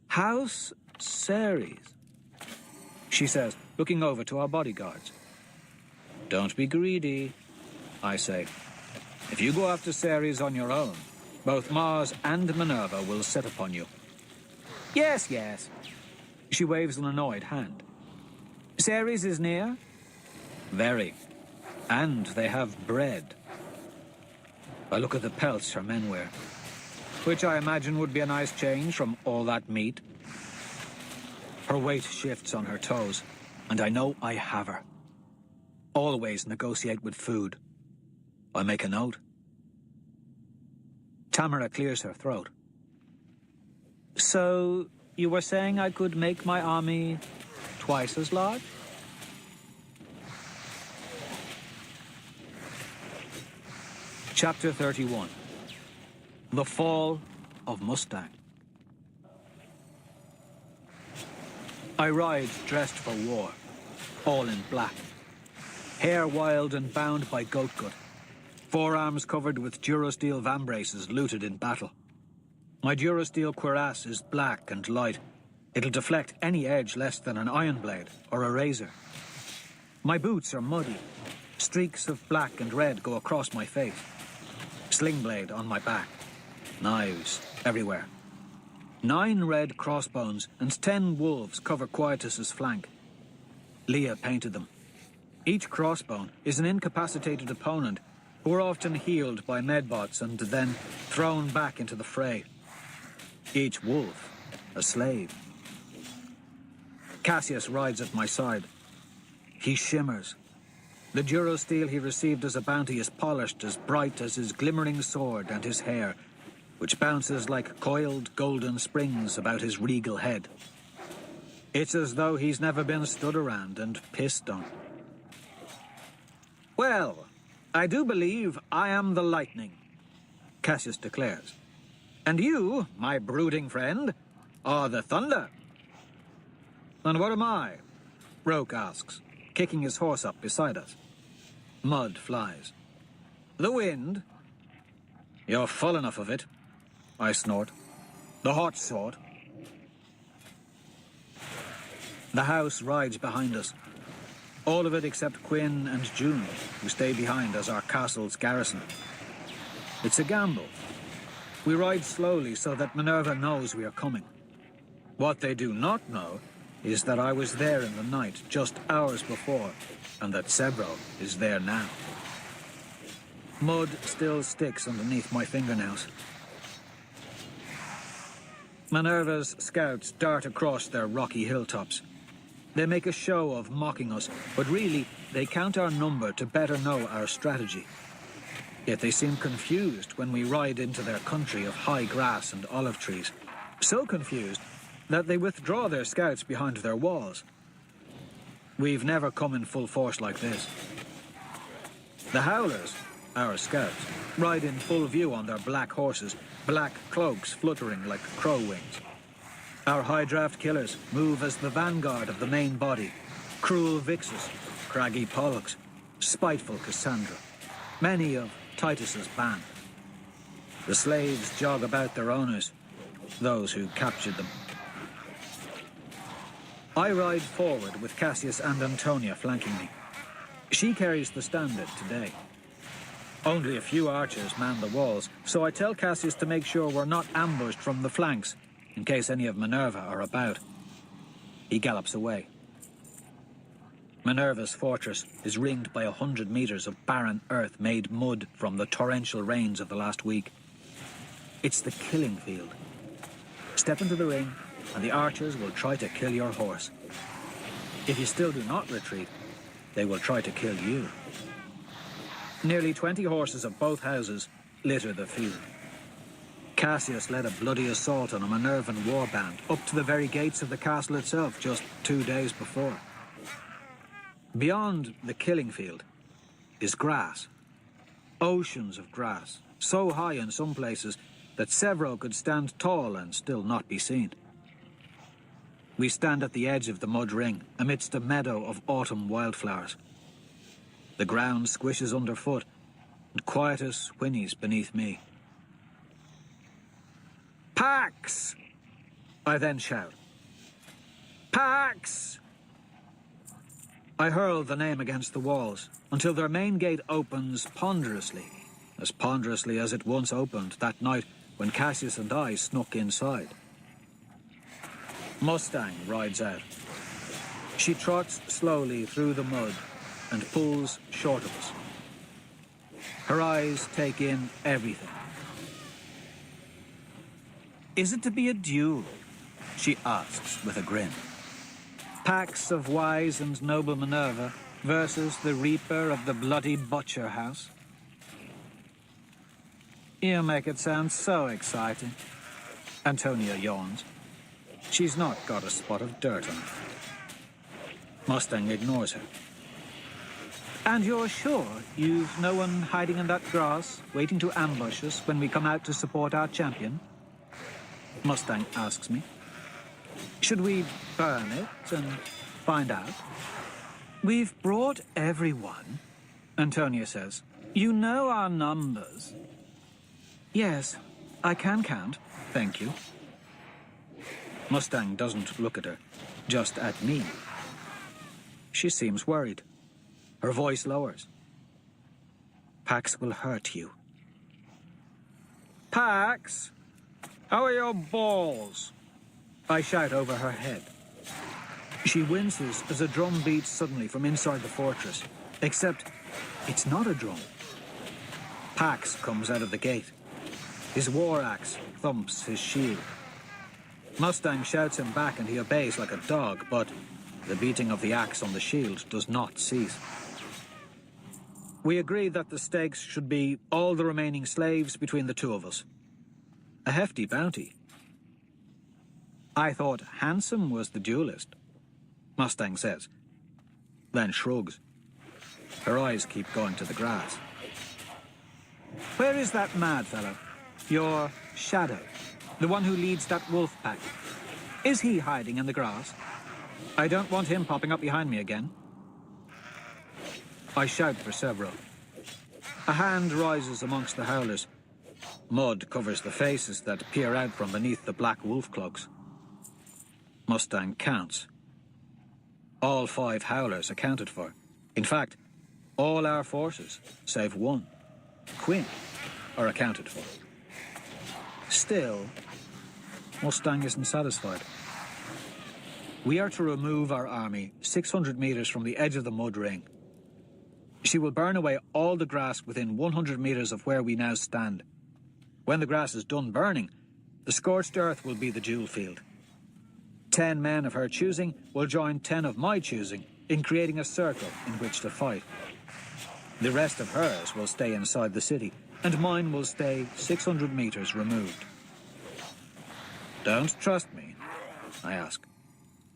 House Ceres, she says, looking over to our bodyguards. Don't be greedy, I say. If you go after Ceres on your own, both Mars and Minerva will set upon you. Yes, yes. She waves an annoyed hand. Ceres is near? Very. And they have bread. I look at the pelts her men wear, which I imagine would be a nice change from all that meat. Her weight shifts on her toes, and I know I have her. Always negotiate with food. I make a note. Tamara clears her throat. So, you were saying I could make my army twice as large? Chapter 31. The Fall of Mustang. I ride dressed for war, all in black. Hair wild and bound by goat gut. Forearms covered with Durosteel vambraces looted in battle. My Durosteel cuirass is black and light. It'll deflect any edge less than an iron blade or a razor. My boots are muddy. Streaks of black and red go across my face. Sling blade on my back. Knives everywhere. 9 red crossbones and 10 wolves cover Quietus's flank. Leah painted them. Each crossbone is an incapacitated opponent who are often healed by medbots and then thrown back into the fray. Each wolf, a slave. Cassius rides at my side. He shimmers. The Durosteel he received as a bounty is polished as bright as his glimmering sword and his hair, which bounces like coiled golden springs about his regal head. It's as though he's never been stood around and pissed on. Well, I do believe I am the lightning, Cassius declares. And you, my brooding friend, are the thunder. And what am I? Roke asks, kicking his horse up beside us. Mud flies. The wind? You're full enough of it, I snort. The hot sort. The house rides behind us. All of it except Quinn and June, who stay behind as our castle's garrison. It's a gamble. We ride slowly so that Minerva knows we are coming. What they do not know is that I was there in the night, just hours before, and that Sebro is there now. Mud still sticks underneath my fingernails. Minerva's scouts dart across their rocky hilltops. They make a show of mocking us, but really, they count our number to better know our strategy. Yet they seem confused when we ride into their country of high grass and olive trees. So confused that they withdraw their scouts behind their walls. We've never come in full force like this. The Howlers, our scouts, ride in full view on their black horses, black cloaks fluttering like crow wings. Our high-draft killers move as the vanguard of the main body. Cruel Vixus, craggy Pollux, spiteful Cassandra, many of Titus's band. The slaves jog about their owners, those who captured them. I ride forward with Cassius and Antonia flanking me. She carries the standard today. Only a few archers man the walls, so I tell Cassius to make sure we're not ambushed from the flanks, in case any of Minerva are about. He gallops away. Minerva's fortress is ringed by 100 meters of barren earth made mud from the torrential rains of the last week. It's the killing field. Step into the ring, and the archers will try to kill your horse. If you still do not retreat, they will try to kill you. Nearly 20 horses of both houses litter the field. Cassius led a bloody assault on a Minervan warband up to the very gates of the castle itself just 2 days before. Beyond the killing field is grass. Oceans of grass, so high in some places that several could stand tall and still not be seen. We stand at the edge of the mud ring, amidst a meadow of autumn wildflowers. The ground squishes underfoot, and Quietus whinnies beneath me. Pax! I then shout. Pax! I hurl the name against the walls, until their main gate opens ponderously as it once opened that night when Cassius and I snuck inside. Mustang rides out. She trots slowly through the mud and pulls short of us. Her eyes take in everything. Is it to be a duel? She asks with a grin. Pax of wise and noble Minerva versus the reaper of the bloody butcher house. You make it sound so exciting. Antonia yawns. She's not got a spot of dirt on her. Mustang ignores her. And you're sure you've no one hiding in that grass, waiting to ambush us when we come out to support our champion? Mustang asks me. Should we burn it and find out? We've brought everyone, Antonia says. You know our numbers. Yes, I can count, thank you. Mustang doesn't look at her, just at me. She seems worried. Her voice lowers. Pax will hurt you. Pax! How are your balls? I shout over her head. She winces as a drum beats suddenly from inside the fortress. Except, it's not a drum. Pax comes out of the gate. His war axe thumps his shield. Mustang shouts him back and he obeys like a dog, but the beating of the axe on the shield does not cease. We agree that the stakes should be all the remaining slaves between the two of us. A hefty bounty. I thought Handsome was the duelist, Mustang says, then shrugs. Her eyes keep going to the grass. Where is that mad fellow? Your shadow, the one who leads that wolf pack. Is he hiding in the grass? I don't want him popping up behind me again. I shout for several. A hand rises amongst the howlers. Mud covers the faces that peer out from beneath the black wolf cloaks. Mustang counts. All 5 howlers accounted for. In fact, all our forces, save one, Quinn, are accounted for. Still, Mustang isn't satisfied. We are to remove our army 600 meters from the edge of the mud ring. She will burn away all the grass within 100 meters of where we now stand. When the grass is done burning, the scorched earth will be the duel field. 10 men of her choosing will join 10 of my choosing in creating a circle in which to fight. The rest of hers will stay inside the city, and mine will stay 600 meters removed. Don't trust me? I ask.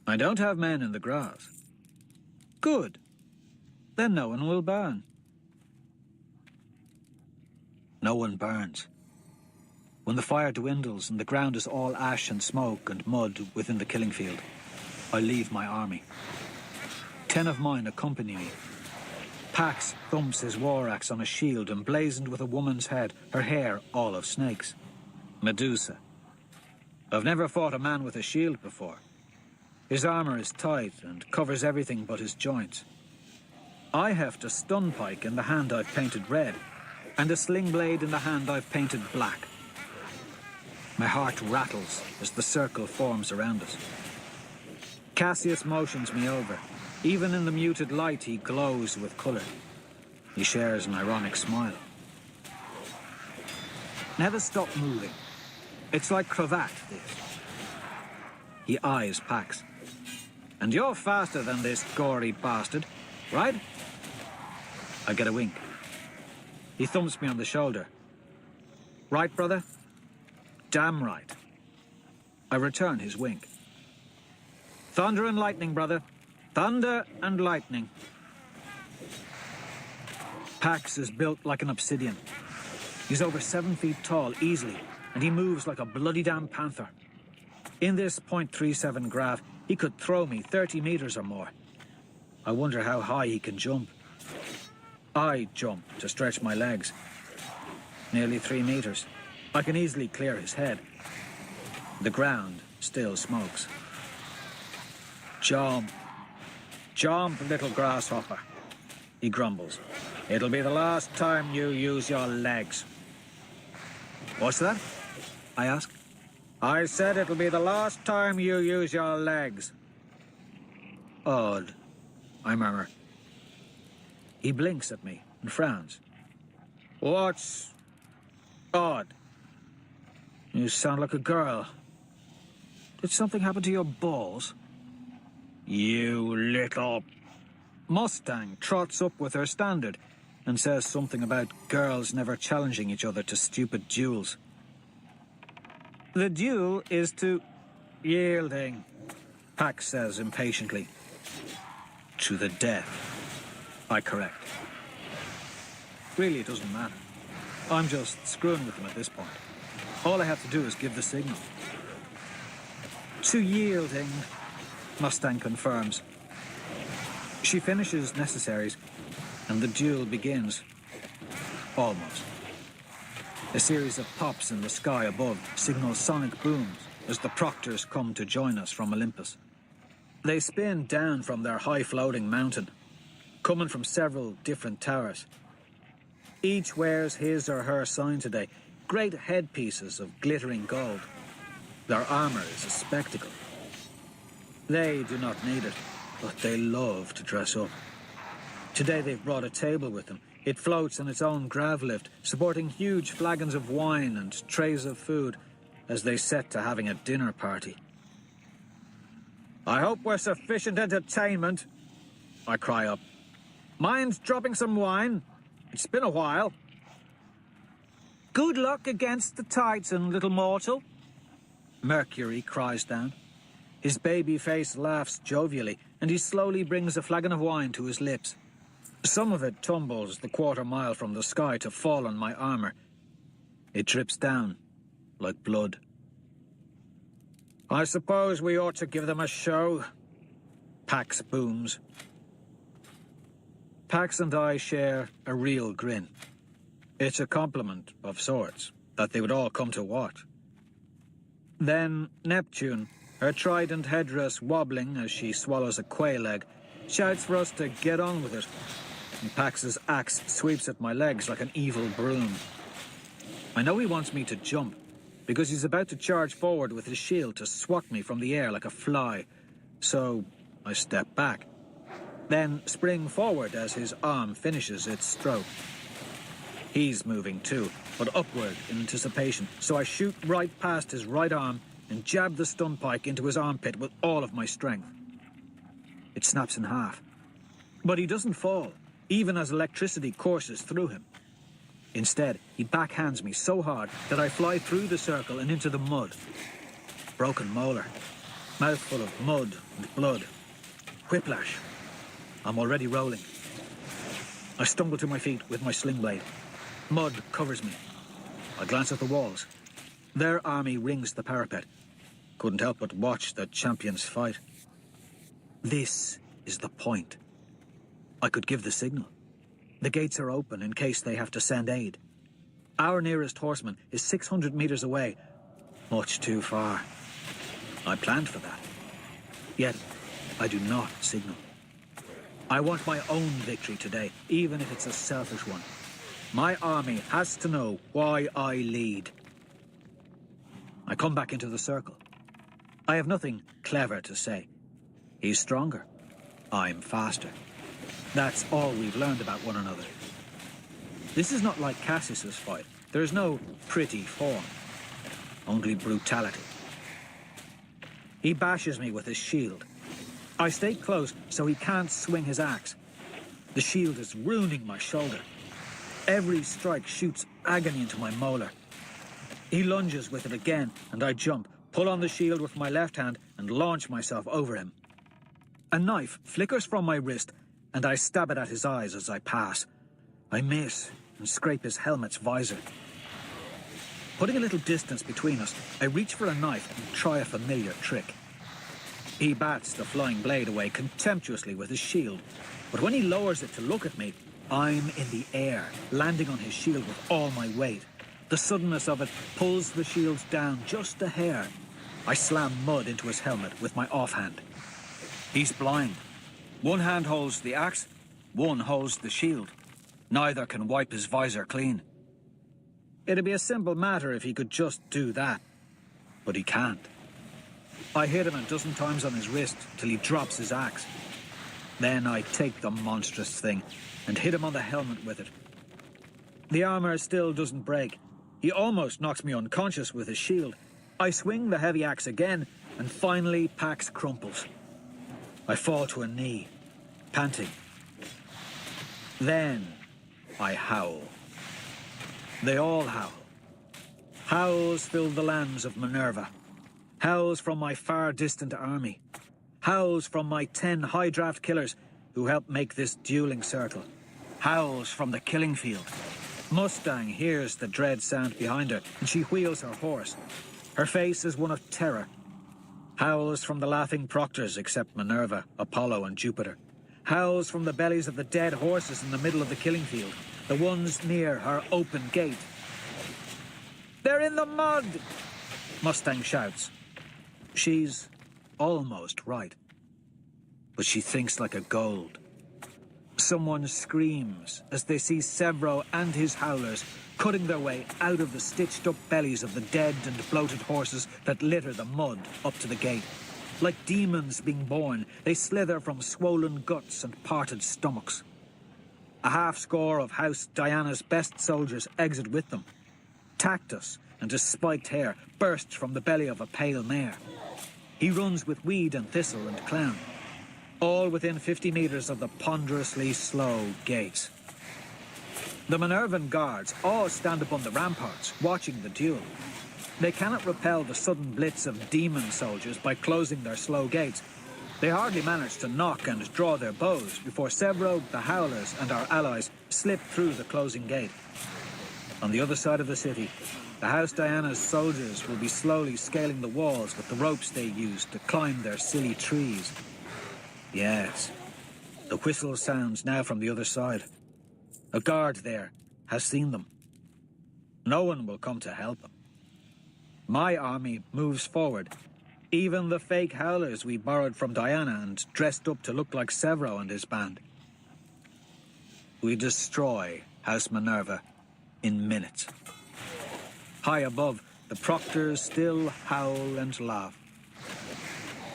I don't have men in the grass. Good. Then no one will burn. No one burns. When the fire dwindles and the ground is all ash and smoke and mud within the killing field, I leave my army. 10 of mine accompany me. Pax thumps his war axe on a shield emblazoned with a woman's head, her hair all of snakes. Medusa. I've never fought a man with a shield before. His armor is tight and covers everything but his joints. I heft a stun pike in the hand I've painted red, and a sling blade in the hand I've painted black. My heart rattles as the circle forms around us. Cassius motions me over. Even in the muted light, he glows with colour. He shares an ironic smile. Never stop moving. It's like cravat, this. He eyes Pax. And you're faster than this gory bastard, right? I get a wink. He thumps me on the shoulder. Right, brother? Damn right. I return his wink. Thunder and lightning, brother. Thunder and lightning. Pax is built like an obsidian. He's over 7 feet tall, easily, and he moves like a bloody damn panther. In this .37 graph, he could throw me 30 meters or more. I wonder how high he can jump. I jump to stretch my legs. Nearly 3 meters. I can easily clear his head. The ground still smokes. Jump. Jump, little grasshopper, he grumbles. It'll be the last time you use your legs. What's that? I ask. I said it'll be the last time you use your legs. Odd, I murmur. He blinks at me and frowns. What's odd? You sound like a girl. Did something happen to your balls? You little... Mustang trots up with her standard and says something about girls never challenging each other to stupid duels. The duel is to... Yielding, Pax says impatiently. To the death, I correct. Really, it doesn't matter. I'm just screwing with them at this point. All I have to do is give the signal. To yielding, Mustang confirms. She finishes necessaries, and the duel begins. Almost. A series of pops in the sky above signal sonic booms as the proctors come to join us from Olympus. They spin down from their high-floating mountain, coming from several different towers. Each wears his or her sign today, great headpieces of glittering gold. Their armor is a spectacle. They do not need it, but they love to dress up. Today they've brought a table with them. It floats on its own grav lift, supporting huge flagons of wine and trays of food as they set to having a dinner party. I hope we're sufficient entertainment, I cry up. Mind dropping some wine? It's been a while. Good luck against the Titan, little mortal, Mercury cries down. His baby face laughs jovially, and he slowly brings a flagon of wine to his lips. Some of it tumbles the quarter-mile from the sky to fall on my armor. It drips down like blood. I suppose we ought to give them a show, Pax booms. Pax and I share a real grin. It's a compliment of sorts, that they would all come to watch. Then Neptune, her trident headdress wobbling as she swallows a quail egg, shouts for us to get on with it, and Pax's axe sweeps at my legs like an evil broom. I know he wants me to jump, because he's about to charge forward with his shield to swat me from the air like a fly, so I step back. then spring forward as his arm finishes its stroke. He's moving too, but upward in anticipation, so I shoot right past his right arm and jab the stun pike into his armpit with all of my strength. It snaps in half. But he doesn't fall, even as electricity courses through him. Instead, he backhands me so hard that I fly through the circle and into the mud. Broken molar, mouthful of mud and blood. Whiplash. I'm already rolling. I stumble to my feet with my sling blade. Mud covers me. I glance at the walls. Their army rings the parapet. Couldn't help but watch the champions fight. This is the point. I could give the signal. The gates are open in case they have to send aid. Our nearest horseman is 600 meters away. Much too far. I planned for that. Yet, I do not signal. I want my own victory today, even if it's a selfish one. My army has to know why I lead. I come back into the circle. I have nothing clever to say. He's stronger. I'm faster. That's all we've learned about one another. This is not like Cassius's fight. There is no pretty form. Only brutality. He bashes me with his shield. I stay close so he can't swing his axe. The shield is ruining my shoulder. Every strike shoots agony into my molar. He lunges with it again, and I jump, pull on the shield with my left hand, and launch myself over him. A knife flickers from my wrist, and I stab it at his eyes as I pass. I miss and scrape his helmet's visor. Putting a little distance between us, I reach for a knife and try a familiar trick. He bats the flying blade away contemptuously with his shield, but when he lowers it to look at me, I'm in the air, landing on his shield with all my weight. The suddenness of it pulls the shield down just a hair. I slam mud into his helmet with my offhand. He's blind. One hand holds the axe, one holds the shield. Neither can wipe his visor clean. It'd be a simple matter if he could just do that, but he can't. I hit him a dozen times on his wrist till he drops his axe. Then I take the monstrous thing and hit him on the helmet with it. The armor still doesn't break. He almost knocks me unconscious with his shield. I swing the heavy axe again, and finally Pax crumples. I fall to a knee, panting. Then I howl. They all howl. Howls fill the lands of Minerva. Howls from my far-distant army. Howls from my 10 high-draft killers who helped make this dueling circle. Howls from the killing field. Mustang hears the dread sound behind her, and she wheels her horse. Her face is one of terror. Howls from the laughing proctors, except Minerva, Apollo, and Jupiter. Howls from the bellies of the dead horses in the middle of the killing field, the ones near her open gate. "They're in the mud!" Mustang shouts. She's almost right. But she thinks like a gold. Someone screams as they see Severo and his howlers cutting their way out of the stitched-up bellies of the dead and bloated horses that litter the mud up to the gate. Like demons being born, they slither from swollen guts and parted stomachs. A half-score of House Diana's best soldiers exit with them. Tactus and his spiked hair burst from the belly of a pale mare. He runs with Weed and Thistle and Clown, all within 50 meters of the ponderously slow gates. The Minervan guards all stand upon the ramparts, watching the duel. They cannot repel the sudden blitz of demon soldiers by closing their slow gates. They hardly manage to knock and draw their bows before Severo, the Howlers, and our allies slip through the closing gate. On the other side of the city, the House Diana's soldiers will be slowly scaling the walls with the ropes they used to climb their silly trees. Yes, the whistle sounds now from the other side. A guard there has seen them. No one will come to help them. My army moves forward. Even the fake howlers we borrowed from Diana and dressed up to look like Severo and his band. We destroy House Minerva in minutes. High above, the proctors still howl and laugh.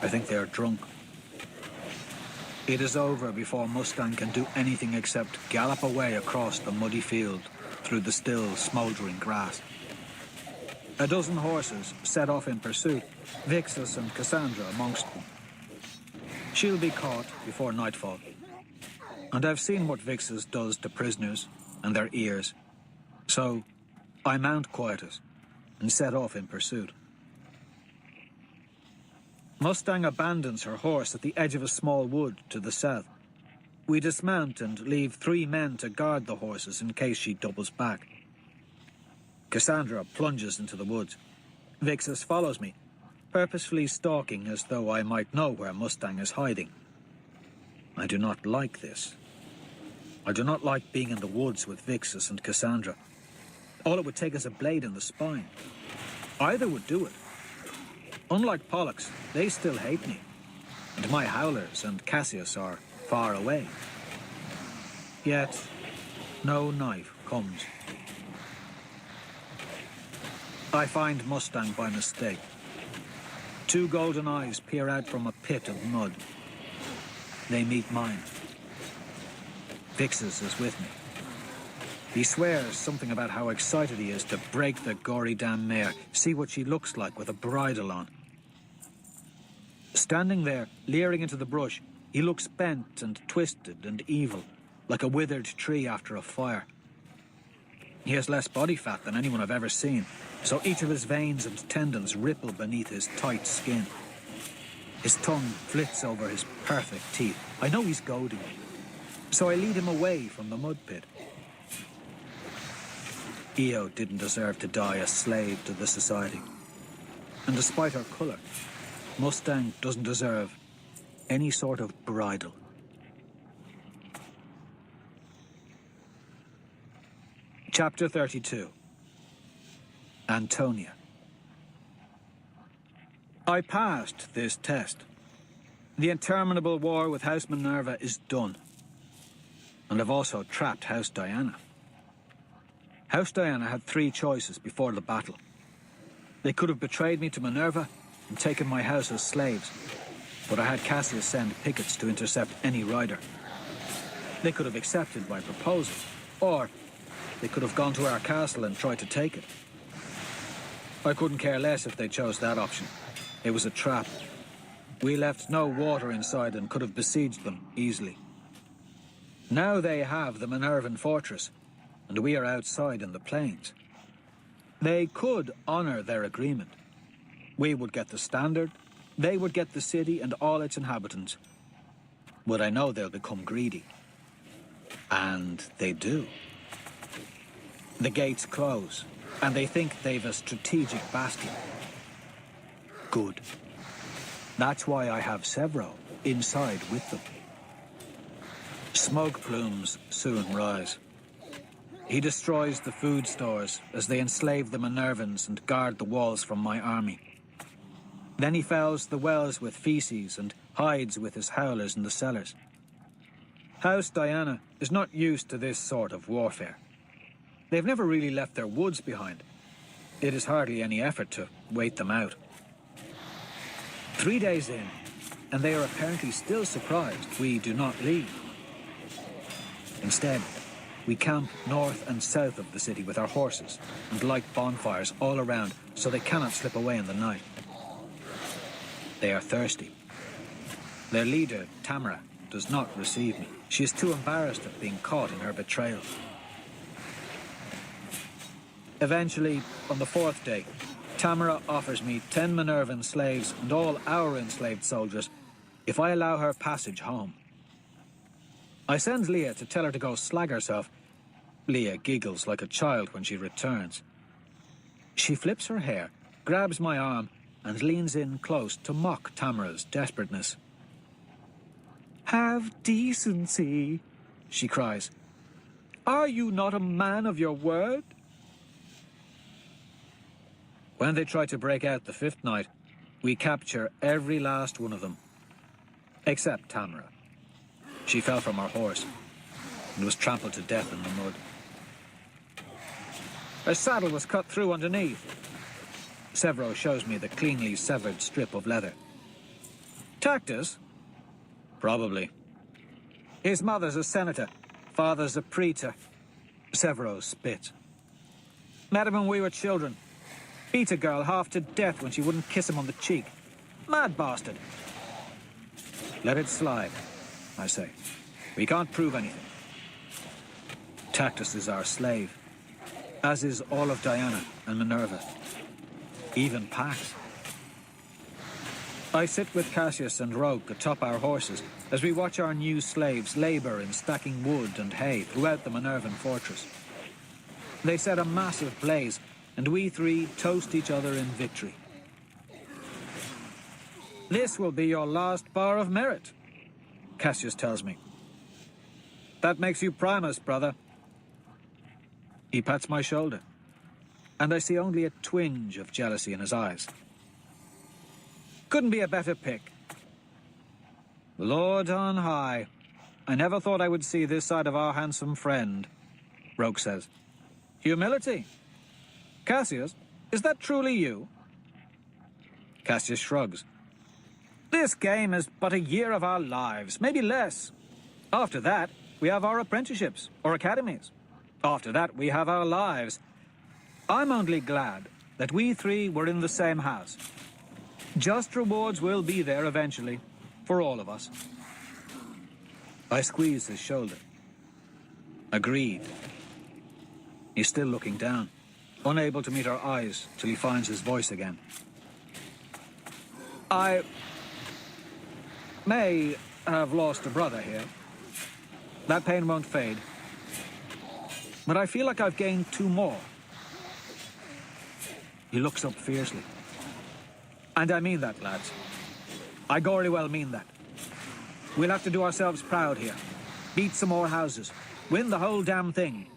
I think they are drunk. It is over before Mustang can do anything except gallop away across the muddy field through the still, smouldering grass. A dozen horses set off in pursuit, Vixus and Cassandra amongst them. She'll be caught before nightfall. And I've seen what Vixus does to prisoners and their ears. So I mount Quietus and set off in pursuit. Mustang abandons her horse at the edge of a small wood to the south. We dismount and leave 3 men to guard the horses in case she doubles back. Cassandra plunges into the woods. Vixus follows me, purposefully stalking as though I might know where Mustang is hiding. I do not like this. I do not like being in the woods with Vixus and Cassandra. All it would take is a blade in the spine. Either would do it. Unlike Pollux, they still hate me. And my howlers and Cassius are far away. Yet, no knife comes. I find Mustang by mistake. 2 golden eyes peer out from a pit of mud. They meet mine. Vixus is with me. He swears something about how excited he is to break the gory damn mare, see what she looks like with a bridle on. Standing there, leering into the brush, he looks bent and twisted and evil, like a withered tree after a fire. He has less body fat than anyone I've ever seen, so each of his veins and tendons ripple beneath his tight skin. His tongue flits over his perfect teeth. I know he's goading me, so I lead him away from the mud pit. Io didn't deserve to die a slave to the society. And despite her colour, Mustang doesn't deserve any sort of bridle. Chapter 32. Antonia. I passed this test. The interminable war with House Minerva is done. And I've also trapped House Diana. House Diana had 3 choices before the battle. They could have betrayed me to Minerva and taken my house as slaves, but I had Cassius send pickets to intercept any rider. They could have accepted my proposal, or they could have gone to our castle and tried to take it. I couldn't care less if they chose that option. It was a trap. We left no water inside and could have besieged them easily. Now they have the Minervan fortress, and we are outside in the plains. They could honor their agreement. We would get the standard, they would get the city and all its inhabitants. But I know they'll become greedy. And they do. The gates close, and they think they've a strategic bastion. Good. That's why I have Severo inside with them. Smoke plumes soon rise. He destroys the food stores as they enslave the Minervans and guard the walls from my army. Then he fells the wells with feces and hides with his howlers in the cellars. House Diana is not used to this sort of warfare. They've never really left their woods behind. It is hardly any effort to wait them out. 3 days in, and they are apparently still surprised we do not leave. Instead, we camp north and south of the city with our horses and light bonfires all around so they cannot slip away in the night. They are thirsty. Their leader, Tamara, does not receive me. She is too embarrassed at being caught in her betrayal. Eventually, on the 4th day, Tamara offers me 10 Minervan slaves and all our enslaved soldiers if I allow her passage home. I send Leah to tell her to go slag herself. Leah giggles like a child when she returns. She flips her hair, grabs my arm, and leans in close to mock Tamara's desperateness. "Have decency," she cries. "Are you not a man of your word?" When they try to break out the 5th night, we capture every last one of them. Except Tamara. She fell from her horse and was trampled to death in the mud. Her saddle was cut through underneath. Severo shows me the cleanly severed strip of leather. Tactus? Probably. His mother's a senator, father's a praetor. Severo spit. Met him when we were children. Beat a girl half to death when she wouldn't kiss him on the cheek. Mad bastard. Let it slide, I say. We can't prove anything. Tactus is our slave, as is all of Diana and Minerva. Even Pax. I sit with Cassius and Rogue atop our horses as we watch our new slaves labor in stacking wood and hay throughout the Minervan fortress. They set a massive blaze, and we three toast each other in victory. This will be your last bar of merit, Cassius tells me. That makes you Primus, brother. He pats my shoulder, and I see only a twinge of jealousy in his eyes. Couldn't be a better pick. Lord on high, I never thought I would see this side of our handsome friend, Rogue says. Humility. Cassius, is that truly you? Cassius shrugs. This game is but a year of our lives, maybe less. After that, we have our apprenticeships or academies. After that, we have our lives. I'm only glad that we three were in the same house. Just rewards will be there eventually, for all of us. I squeeze his shoulder. Agreed. He's still looking down, unable to meet our eyes till he finds his voice again. I may have lost a brother here. That pain won't fade. But I feel like I've gained two more. He looks up fiercely. And I mean that, lads. I gory well mean that. We'll have to do ourselves proud here. Beat some more houses. Win the whole damn thing.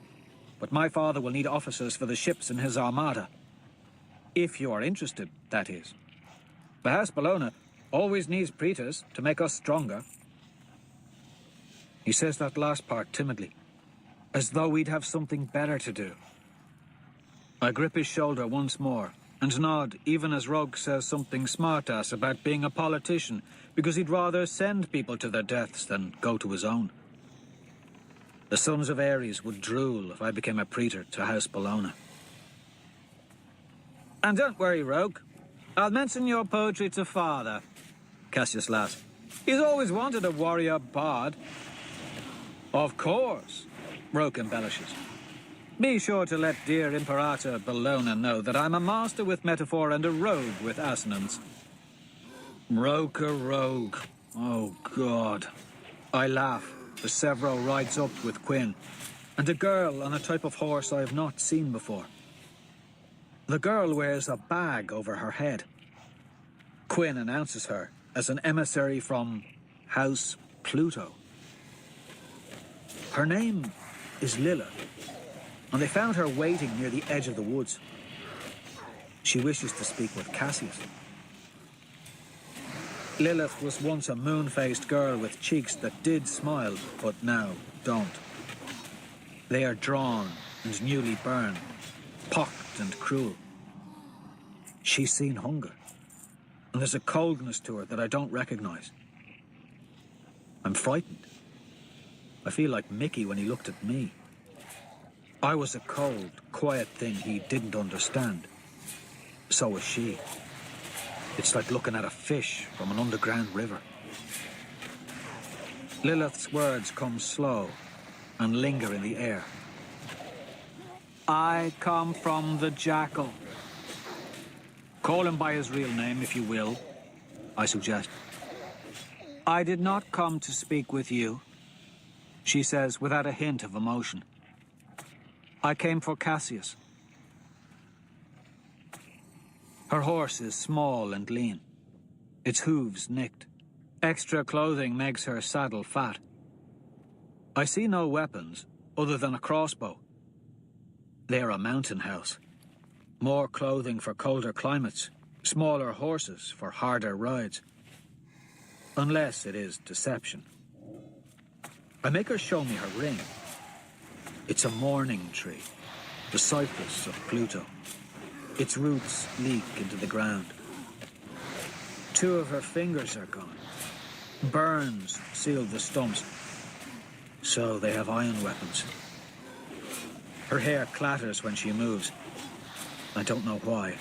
But my father will need officers for the ships in his armada. If you are interested, that is. The House Bologna always needs praetors to make us stronger. He says that last part timidly, as though we'd have something better to do. I grip his shoulder once more and nod even as Rogue says something smart-ass about being a politician because he'd rather send people to their deaths than go to his own. The sons of Ares would drool if I became a praetor to House Bologna. And don't worry, Rogue. I'll mention your poetry to father, Cassius laughs. He's always wanted a warrior bard. Of course, Rogue embellishes. Be sure to let dear Imperator Bologna know that I'm a master with metaphor and a rogue with assonance. Rogue. Oh, God. I laugh as Severo rides up with Quinn, and a girl on a type of horse I have not seen before. The girl wears a bag over her head. Quinn announces her as an emissary from House Pluto. Her name is Lilith, and they found her waiting near the edge of the woods. She wishes to speak with Cassius. Lilith was once a moon-faced girl with cheeks that did smile, but now don't. They are drawn and newly burned, pocked and cruel. She's seen hunger, and there's a coldness to her that I don't recognize. I'm frightened. I feel like Mickey when he looked at me. I was a cold, quiet thing he didn't understand. So was she. It's like looking at a fish from an underground river. Lilith's words come slow and linger in the air. I come from the Jackal. Call him by his real name, if you will, I suggest. I did not come to speak with you, she says without a hint of emotion. I came for Cassius. Her horse is small and lean, its hooves nicked. Extra clothing makes her saddle fat. I see no weapons other than a crossbow. They're a mountain house. More clothing for colder climates, smaller horses for harder rides. Unless it is deception. I make her show me her ring. It's a mourning tree, the cypress of Pluto. Its roots leak into the ground. 2 of her fingers are gone. Burns seal the stumps. So they have iron weapons. Her hair clatters when she moves. I don't know why.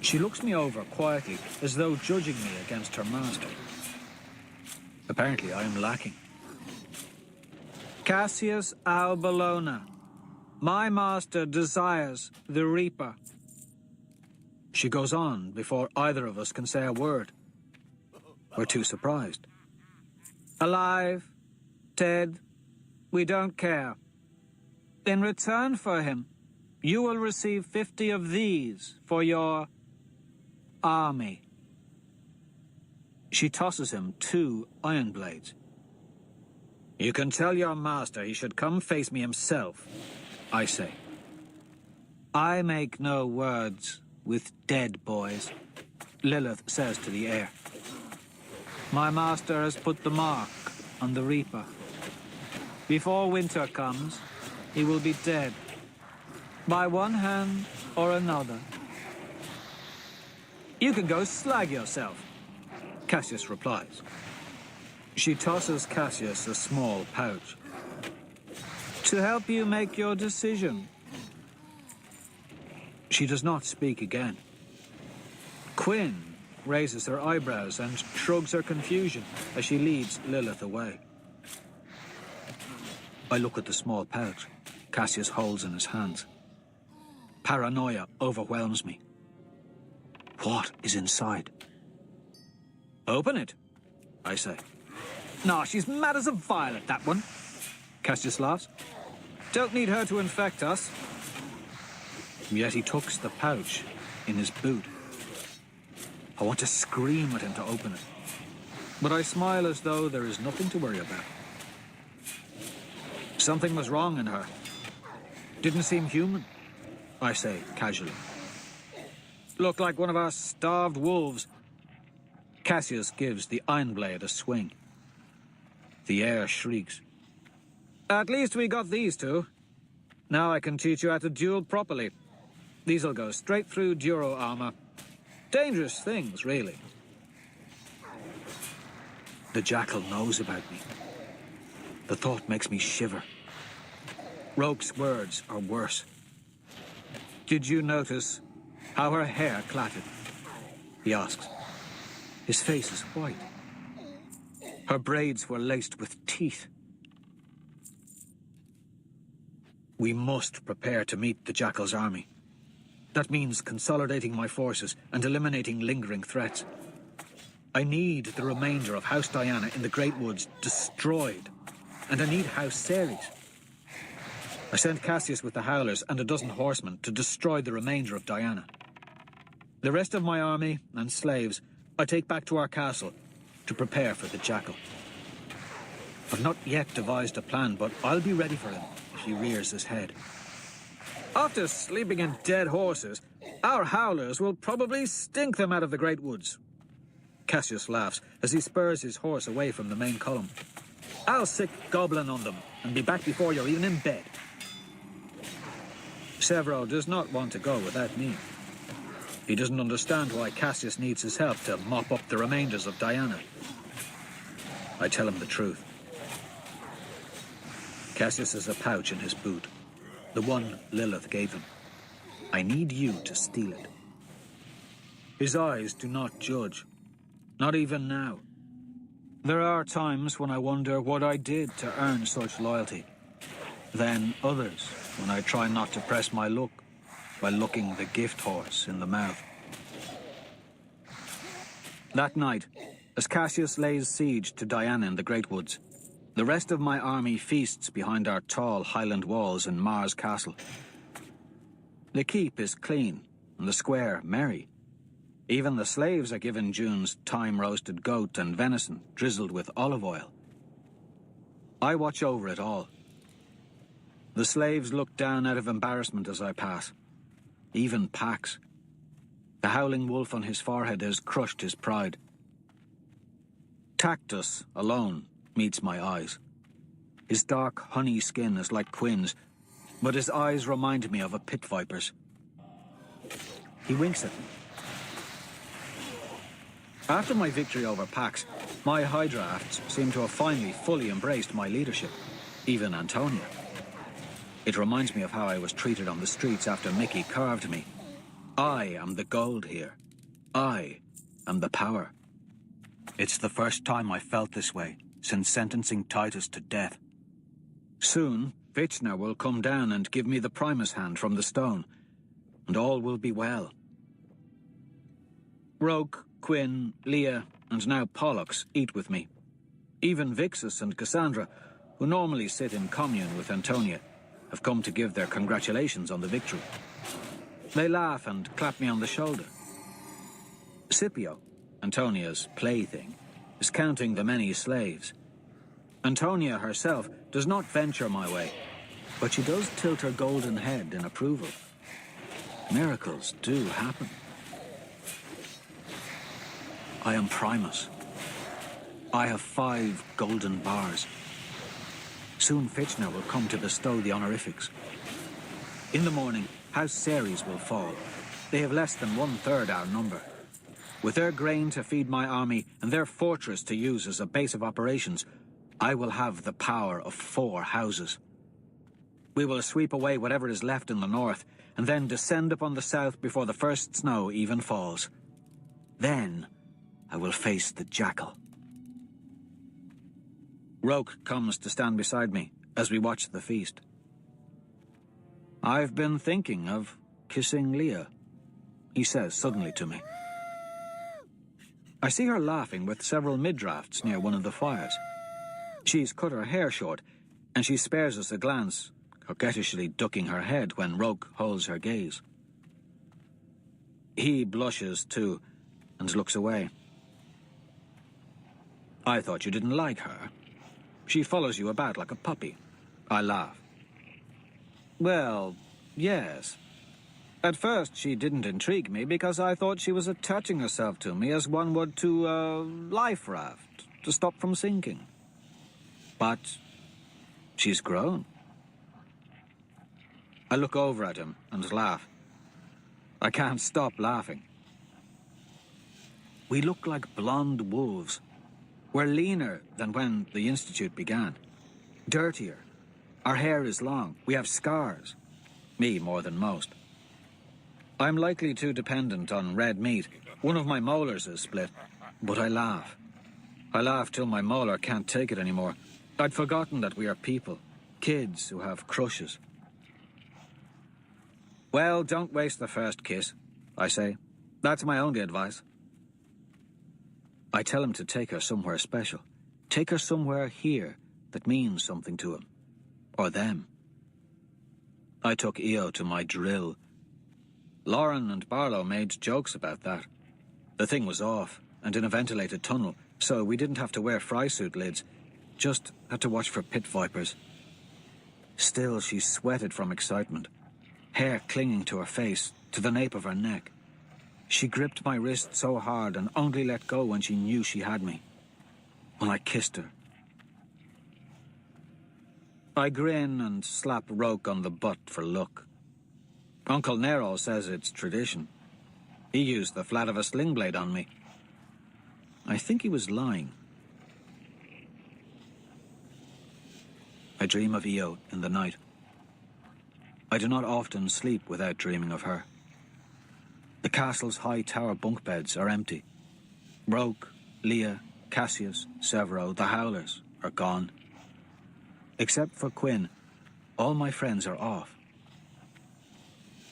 She looks me over quietly, as though judging me against her master. Apparently, I am lacking. Cassius Albalona, my master desires the Reaper. She goes on before either of us can say a word. We're too surprised. Alive, dead, we don't care. In return for him, you will receive 50 of these for your army. She tosses him 2 iron blades. You can tell your master he should come face me himself, I say. I make no words with dead boys, Lilith says to the air. My master has put the mark on the Reaper. Before winter comes, he will be dead, by one hand or another. You can go slag yourself, Cassius replies. She tosses Cassius a small pouch. To help you make your decision. She does not speak again. Quinn raises her eyebrows and shrugs her confusion as she leads Lilith away. I look at the small pouch Cassius holds in his hands. Paranoia overwhelms me. What is inside? Open it, I say. Nah, she's mad as a violet, that one. Cassius laughs. Don't need her to infect us. Yet he tucks the pouch in his boot. I want to scream at him to open it, but I smile as though there is nothing to worry about. Something was wrong in her. Didn't seem human, I say casually. Looked like one of our starved wolves. Cassius gives the iron blade a swing. The air shrieks. At least we got these 2. Now I can teach you how to duel properly. These'll go straight through Duro armor. Dangerous things, really. The jackal knows about me. The thought makes me shiver. Roke's words are worse. Did you notice how her hair clattered? He asks. His face is white. Her braids were laced with teeth. We must prepare to meet the Jackal's army. That means consolidating my forces and eliminating lingering threats. I need the remainder of House Diana in the Great Woods destroyed, and I need House Ceres. I sent Cassius with the Howlers and a dozen horsemen to destroy the remainder of Diana. The rest of my army and slaves I take back to our castle to prepare for the Jackal. I've not yet devised a plan, but I'll be ready for him if he rears his head. After sleeping in dead horses, our Howlers will probably stink them out of the Great Woods. Cassius laughs as he spurs his horse away from the main column. I'll sick goblin on them and be back before you're even in bed. Severo does not want to go without me. He doesn't understand why Cassius needs his help to mop up the remainders of Diana. I tell him the truth. Cassius has a pouch in his boot, the one Lilith gave him. I need you to steal it. His eyes do not judge, not even now. There are times when I wonder what I did to earn such loyalty. Then others when I try not to press my luck by looking the gift horse in the mouth. That night, as Cassius lays siege to Diana in the Great Woods, the rest of my army feasts behind our tall Highland walls in Mars Castle. The keep is clean, and the square merry. Even the slaves are given June's thyme-roasted goat and venison drizzled with olive oil. I watch over it all. The slaves look down out of embarrassment as I pass. Even Pax. The howling wolf on his forehead has crushed his pride. Tactus alone meets my eyes. His dark honey skin is like Quinn's, but his eyes remind me of a pit viper's. He winks at me. After my victory over Pax, my high drafts seem to have finally fully embraced my leadership, even Antonia. It reminds me of how I was treated on the streets after Mickey carved me. I am the gold here. I am the power. It's the first time I felt this way since sentencing Titus to death. Soon, Vichna will come down and give me the Primus hand from the stone, and all will be well. Rogue, Quinn, Leah, and now Pollux eat with me. Even Vixus and Cassandra, who normally sit in commune with Antonia, have come to give their congratulations on the victory. They laugh and clap me on the shoulder. Scipio, Antonia's plaything, is counting the many slaves. Antonia herself does not venture my way, but she does tilt her golden head in approval. Miracles do happen. I am Primus. I have 5 golden bars. Soon Fichna will come to bestow the honorifics. In the morning, House Ceres will fall. They have less than 1/3 our number. With their grain to feed my army and their fortress to use as a base of operations, I will have the power of 4 houses. We will sweep away whatever is left in the north, and then descend upon the south before the first snow even falls. Then I will face the jackal. Roke comes to stand beside me as we watch the feast. I've been thinking of kissing Leah, he says suddenly to me. I see her laughing with several mid-drafts near one of the fires. She's cut her hair short, and she spares us a glance, coquettishly ducking her head when Roke holds her gaze. He blushes too, and looks away. I thought you didn't like her. She follows you about like a puppy. I laugh. Well, yes. At first, she didn't intrigue me because I thought she was attaching herself to me as one would to a life raft to stop from sinking. But she's grown. I look over at him and laugh. I can't stop laughing. We look like blonde wolves. We're leaner than when the Institute began. Dirtier. Our hair is long. We have scars. Me more than most. I'm likely too dependent on red meat. One of my molars is split, but I laugh. I laugh till my molar can't take it anymore. I'd forgotten that we are people, kids who have crushes. Well, don't waste the first kiss, I say. That's my only advice. I tell him to take her somewhere special. Take her somewhere here that means something to him. Or them. I took Io to my drill. Lauren and Barlow made jokes about that. The thing was off, and in a ventilated tunnel, so we didn't have to wear fry-suit lids, just had to watch for pit vipers. Still, she sweated from excitement, hair clinging to her face, to the nape of her neck. She gripped my wrist so hard and only let go when she knew she had me. When I kissed her. I grin and slap Roke on the butt for luck. Uncle Nero says it's tradition. He used the flat of a sling blade on me. I think he was lying. I dream of Io in the night. I do not often sleep without dreaming of her. The castle's high tower bunk beds are empty. Roke, Leah, Cassius, Severo, the Howlers are gone. Except for Quinn, all my friends are off.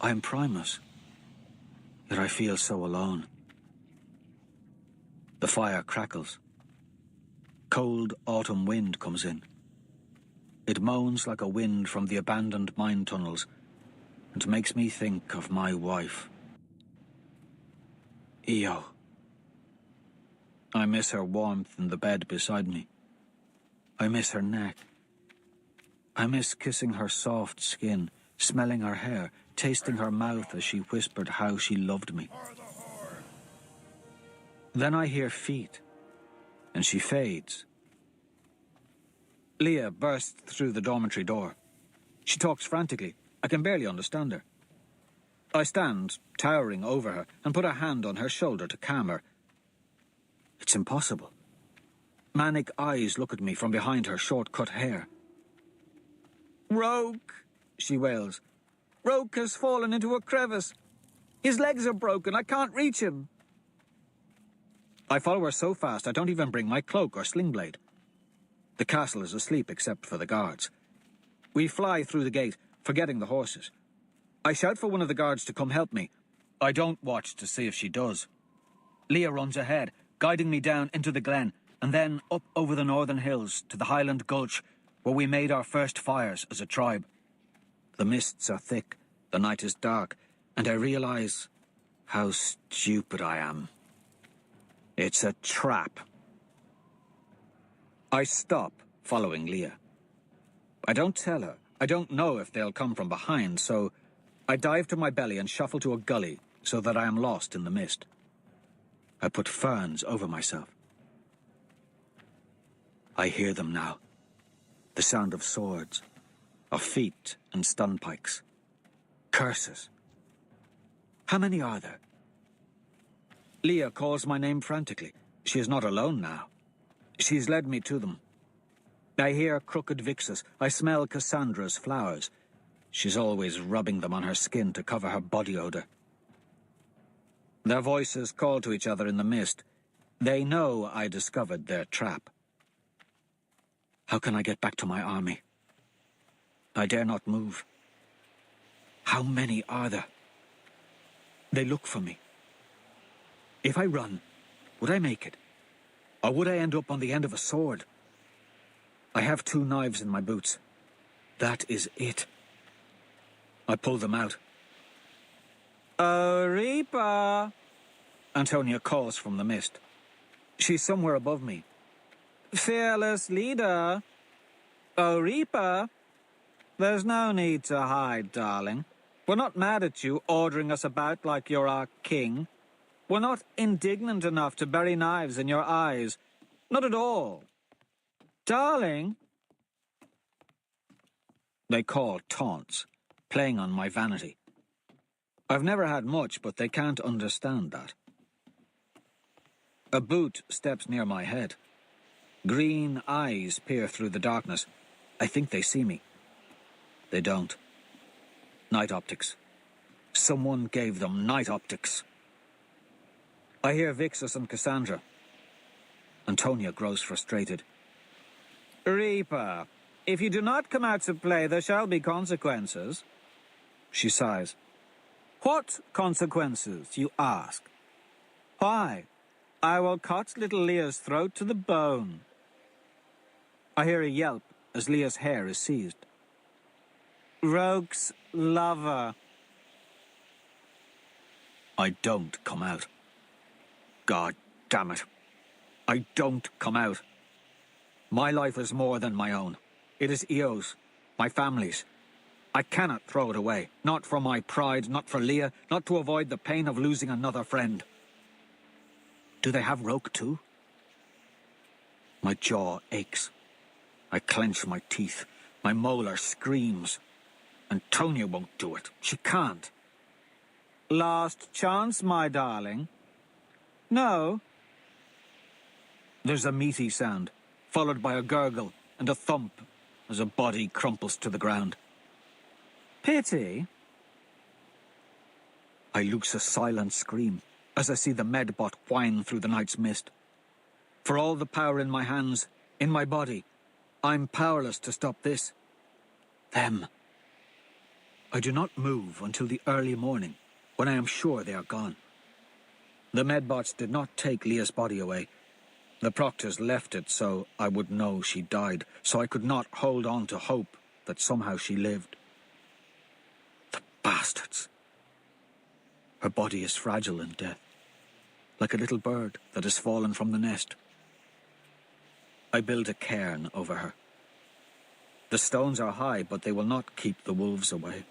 I am Primus, yet I feel so alone. The fire crackles. Cold autumn wind comes in. It moans like a wind from the abandoned mine tunnels and makes me think of my wife. Io. I miss her warmth in the bed beside me. I miss her neck. I miss kissing her soft skin, smelling her hair, tasting her mouth as she whispered how she loved me. Then I hear feet, and she fades. Leah bursts through the dormitory door. She talks frantically. I can barely understand her. I stand, towering over her, and put a hand on her shoulder to calm her. It's impossible. Manic eyes look at me from behind her short-cut hair. "Roke," she wails. "Roke has fallen into a crevice. His legs are broken. I can't reach him." I follow her so fast I don't even bring my cloak or sling blade. The castle is asleep except for the guards. We fly through the gate, forgetting the horses. I shout for one of the guards to come help me. I don't watch to see if she does. Leah runs ahead, guiding me down into the glen, and then up over the northern hills to the Highland Gulch, where we made our first fires as a tribe. The mists are thick, the night is dark, and I realize how stupid I am. It's a trap. I stop, following Leah. I don't tell her. I don't know if they'll come from behind, so I dive to my belly and shuffle to a gully so that I am lost in the mist. I put ferns over myself. I hear them now. The sound of swords, of feet and stun pikes. Curses. How many are there? Leah calls my name frantically. She is not alone now. She's led me to them. I hear crooked Vixus. I smell Cassandra's flowers. She's always rubbing them on her skin to cover her body odor. Their voices call to each other in the mist. They know I discovered their trap. How can I get back to my army? I dare not move. How many are there? They look for me. If I run, would I make it? Or would I end up on the end of a sword? I have 2 knives in my boots. That is it. I pull them out. "Oh, Reaper!" Antonia calls from the mist. She's somewhere above me. "Fearless leader! Oh, Reaper! There's no need to hide, darling. We're not mad at you ordering us about like you're our king. We're not indignant enough to bury knives in your eyes. Not at all. Darling!" They call taunts, playing on my vanity. I've never had much, but they can't understand that. A boot steps near my head. Green eyes peer through the darkness. I think they see me. They don't. Night optics. Someone gave them night optics. I hear Vixus and Cassandra. Antonia grows frustrated. "Reaper, if you do not come out to play, there shall be consequences." She sighs. "What consequences, you ask? Why, I will cut little Leah's throat to the bone." I hear a yelp as Leah's hair is seized. "Roke's lover." I don't come out. God damn it. I don't come out. My life is more than my own. It is Eo's, my family's. I cannot throw it away. Not for my pride, not for Leah, not to avoid the pain of losing another friend. Do they have Roke too? My jaw aches. I clench my teeth. My molar screams. Antonia won't do it. She can't. "Last chance, my darling." "No." There's a meaty sound, followed by a gurgle and a thump as a body crumples to the ground. "Pity?" I loose a silent scream as I see the medbot whine through the night's mist. For all the power in my hands, in my body, I'm powerless to stop this. Them. I do not move until the early morning, when I am sure they are gone. The medbots did not take Leah's body away. The proctors left it so I would know she died, so I could not hold on to hope that somehow she lived. The bastards. Her body is fragile in death, like a little bird that has fallen from the nest. I build a cairn over her. The stones are high, but they will not keep the wolves away.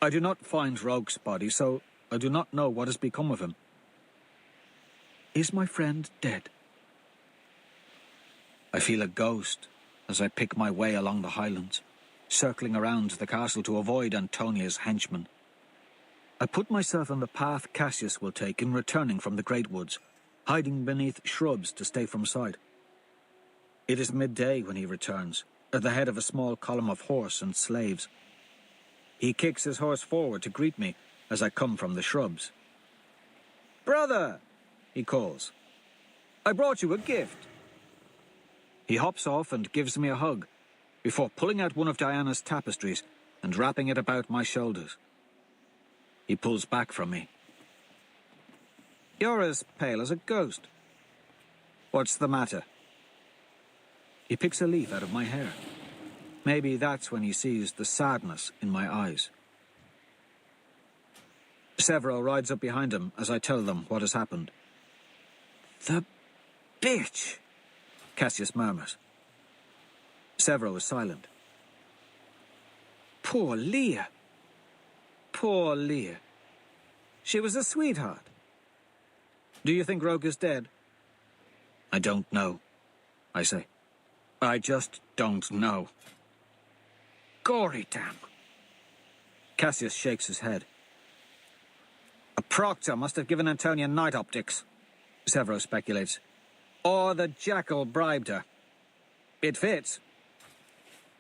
I do not find Roke's body, so I do not know what has become of him. Is my friend dead? I feel a ghost as I pick my way along the highlands, circling around the castle to avoid Antonia's henchmen. I put myself on the path Cassius will take in returning from the Great Woods, hiding beneath shrubs to stay from sight. It is midday when he returns, at the head of a small column of horse and slaves. He kicks his horse forward to greet me as I come from the shrubs. "Brother," he calls, "I brought you a gift." He hops off and gives me a hug, before pulling out one of Diana's tapestries and wrapping it about my shoulders. He pulls back from me. "You're as pale as a ghost. What's the matter?" He picks a leaf out of my hair. Maybe that's when he sees the sadness in my eyes. Severo rides up behind him as I tell them what has happened. "The bitch," Cassius murmurs. Severo is silent. Poor Leah. Poor Leah. She was a sweetheart. Do you think Rogue is dead? I don't know, I say. I just don't know. Gory damn. Cassius shakes his head. A proctor must have given Antonia night optics, Severo speculates. Or the jackal bribed her. It fits.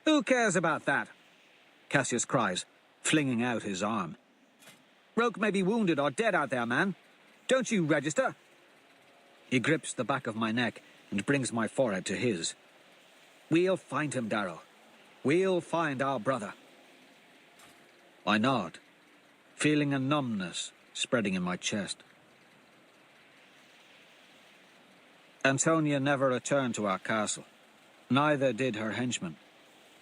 Who cares about that? Cassius cries, flinging out his arm. Rogue may be wounded or dead out there, man. Don't you register? He grips the back of my neck and brings my forehead to his. We'll find him, Darrow. We'll find our brother. I nod, feeling a numbness spreading in my chest. Antonia never returned to our castle. Neither did her henchmen,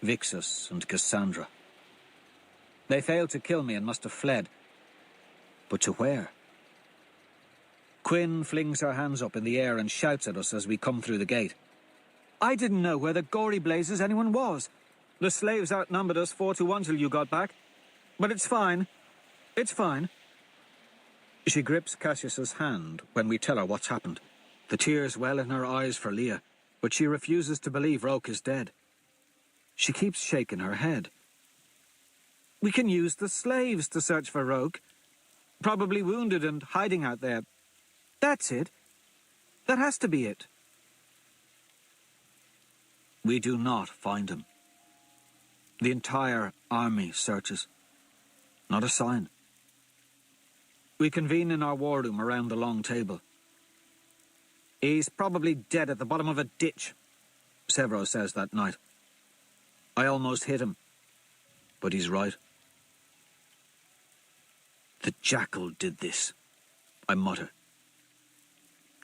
Vixus and Cassandra. They failed to kill me and must have fled. But to where? Quinn flings her hands up in the air and shouts at us as we come through the gate. I didn't know where the gory blazes anyone was. The slaves outnumbered us 4-1 till you got back. But it's fine. It's fine. She grips Cassius's hand when we tell her what's happened. The tears well in her eyes for Leah, but she refuses to believe Roke is dead. She keeps shaking her head. We can use the slaves to search for Roke. Probably wounded and hiding out there. That's it. That has to be it. We do not find him. The entire army searches. Not a sign. We convene in our war room around the long table. He's probably dead at the bottom of a ditch, Severo says that night. I almost hit him, but he's right. The jackal did this, I mutter.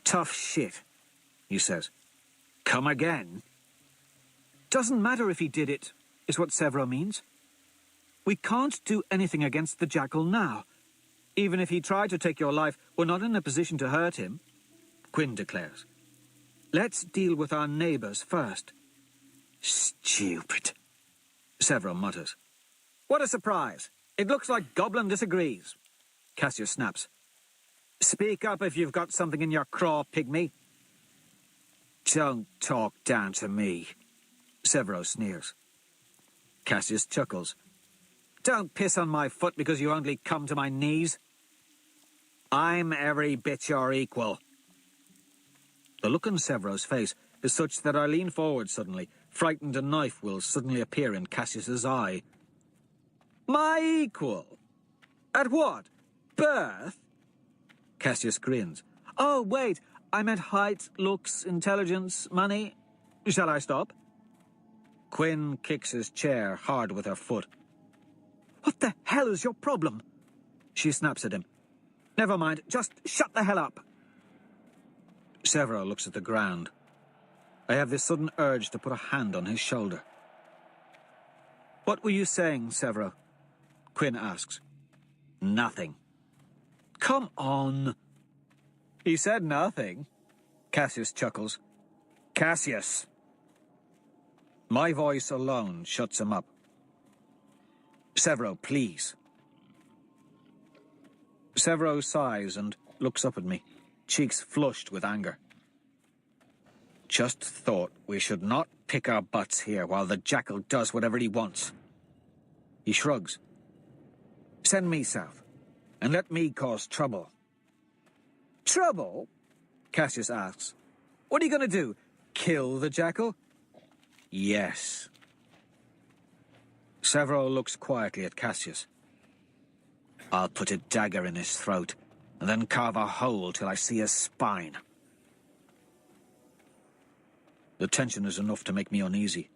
Tough shit, he says. Come again? Doesn't matter if he did it, is what Severo means. We can't do anything against the jackal now. Even if he tried to take your life, we're not in a position to hurt him, Quinn declares. Let's deal with our neighbours first. Stupid, Severo mutters. What a surprise. It looks like Goblin disagrees. Cassius snaps. Speak up if you've got something in your craw, pygmy. Don't talk down to me, Severo sneers. Cassius chuckles. Don't piss on my foot because you only come to my knees. I'm every bit your equal. The look on Severo's face is such that I lean forward suddenly, frightened a knife will suddenly appear in Cassius's eye. My equal? At what? Birth? Cassius grins. Oh, wait, I meant height, looks, intelligence, money. Shall I stop? Quinn kicks his chair hard with her foot. What the hell is your problem? She snaps at him. Never mind, just shut the hell up. Severo looks at the ground. I have this sudden urge to put a hand on his shoulder. What were you saying, Severo? Quinn asks. Nothing. Come on. He said nothing. Cassius chuckles. Cassius. My voice alone shuts him up. Severo, please. Severo sighs and looks up at me, cheeks flushed with anger. Just thought we should not pick our butts here while the jackal does whatever he wants. He shrugs. Send me south, and let me cause trouble. Trouble? Cassius asks. What are you going to do? Kill the jackal? Yes. Severo looks quietly at Cassius. I'll put a dagger in his throat, and then carve a hole till I see his spine. The tension is enough to make me uneasy.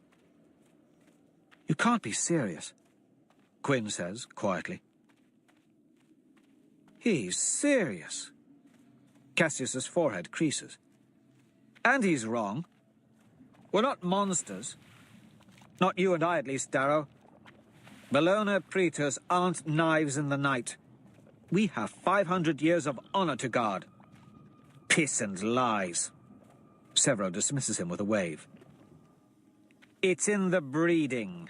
You can't be serious, Quinn says quietly. He's serious. Cassius's forehead creases. And he's wrong. We're not monsters. Not you and I, at least, Darrow. Bellona Praetors aren't knives in the night. We have 500 years of honor to guard. Piss and lies. Severo dismisses him with a wave. It's in the breeding.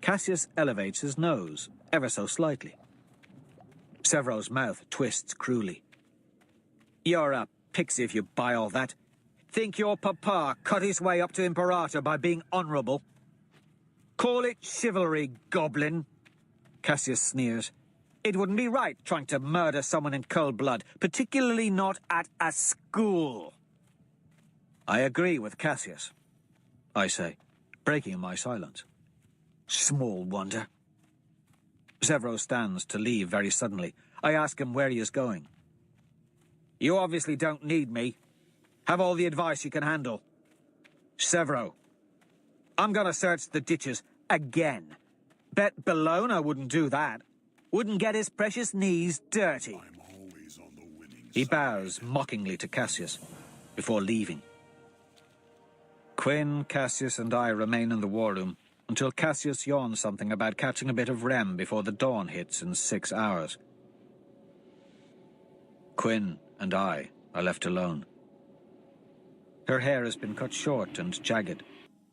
Cassius elevates his nose, ever so slightly. Severo's mouth twists cruelly. You're a pixie if you buy all that. Think your papa cut his way up to Imperator by being honorable? Call it chivalry, goblin. Cassius sneers. It wouldn't be right trying to murder someone in cold blood, particularly not at a school. I agree with Cassius, I say, breaking my silence. Small wonder. Severo stands to leave very suddenly. I ask him where he is going. You obviously don't need me. Have all the advice you can handle. Severo. I'm gonna search the ditches again. Bet Bellona wouldn't do that. Wouldn't get his precious knees dirty. I'm always on the winning He side. bows mockingly to Cassius before leaving. Quinn, Cassius, and I remain in the war room until Cassius yawns something about catching a bit of REM before the dawn hits in 6 hours. Quinn and I are left alone. Her hair has been cut short and jagged,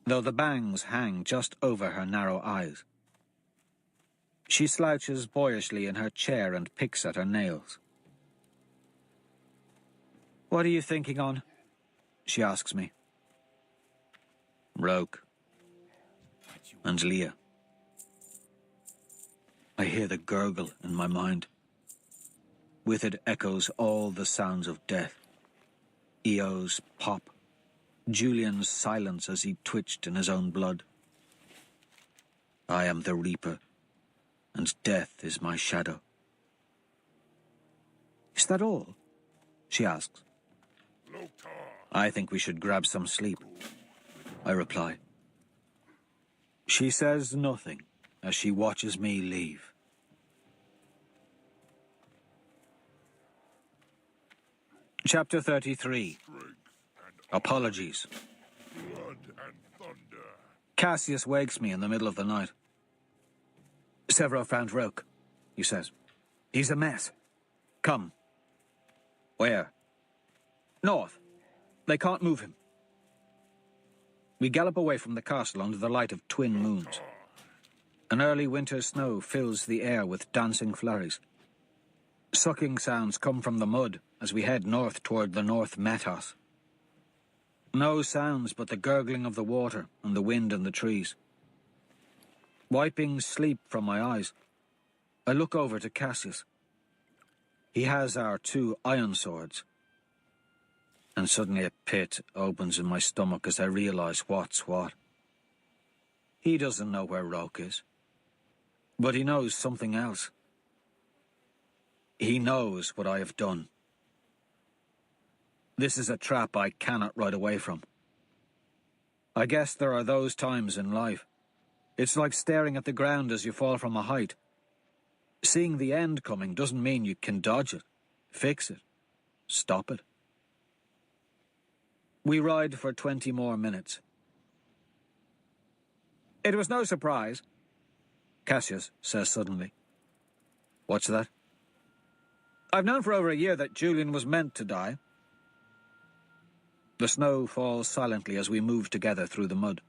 though the bangs hang just over her narrow eyes. She slouches boyishly in her chair and picks at her nails. What are you thinking on? She asks me. Roke. And Leah. I hear the gurgle in my mind. With it echoes all the sounds of death. Eo's pop. Julian's silence as he twitched in his own blood. I am the Reaper, and death is my shadow. Is that all? She asks. I think we should grab some sleep, I reply. She says nothing as she watches me leave. Chapter 33. Apologies. Blood and thunder. Cassius wakes me in the middle of the night. Severo found Roke, he says. He's a mess. Come. Where? North. They can't move him. We gallop away from the castle under the light of twin moons. An early winter snow fills the air with dancing flurries. Sucking sounds come from the mud as we head north toward the North Metos. No sounds but the gurgling of the water and the wind in the trees. Wiping sleep from my eyes, I look over to Cassius. He has our 2 iron swords. And suddenly a pit opens in my stomach as I realize what's what. He doesn't know where Roke is. But he knows something else. He knows what I have done. This is a trap I cannot ride away from. I guess there are those times in life. It's like staring at the ground as you fall from a height. Seeing the end coming doesn't mean you can dodge it, fix it, stop it. We ride for 20 more minutes. It was no surprise, Cassius says suddenly. What's that? I've known for over a year that Julian was meant to die. The snow falls silently as we move together through the mud.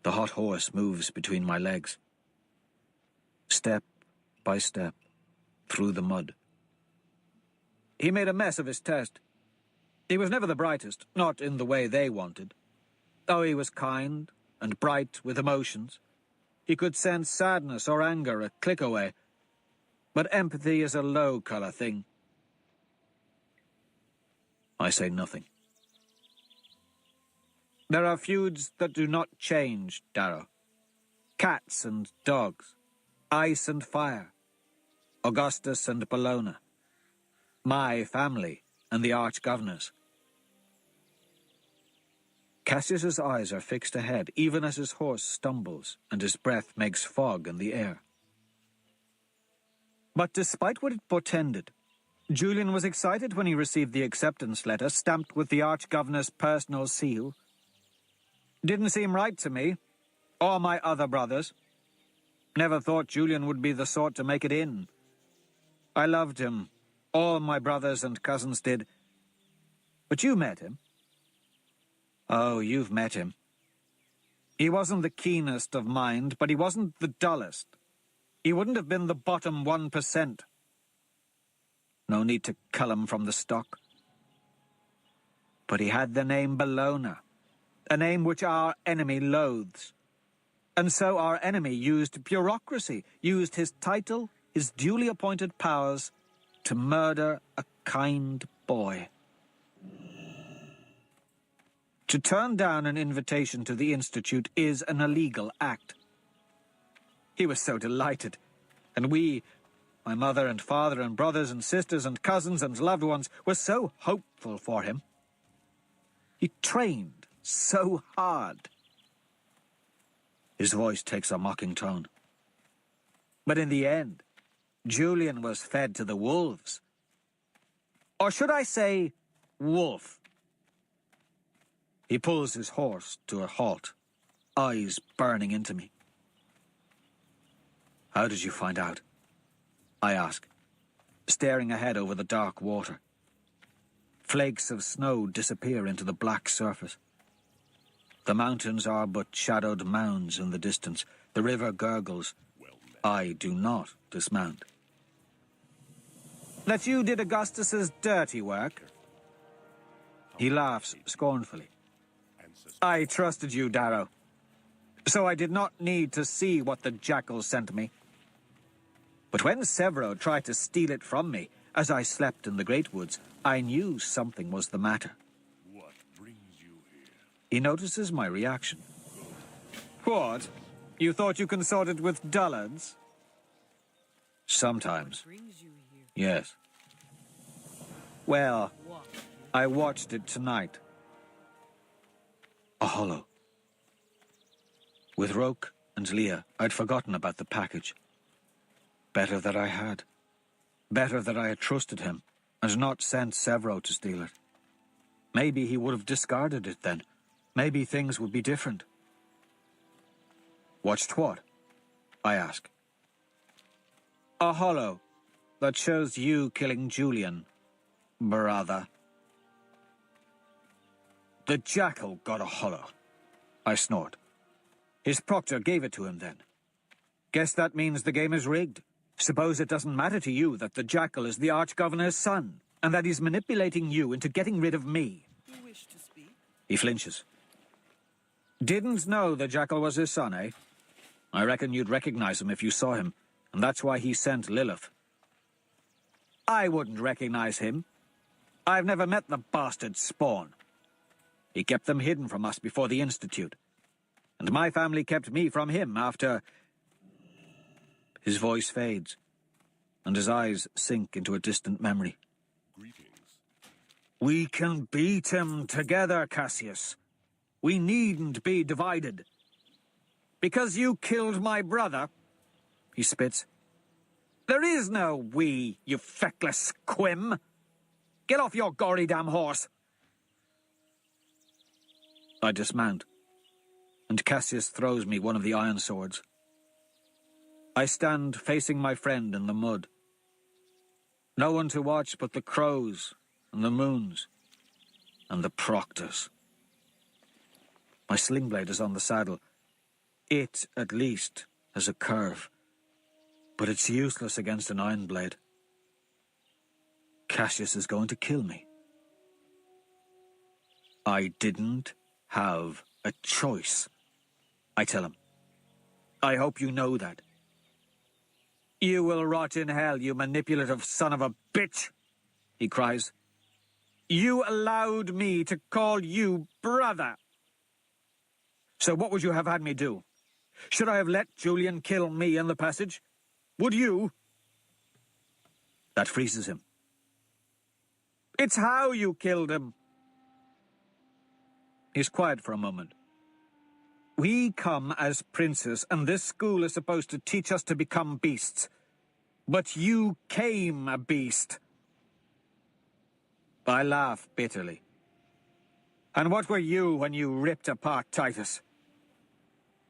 The hot horse moves between my legs. Step by step, through the mud. He made a mess of his test. He was never the brightest, not in the way they wanted. Though he was kind and bright with emotions. He could sense sadness or anger a click away. But empathy is a low-color thing. I say nothing. There are feuds that do not change, Darrow. Cats and dogs, ice and fire, Augustus and Bologna, my family and the Arch-Governor's. Cassius's eyes are fixed ahead, even as his horse stumbles and his breath makes fog in the air. But despite what it portended, Julian was excited when he received the acceptance letter stamped with the Arch-Governor's personal seal. Didn't seem right to me, or my other brothers. Never thought Julian would be the sort to make it in. I loved him. All my brothers and cousins did. But you met him. Oh, you've met him. He wasn't the keenest of mind, but he wasn't the dullest. He wouldn't have been the bottom 1%. No need to cull him from the stock. But he had the name Bologna, a name which our enemy loathes. And so our enemy used bureaucracy, used his title, his duly appointed powers, to murder a kind boy. To turn down an invitation to the Institute is an illegal act. He was so delighted, and we, my mother and father and brothers and sisters and cousins and loved ones, were so hopeful for him. He trained so hard. His voice takes a mocking tone. But in the end, Julian was fed to the wolves. Or should I say, wolf? He pulls his horse to a halt, eyes burning into me. How did you find out? I ask, staring ahead over the dark water. Flakes of snow disappear into the black surface. The mountains are but shadowed mounds in the distance. The river gurgles. I do not dismount. That you did Augustus's dirty work? He laughs scornfully. I trusted you, Darrow. So I did not need to see what the jackal sent me. But when Severo tried to steal it from me, as I slept in the Great Woods, I knew something was the matter. What brings you here? He notices my reaction. What? You thought you consorted with dullards? Sometimes. Yes. Well, I watched it tonight. A hollow. With Roke and Leah, I'd forgotten about the package. Better that I had. Better that I had trusted him, and not sent Severo to steal it. Maybe he would have discarded it then. Maybe things would be different. Watched what? I ask. A hollow that shows you killing Julian, brother. The jackal got a hollow. I snort. His proctor gave it to him then. Guess that means the game is rigged. Suppose it doesn't matter to you that the jackal is the Arch-Governor's son, and that he's manipulating you into getting rid of me. You wish to speak? He flinches. Didn't know the jackal was his son, eh? I reckon you'd recognize him if you saw him, and that's why he sent Lilith. I wouldn't recognize him. I've never met the bastard spawn. He kept them hidden from us before the Institute. And my family kept me from him after... His voice fades, and his eyes sink into a distant memory. Greetings. We can beat him together, Cassius. We needn't be divided. Because you killed my brother, he spits. There is no we, you feckless quim. Get off your gory damn horse. I dismount, and Cassius throws me one of the iron swords. I stand facing my friend in the mud. No one to watch but the crows and the moons and the proctors. My sling blade is on the saddle. It, at least, has a curve, but it's useless against an iron blade. Cassius is going to kill me. I didn't have a choice, I tell him. I hope you know that. You will rot in hell, you manipulative son of a bitch, he cries. You allowed me to call you brother. So what would you have had me do? Should I have let Julian kill me in the passage? Would you? That freezes him. It's how you killed him. He's quiet for a moment. We come as princes, and this school is supposed to teach us to become beasts. But you came a beast. I laugh bitterly. And what were you when you ripped apart Titus?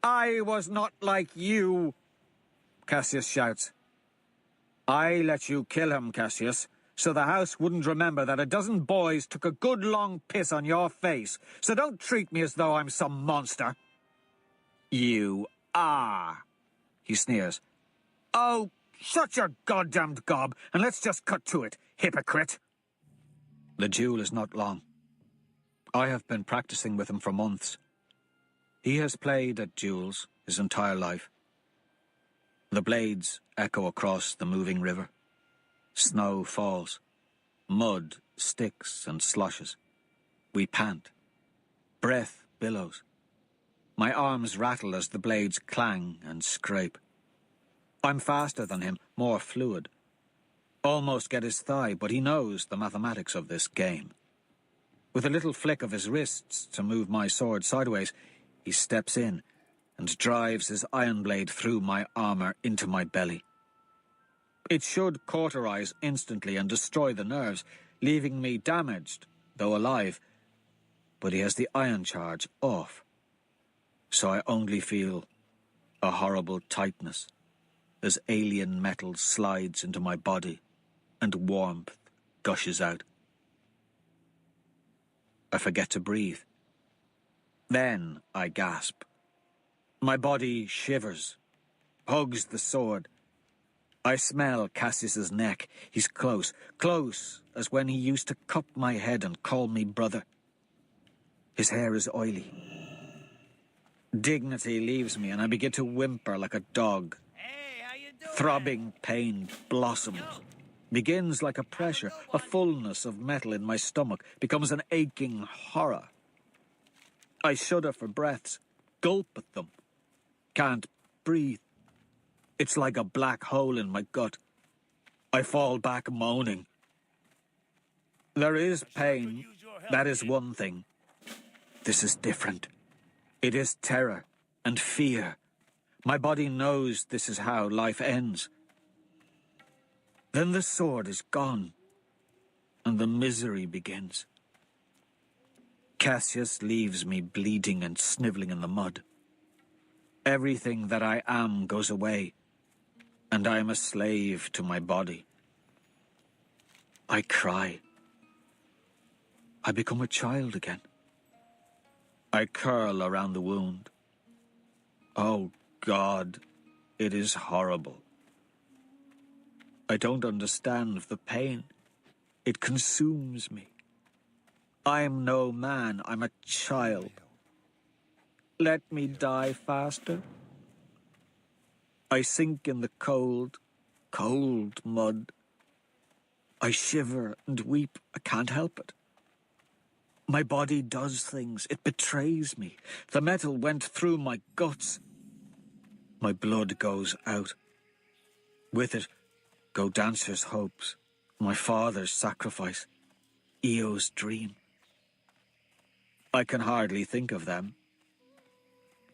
I was not like you, Cassius shouts. I let you kill him, Cassius, so the house wouldn't remember that a dozen boys took a good long piss on your face, so don't treat me as though I'm some monster. You are, he sneers. Oh, shut your goddamned gob, and let's just cut to it, hypocrite. The duel is not long. I have been practicing with him for months. He has played at duels his entire life. The blades echo across the moving river. Snow falls. Mud sticks and sloshes. We pant. Breath billows. My arms rattle as the blades clang and scrape. I'm faster than him, more fluid. Almost get his thigh, but he knows the mathematics of this game. With a little flick of his wrists to move my sword sideways, he steps in and drives his iron blade through my armor into my belly. It should cauterize instantly and destroy the nerves, leaving me damaged, though alive. But he has the iron charge off, so I only feel a horrible tightness as alien metal slides into my body and warmth gushes out. I forget to breathe. Then I gasp. My body shivers, hugs the sword. I smell Cassius's neck. He's close, close as when he used to cup my head and call me brother. His hair is oily. Dignity leaves me and I begin to whimper like a dog. Hey, how you doing? Throbbing pain blossoms. Begins like a pressure, a fullness of metal in my stomach, becomes an aching horror. I shudder for breaths, gulp at them. Can't breathe. It's like a black hole in my gut. I fall back moaning. There is pain, that is one thing. This is different. It is terror and fear. My body knows this is how life ends. Then the sword is gone, and the misery begins. Cassius leaves me bleeding and sniveling in the mud. Everything that I am goes away, and I am a slave to my body. I cry. I become a child again. I curl around the wound. Oh, God, it is horrible. I don't understand the pain. It consumes me. I'm no man, I'm a child. Let me die faster. I sink in the cold, cold mud. I shiver and weep. I can't help it. My body does things. It betrays me. The metal went through my guts. My blood goes out. With it go Dancer's hopes, my father's sacrifice, Eo's dream. I can hardly think of them.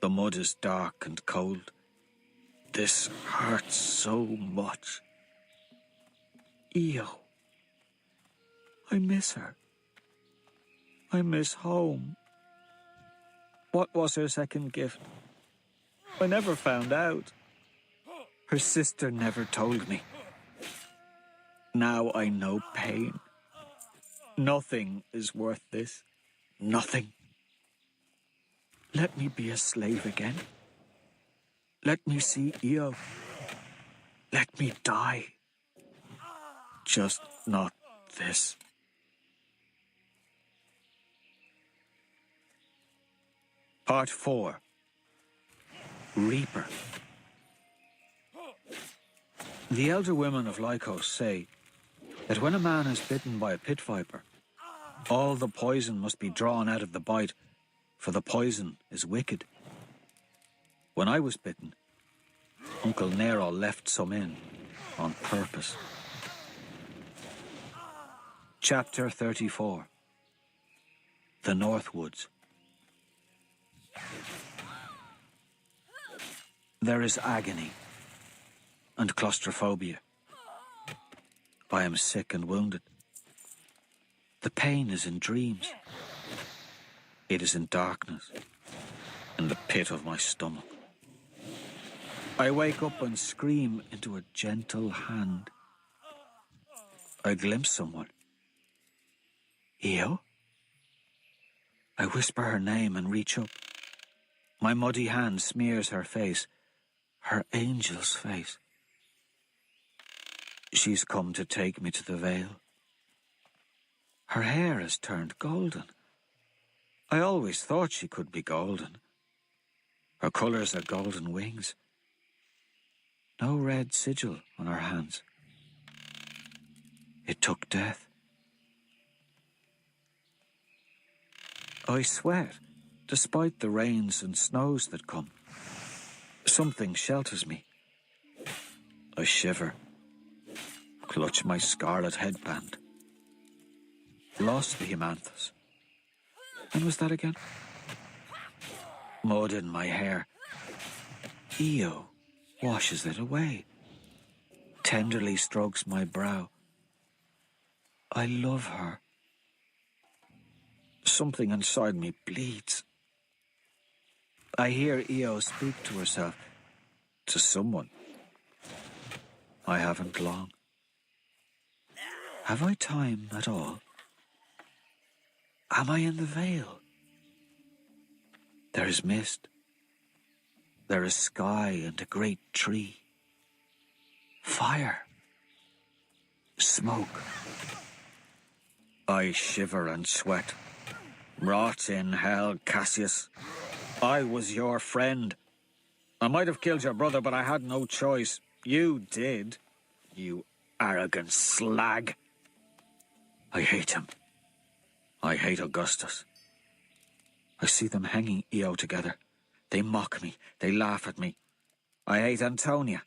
The mud is dark and cold. This hurts so much. Io. I miss her. I miss home. What was her second gift? I never found out. Her sister never told me. Now I know pain. Nothing is worth this. Nothing. Let me be a slave again. Let me see Io. Let me die. Just not this. Part 4. Reaper. The elder women of Lycos say that when a man is bitten by a pit viper, All the poison must be drawn out of the bite, for the poison is wicked. When I was bitten, Uncle Nero left some in on purpose. Chapter 34. The North Woods. There is agony and claustrophobia. I am sick and wounded. The pain is in dreams. It is in darkness, in the pit of my stomach. I wake up and scream into a gentle hand. I glimpse someone. Io? I whisper her name and reach up. My muddy hand smears her face, her angel's face. She's come to take me to the Vale. Her hair has turned golden. I always thought she could be golden. Her colours are golden wings. No red sigil on her hands. It took death. I sweat, despite the rains and snows that come. Something shelters me. I shiver, clutch my scarlet headband. Lost the Hemanthus. When was that again? Mud in my hair. Io washes it away, tenderly strokes my brow. I love her. Something inside me bleeds. I hear Io speak to herself, to someone. I haven't long. Have I time at all? Am I in the Vale? There is mist. There is sky and a great tree. Fire. Smoke. I shiver and sweat. Rot in hell, Cassius. I was your friend. I might have killed your brother, but I had no choice. You did. You arrogant slag. I hate him. I hate Augustus. I see them hanging Io together. They mock me. They laugh at me. I hate Antonia.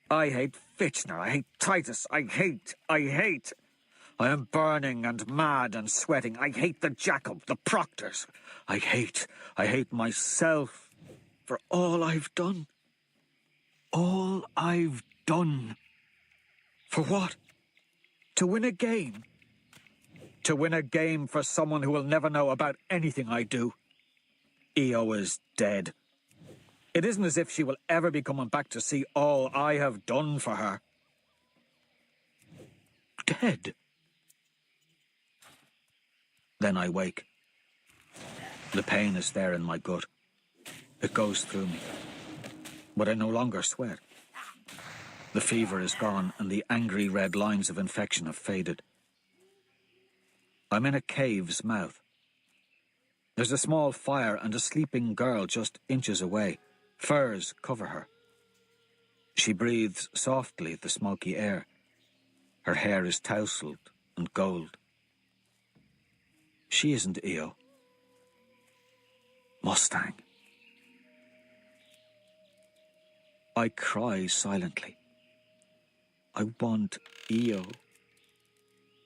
I hate Fitchner. I hate Titus. I hate. I am burning and mad and sweating. I hate the Jacob, the proctors. I hate myself for all I've done. All I've done. For what? To win a game? To win a game for someone who will never know about anything I do. Io is dead. It isn't as if she will ever be coming back to see all I have done for her. Dead. Then I wake. The pain is there in my gut. It goes through me. But I no longer sweat. The fever is gone and the angry red lines of infection have faded. I'm in a cave's mouth. There's a small fire and a sleeping girl just inches away. Furs cover her. She breathes softly the smoky air. Her hair is tousled and gold. She isn't Io. Mustang. I cry silently. I want Io.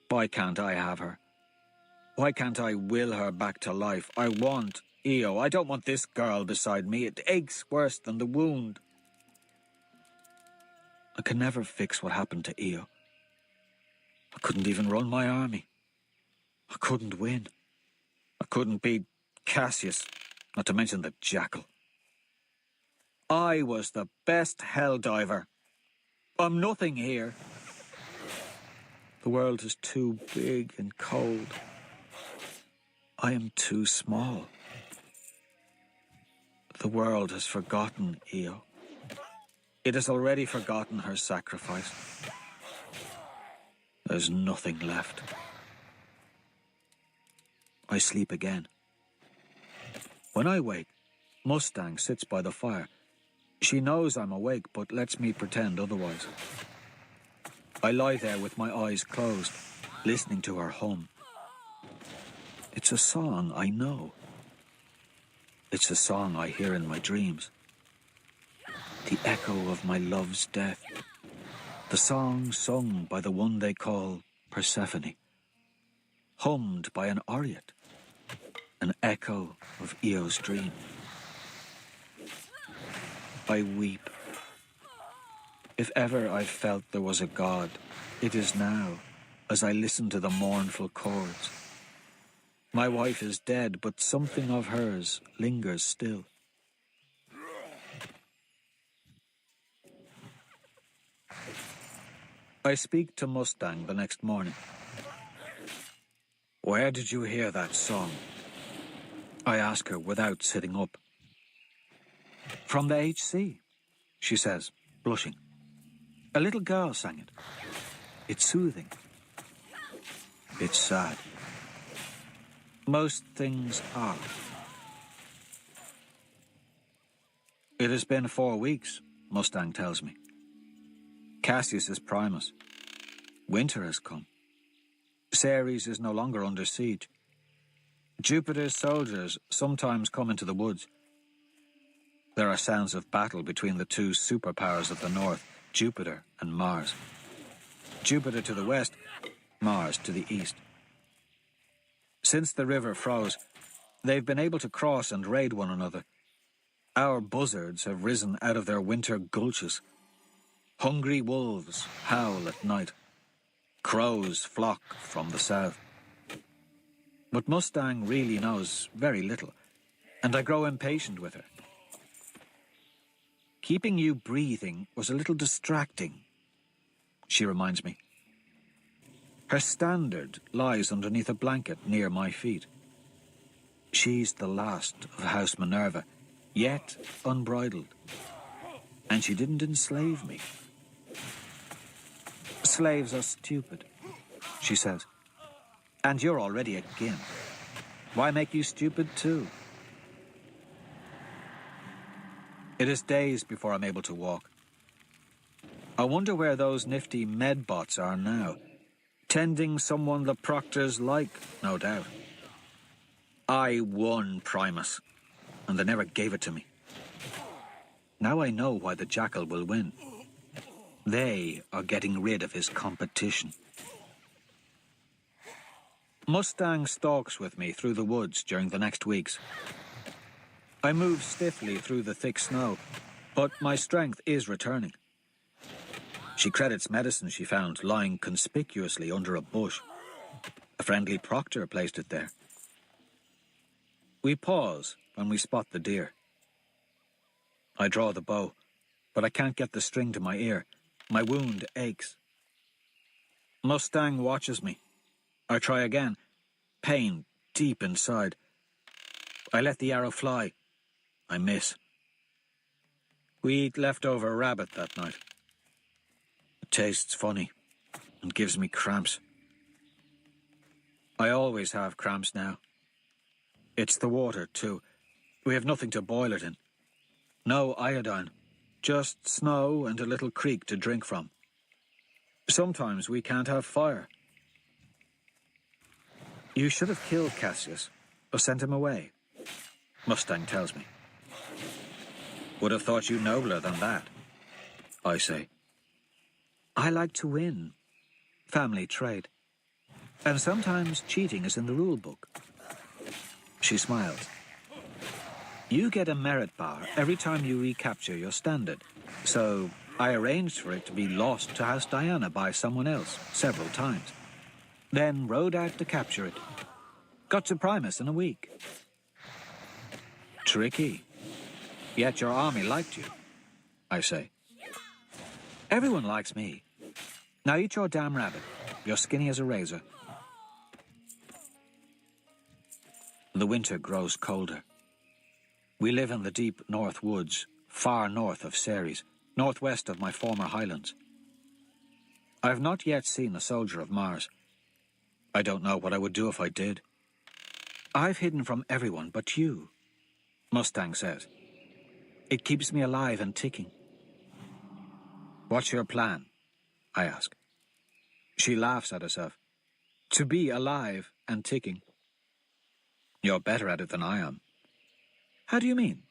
Why can't I have her? Why can't I will her back to life? I want Io. I don't want this girl beside me. It aches worse than the wound. I can never fix what happened to Io. I couldn't even run my army. I couldn't win. I couldn't beat Cassius, not to mention the jackal. I was the best hell diver. I'm nothing here. The world is too big and cold. I am too small. The world has forgotten Io. It has already forgotten her sacrifice. There's nothing left. I sleep again. When I wake, Mustang sits by the fire. She knows I'm awake, but lets me pretend otherwise. I lie there with my eyes closed, listening to her hum. It's a song I know. It's a song I hear in my dreams. The echo of my love's death. The song sung by the one they call Persephone. Hummed by an aureate. An echo of Eo's dream. I weep. If ever I felt there was a God, it is now, as I listen to the mournful chords. My wife is dead, but something of hers lingers still. I speak to Mustang the next morning. Where did you hear that song? I ask her without sitting up. From the HC, she says, blushing. A little girl sang it. It's soothing. It's sad. Most things are. It has been 4 weeks, Mustang tells me. Cassius is Primus. Winter has come. Ceres is no longer under siege. Jupiter's soldiers sometimes come into the woods. There are sounds of battle between the two superpowers of the north, Jupiter and Mars. Jupiter to the west, Mars to the east. Since the river froze, they've been able to cross and raid one another. Our buzzards have risen out of their winter gulches. Hungry wolves howl at night. Crows flock from the south. But Mustang really knows very little, and I grow impatient with her. Keeping you breathing was a little distracting, she reminds me. Her standard lies underneath a blanket near my feet. She's the last of House Minerva, yet unbridled. And she didn't enslave me. Slaves are stupid, she says. And you're already a gin. Why make you stupid too? It is days before I'm able to walk. I wonder where those nifty medbots are now. Tending someone the proctors like, no doubt. I won, Primus, and they never gave it to me. Now I know why the Jackal will win. They are getting rid of his competition. Mustang stalks with me through the woods during the next weeks. I move stiffly through the thick snow, but my strength is returning. She credits medicine she found lying conspicuously under a bush. A friendly proctor placed it there. We pause when we spot the deer. I draw the bow, but I can't get the string to my ear. My wound aches. Mustang watches me. I try again. Pain deep inside. I let the arrow fly. I miss. We eat leftover rabbit that night. It tastes funny and gives me cramps. I always have cramps now. It's the water, too. We have nothing to boil it in. No iodine. Just snow and a little creek to drink from. Sometimes we can't have fire. You should have killed Cassius, or sent him away, Mustang tells me. Would have thought you nobler than that, I say. I like to win. Family trait. And sometimes cheating is in the rule book. She smiles. You get a merit bar every time you recapture your standard, so I arranged for it to be lost to House Diana by someone else several times. Then rode out to capture it. Got to Primus in a week. Tricky. Yet your army liked you, I say. Everyone likes me. Now eat your damn rabbit. You're skinny as a razor. The winter grows colder. We live in the deep north woods, far north of Ceres, northwest of my former highlands. I have not yet seen a soldier of Mars. I don't know what I would do if I did. I've hidden from everyone but you, Mustang says. It keeps me alive and ticking. What's your plan? I ask. She laughs at herself. To be alive and ticking. You're better at it than I am. How do you mean?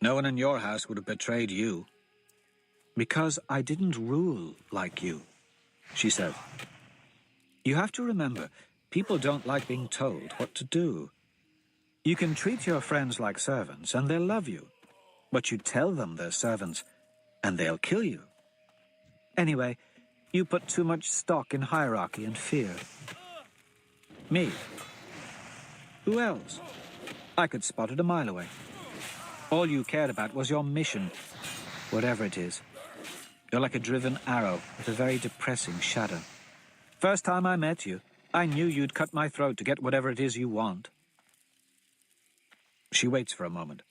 No one in your house would have betrayed you. Because I didn't rule like you, she said. You have to remember, people don't like being told what to do. You can treat your friends like servants and they'll love you. But you tell them they're servants and they'll kill you. Anyway, you put too much stock in hierarchy and fear. Me? Who else? I could spot it a mile away. All you cared about was your mission, whatever it is. You're like a driven arrow with a very depressing shadow. First time I met you, I knew you'd cut my throat to get whatever it is you want. She waits for a moment.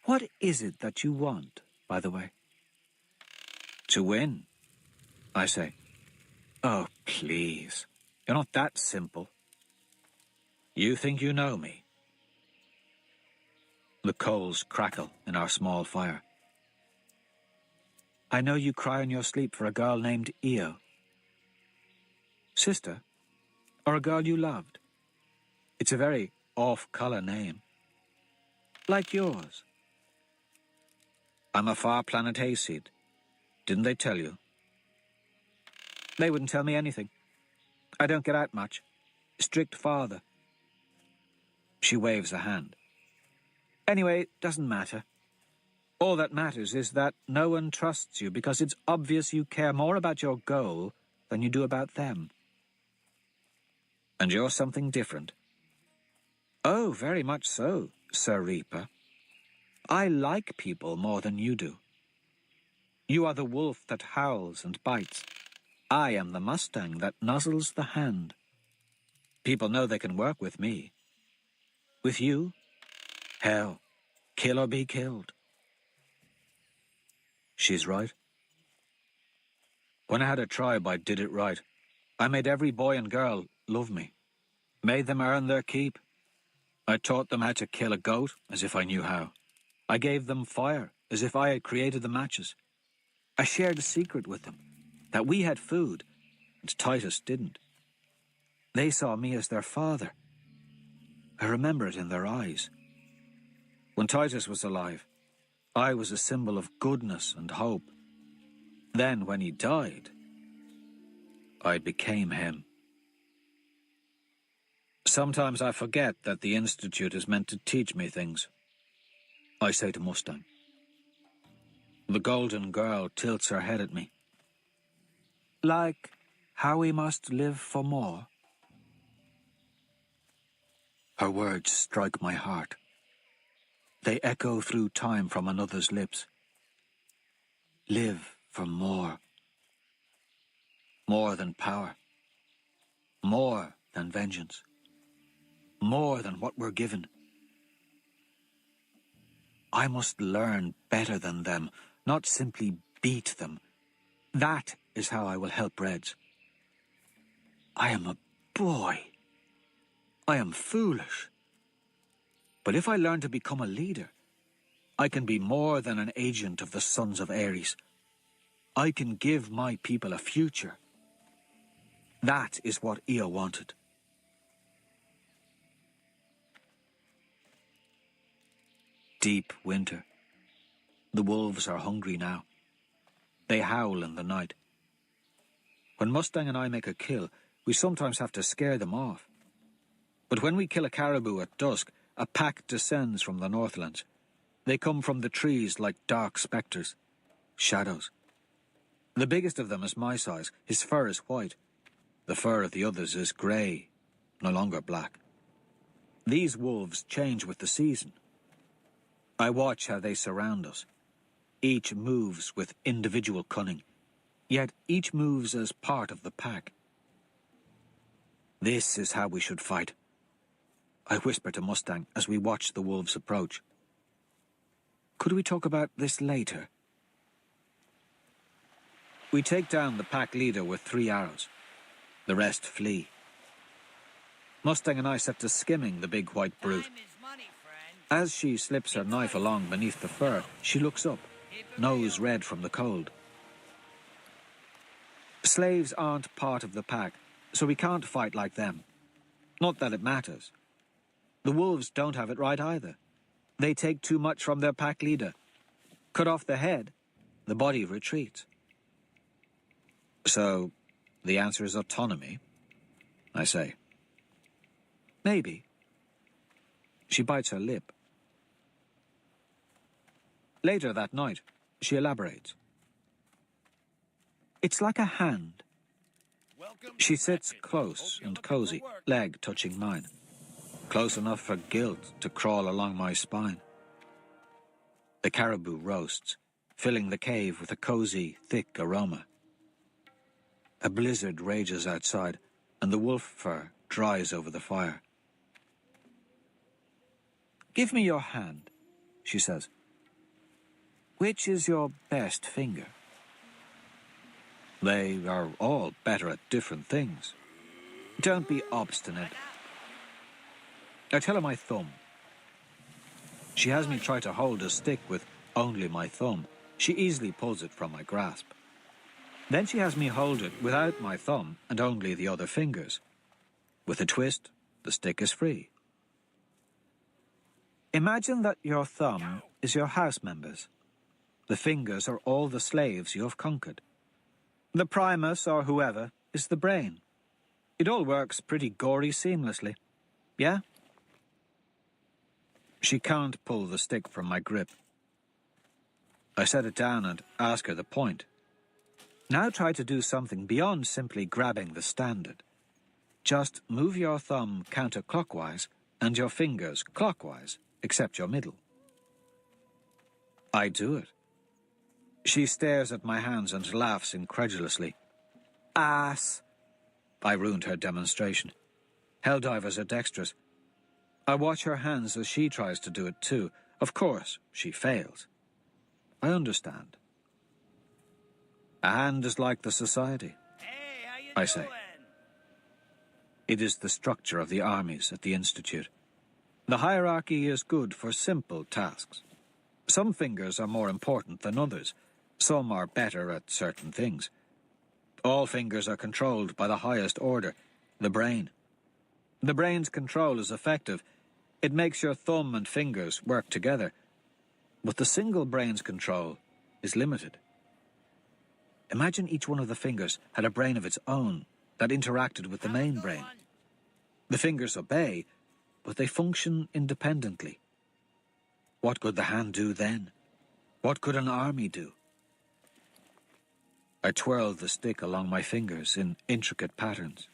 What is it that you want, by the way? To win, I say. Oh, please. You're not that simple. You think you know me? The coals crackle in our small fire. I know you cry in your sleep for a girl named Io. Sister? Or a girl you loved? It's a very off-color name. Like yours. I'm a far planet hayseed. Didn't they tell you? They wouldn't tell me anything. I don't get out much. Strict father. She waves a hand. Anyway, doesn't matter. All that matters is that no one trusts you because it's obvious you care more about your goal than you do about them. And you're something different. Oh, very much so, Sir Reaper. I like people more than you do. You are the wolf that howls and bites. I am the Mustang that nuzzles the hand. People know they can work with me. With you? Hell, kill or be killed. She's right. When I had a tribe, I did it right. I made every boy and girl love me. Made them earn their keep. I taught them how to kill a goat, as if I knew how. I gave them fire, as if I had created the matches. I shared a secret with them, that we had food, and Titus didn't. They saw me as their father. I remember it in their eyes. When Titus was alive, I was a symbol of goodness and hope. Then, when he died, I became him. Sometimes I forget that the Institute is meant to teach me things. I say to Mustang. The golden girl tilts her head at me. Like how we must live for more? Her words strike my heart. They echo through time from another's lips. Live for more. More than power. More than vengeance. More than what we're given. I must learn better than them, not simply beat them. That is how I will help Reds. I am a boy. I am foolish. But if I learn to become a leader, I can be more than an agent of the Sons of Ares. I can give my people a future. That is what Io wanted. Deep winter. The wolves are hungry now. They howl in the night. When Mustang and I make a kill, we sometimes have to scare them off. But when we kill a caribou at dusk, a pack descends from the Northlands. They come from the trees like dark spectres, shadows. The biggest of them is my size. His fur is white. The fur of the others is grey, no longer black. These wolves change with the season. I watch how they surround us. Each moves with individual cunning, yet each moves as part of the pack. This is how we should fight. I whisper to Mustang as we watch the wolves approach. Could we talk about this later? We take down the pack leader with 3 arrows. The rest flee. Mustang and I set to skimming the big white brute. As she slips her knife along beneath the fur, she looks up, nose red from the cold. Slaves aren't part of the pack, so we can't fight like them. Not that it matters. The wolves don't have it right either. They take too much from their pack leader. Cut off the head, the body retreats. So, the answer is autonomy, I say. Maybe. She bites her lip. Later that night, she elaborates. It's like a hand. She sits close and cozy, leg touching mine. Close enough for guilt to crawl along my spine. The caribou roasts, filling the cave with a cozy, thick aroma. A blizzard rages outside, and the wolf fur dries over the fire. Give me your hand, she says. Which is your best finger? They are all better at different things. Don't be obstinate. I tell her my thumb. She has me try to hold a stick with only my thumb. She easily pulls it from my grasp. Then she has me hold it without my thumb and only the other fingers. With a twist, the stick is free. Imagine that your thumb is your house members. The fingers are all the slaves you have conquered. The primus, or whoever, is the brain. It all works pretty gory seamlessly. Yeah? She can't pull the stick from my grip. I set it down and ask her the point. Now try to do something beyond simply grabbing the standard. Just move your thumb counterclockwise and your fingers clockwise, except your middle. I do it. She stares at my hands and laughs incredulously. Ass! I ruined her demonstration. Helldivers are dexterous. I watch her hands as she tries to do it too. Of course, she fails. I understand. A hand is like the society, Hey, how you I say. doing? It is the structure of the armies at the Institute. The hierarchy is good for simple tasks. Some fingers are more important than others. Some are better at certain things. All fingers are controlled by the highest order, the brain. The brain's control is effective. It makes your thumb and fingers work together. But the single brain's control is limited. Imagine each one of the fingers had a brain of its own that interacted with the main brain. The fingers obey, but they function independently. What could the hand do then? What could an army do? I twirl the stick along my fingers in intricate patterns.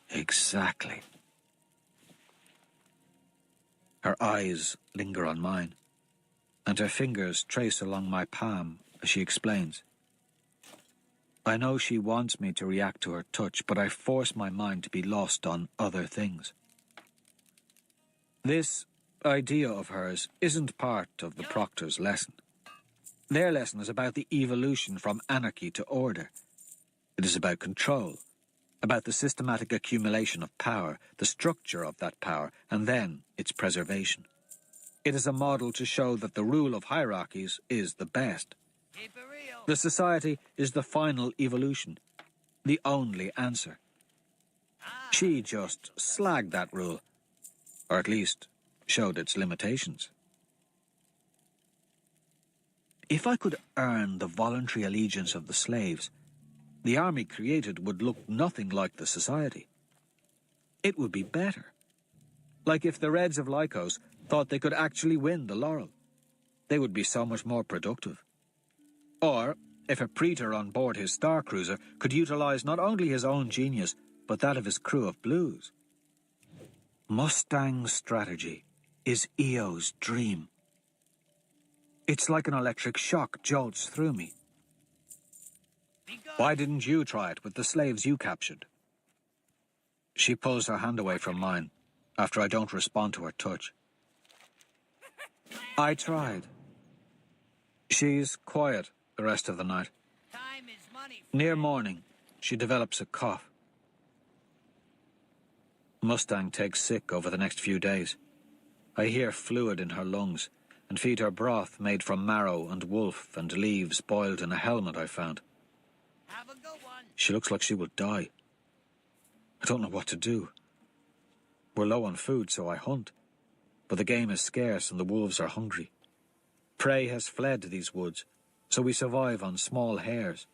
Exactly. Her eyes linger on mine, and her fingers trace along my palm as she explains. I know she wants me to react to her touch, but I force my mind to be lost on other things. This idea of hers isn't part of the proctor's lesson. Their lesson is about the evolution from anarchy to order. It is about control, about the systematic accumulation of power, the structure of that power, and then its preservation. It is a model to show that the rule of hierarchies is the best. Keep it real. The society is the final evolution, the only answer. She just slagged that rule, or at least showed its limitations. If I could earn the voluntary allegiance of the slaves, the army created would look nothing like the society. It would be better. Like if the Reds of Lycos thought they could actually win the laurel. They would be so much more productive. Or if a praetor on board his star cruiser could utilize not only his own genius, but that of his crew of blues. Mustang's strategy is EO's dream. It's like an electric shock jolts through me. Why didn't you try it with the slaves you captured? She pulls her hand away from mine after I don't respond to her touch. I tried. She's quiet the rest of the night. Time is money. Near morning, she develops a cough. Mustang takes sick over the next few days. I hear fluid in her lungs and feed her broth made from marrow and wolf and leaves boiled in a helmet I found. Have a good one. She looks like she will die. I don't know what to do. We're low on food, so I hunt. But the game is scarce and the wolves are hungry. Prey has fled to these woods, so we survive on small hares.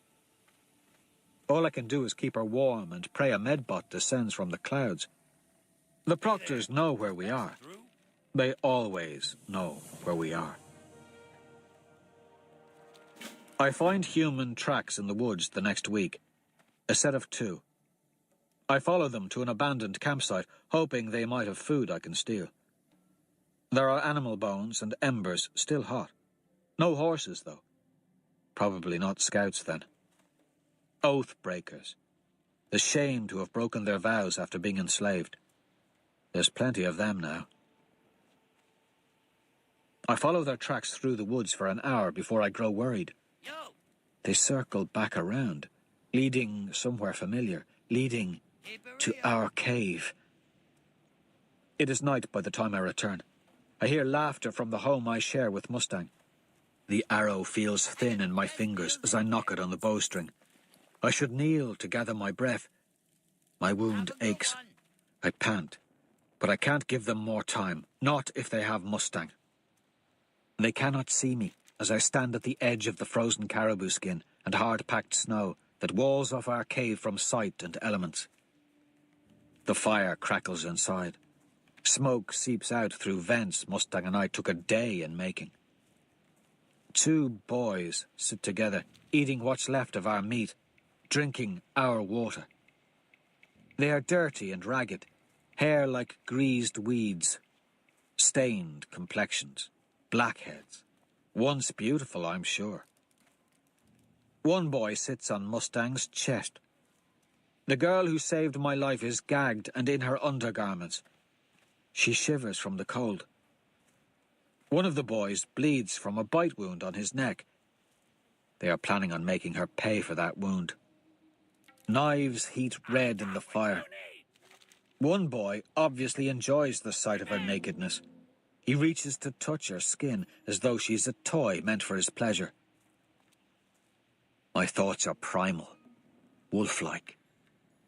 All I can do is keep her warm and pray a medbot descends from the clouds. The proctors know where we are. They always know where we are. I find human tracks in the woods the next week, a set of 2. I follow them to an abandoned campsite, hoping they might have food I can steal. There are animal bones and embers still hot. No horses, though. Probably not scouts, then. Oath breakers. Ashamed to have broken their vows after being enslaved. There's plenty of them now. I follow their tracks through the woods for an hour before I grow worried. Yo! They circle back around, leading somewhere familiar, leading to our cave. It is night by the time I return. I hear laughter from the home I share with Mustang. The arrow feels thin in my fingers as I knock it on the bowstring. I should kneel to gather my breath. My wound aches. I pant, but I can't give them more time, not if they have Mustang. They cannot see me as I stand at the edge of the frozen caribou skin and hard-packed snow that walls off our cave from sight and elements. The fire crackles inside. Smoke seeps out through vents Mustang and I took a day in making. 2 boys sit together, eating what's left of our meat, drinking our water. They are dirty and ragged, hair like greased weeds, stained complexions, blackheads. Once beautiful, I'm sure. One boy sits on Mustang's chest. The girl who saved my life is gagged and in her undergarments. She shivers from the cold. One of the boys bleeds from a bite wound on his neck. They are planning on making her pay for that wound. Knives heat red in the fire. One boy obviously enjoys the sight of her nakedness. He reaches to touch her skin as though she's a toy meant for his pleasure. My thoughts are primal, wolf-like.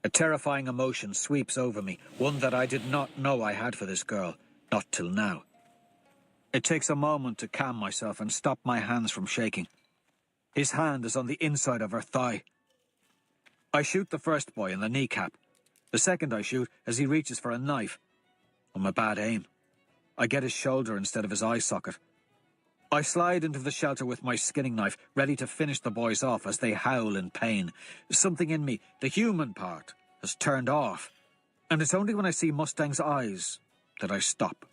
A terrifying emotion sweeps over me, one that I did not know I had for this girl, not till now. It takes a moment to calm myself and stop my hands from shaking. His hand is on the inside of her thigh. I shoot the first boy in the kneecap. The second I shoot as he reaches for a knife. I'm a bad aim. I get his shoulder instead of his eye socket. I slide into the shelter with my skinning knife, ready to finish the boys off as they howl in pain. Something in me, the human part, has turned off. And it's only when I see Mustang's eyes that I stop.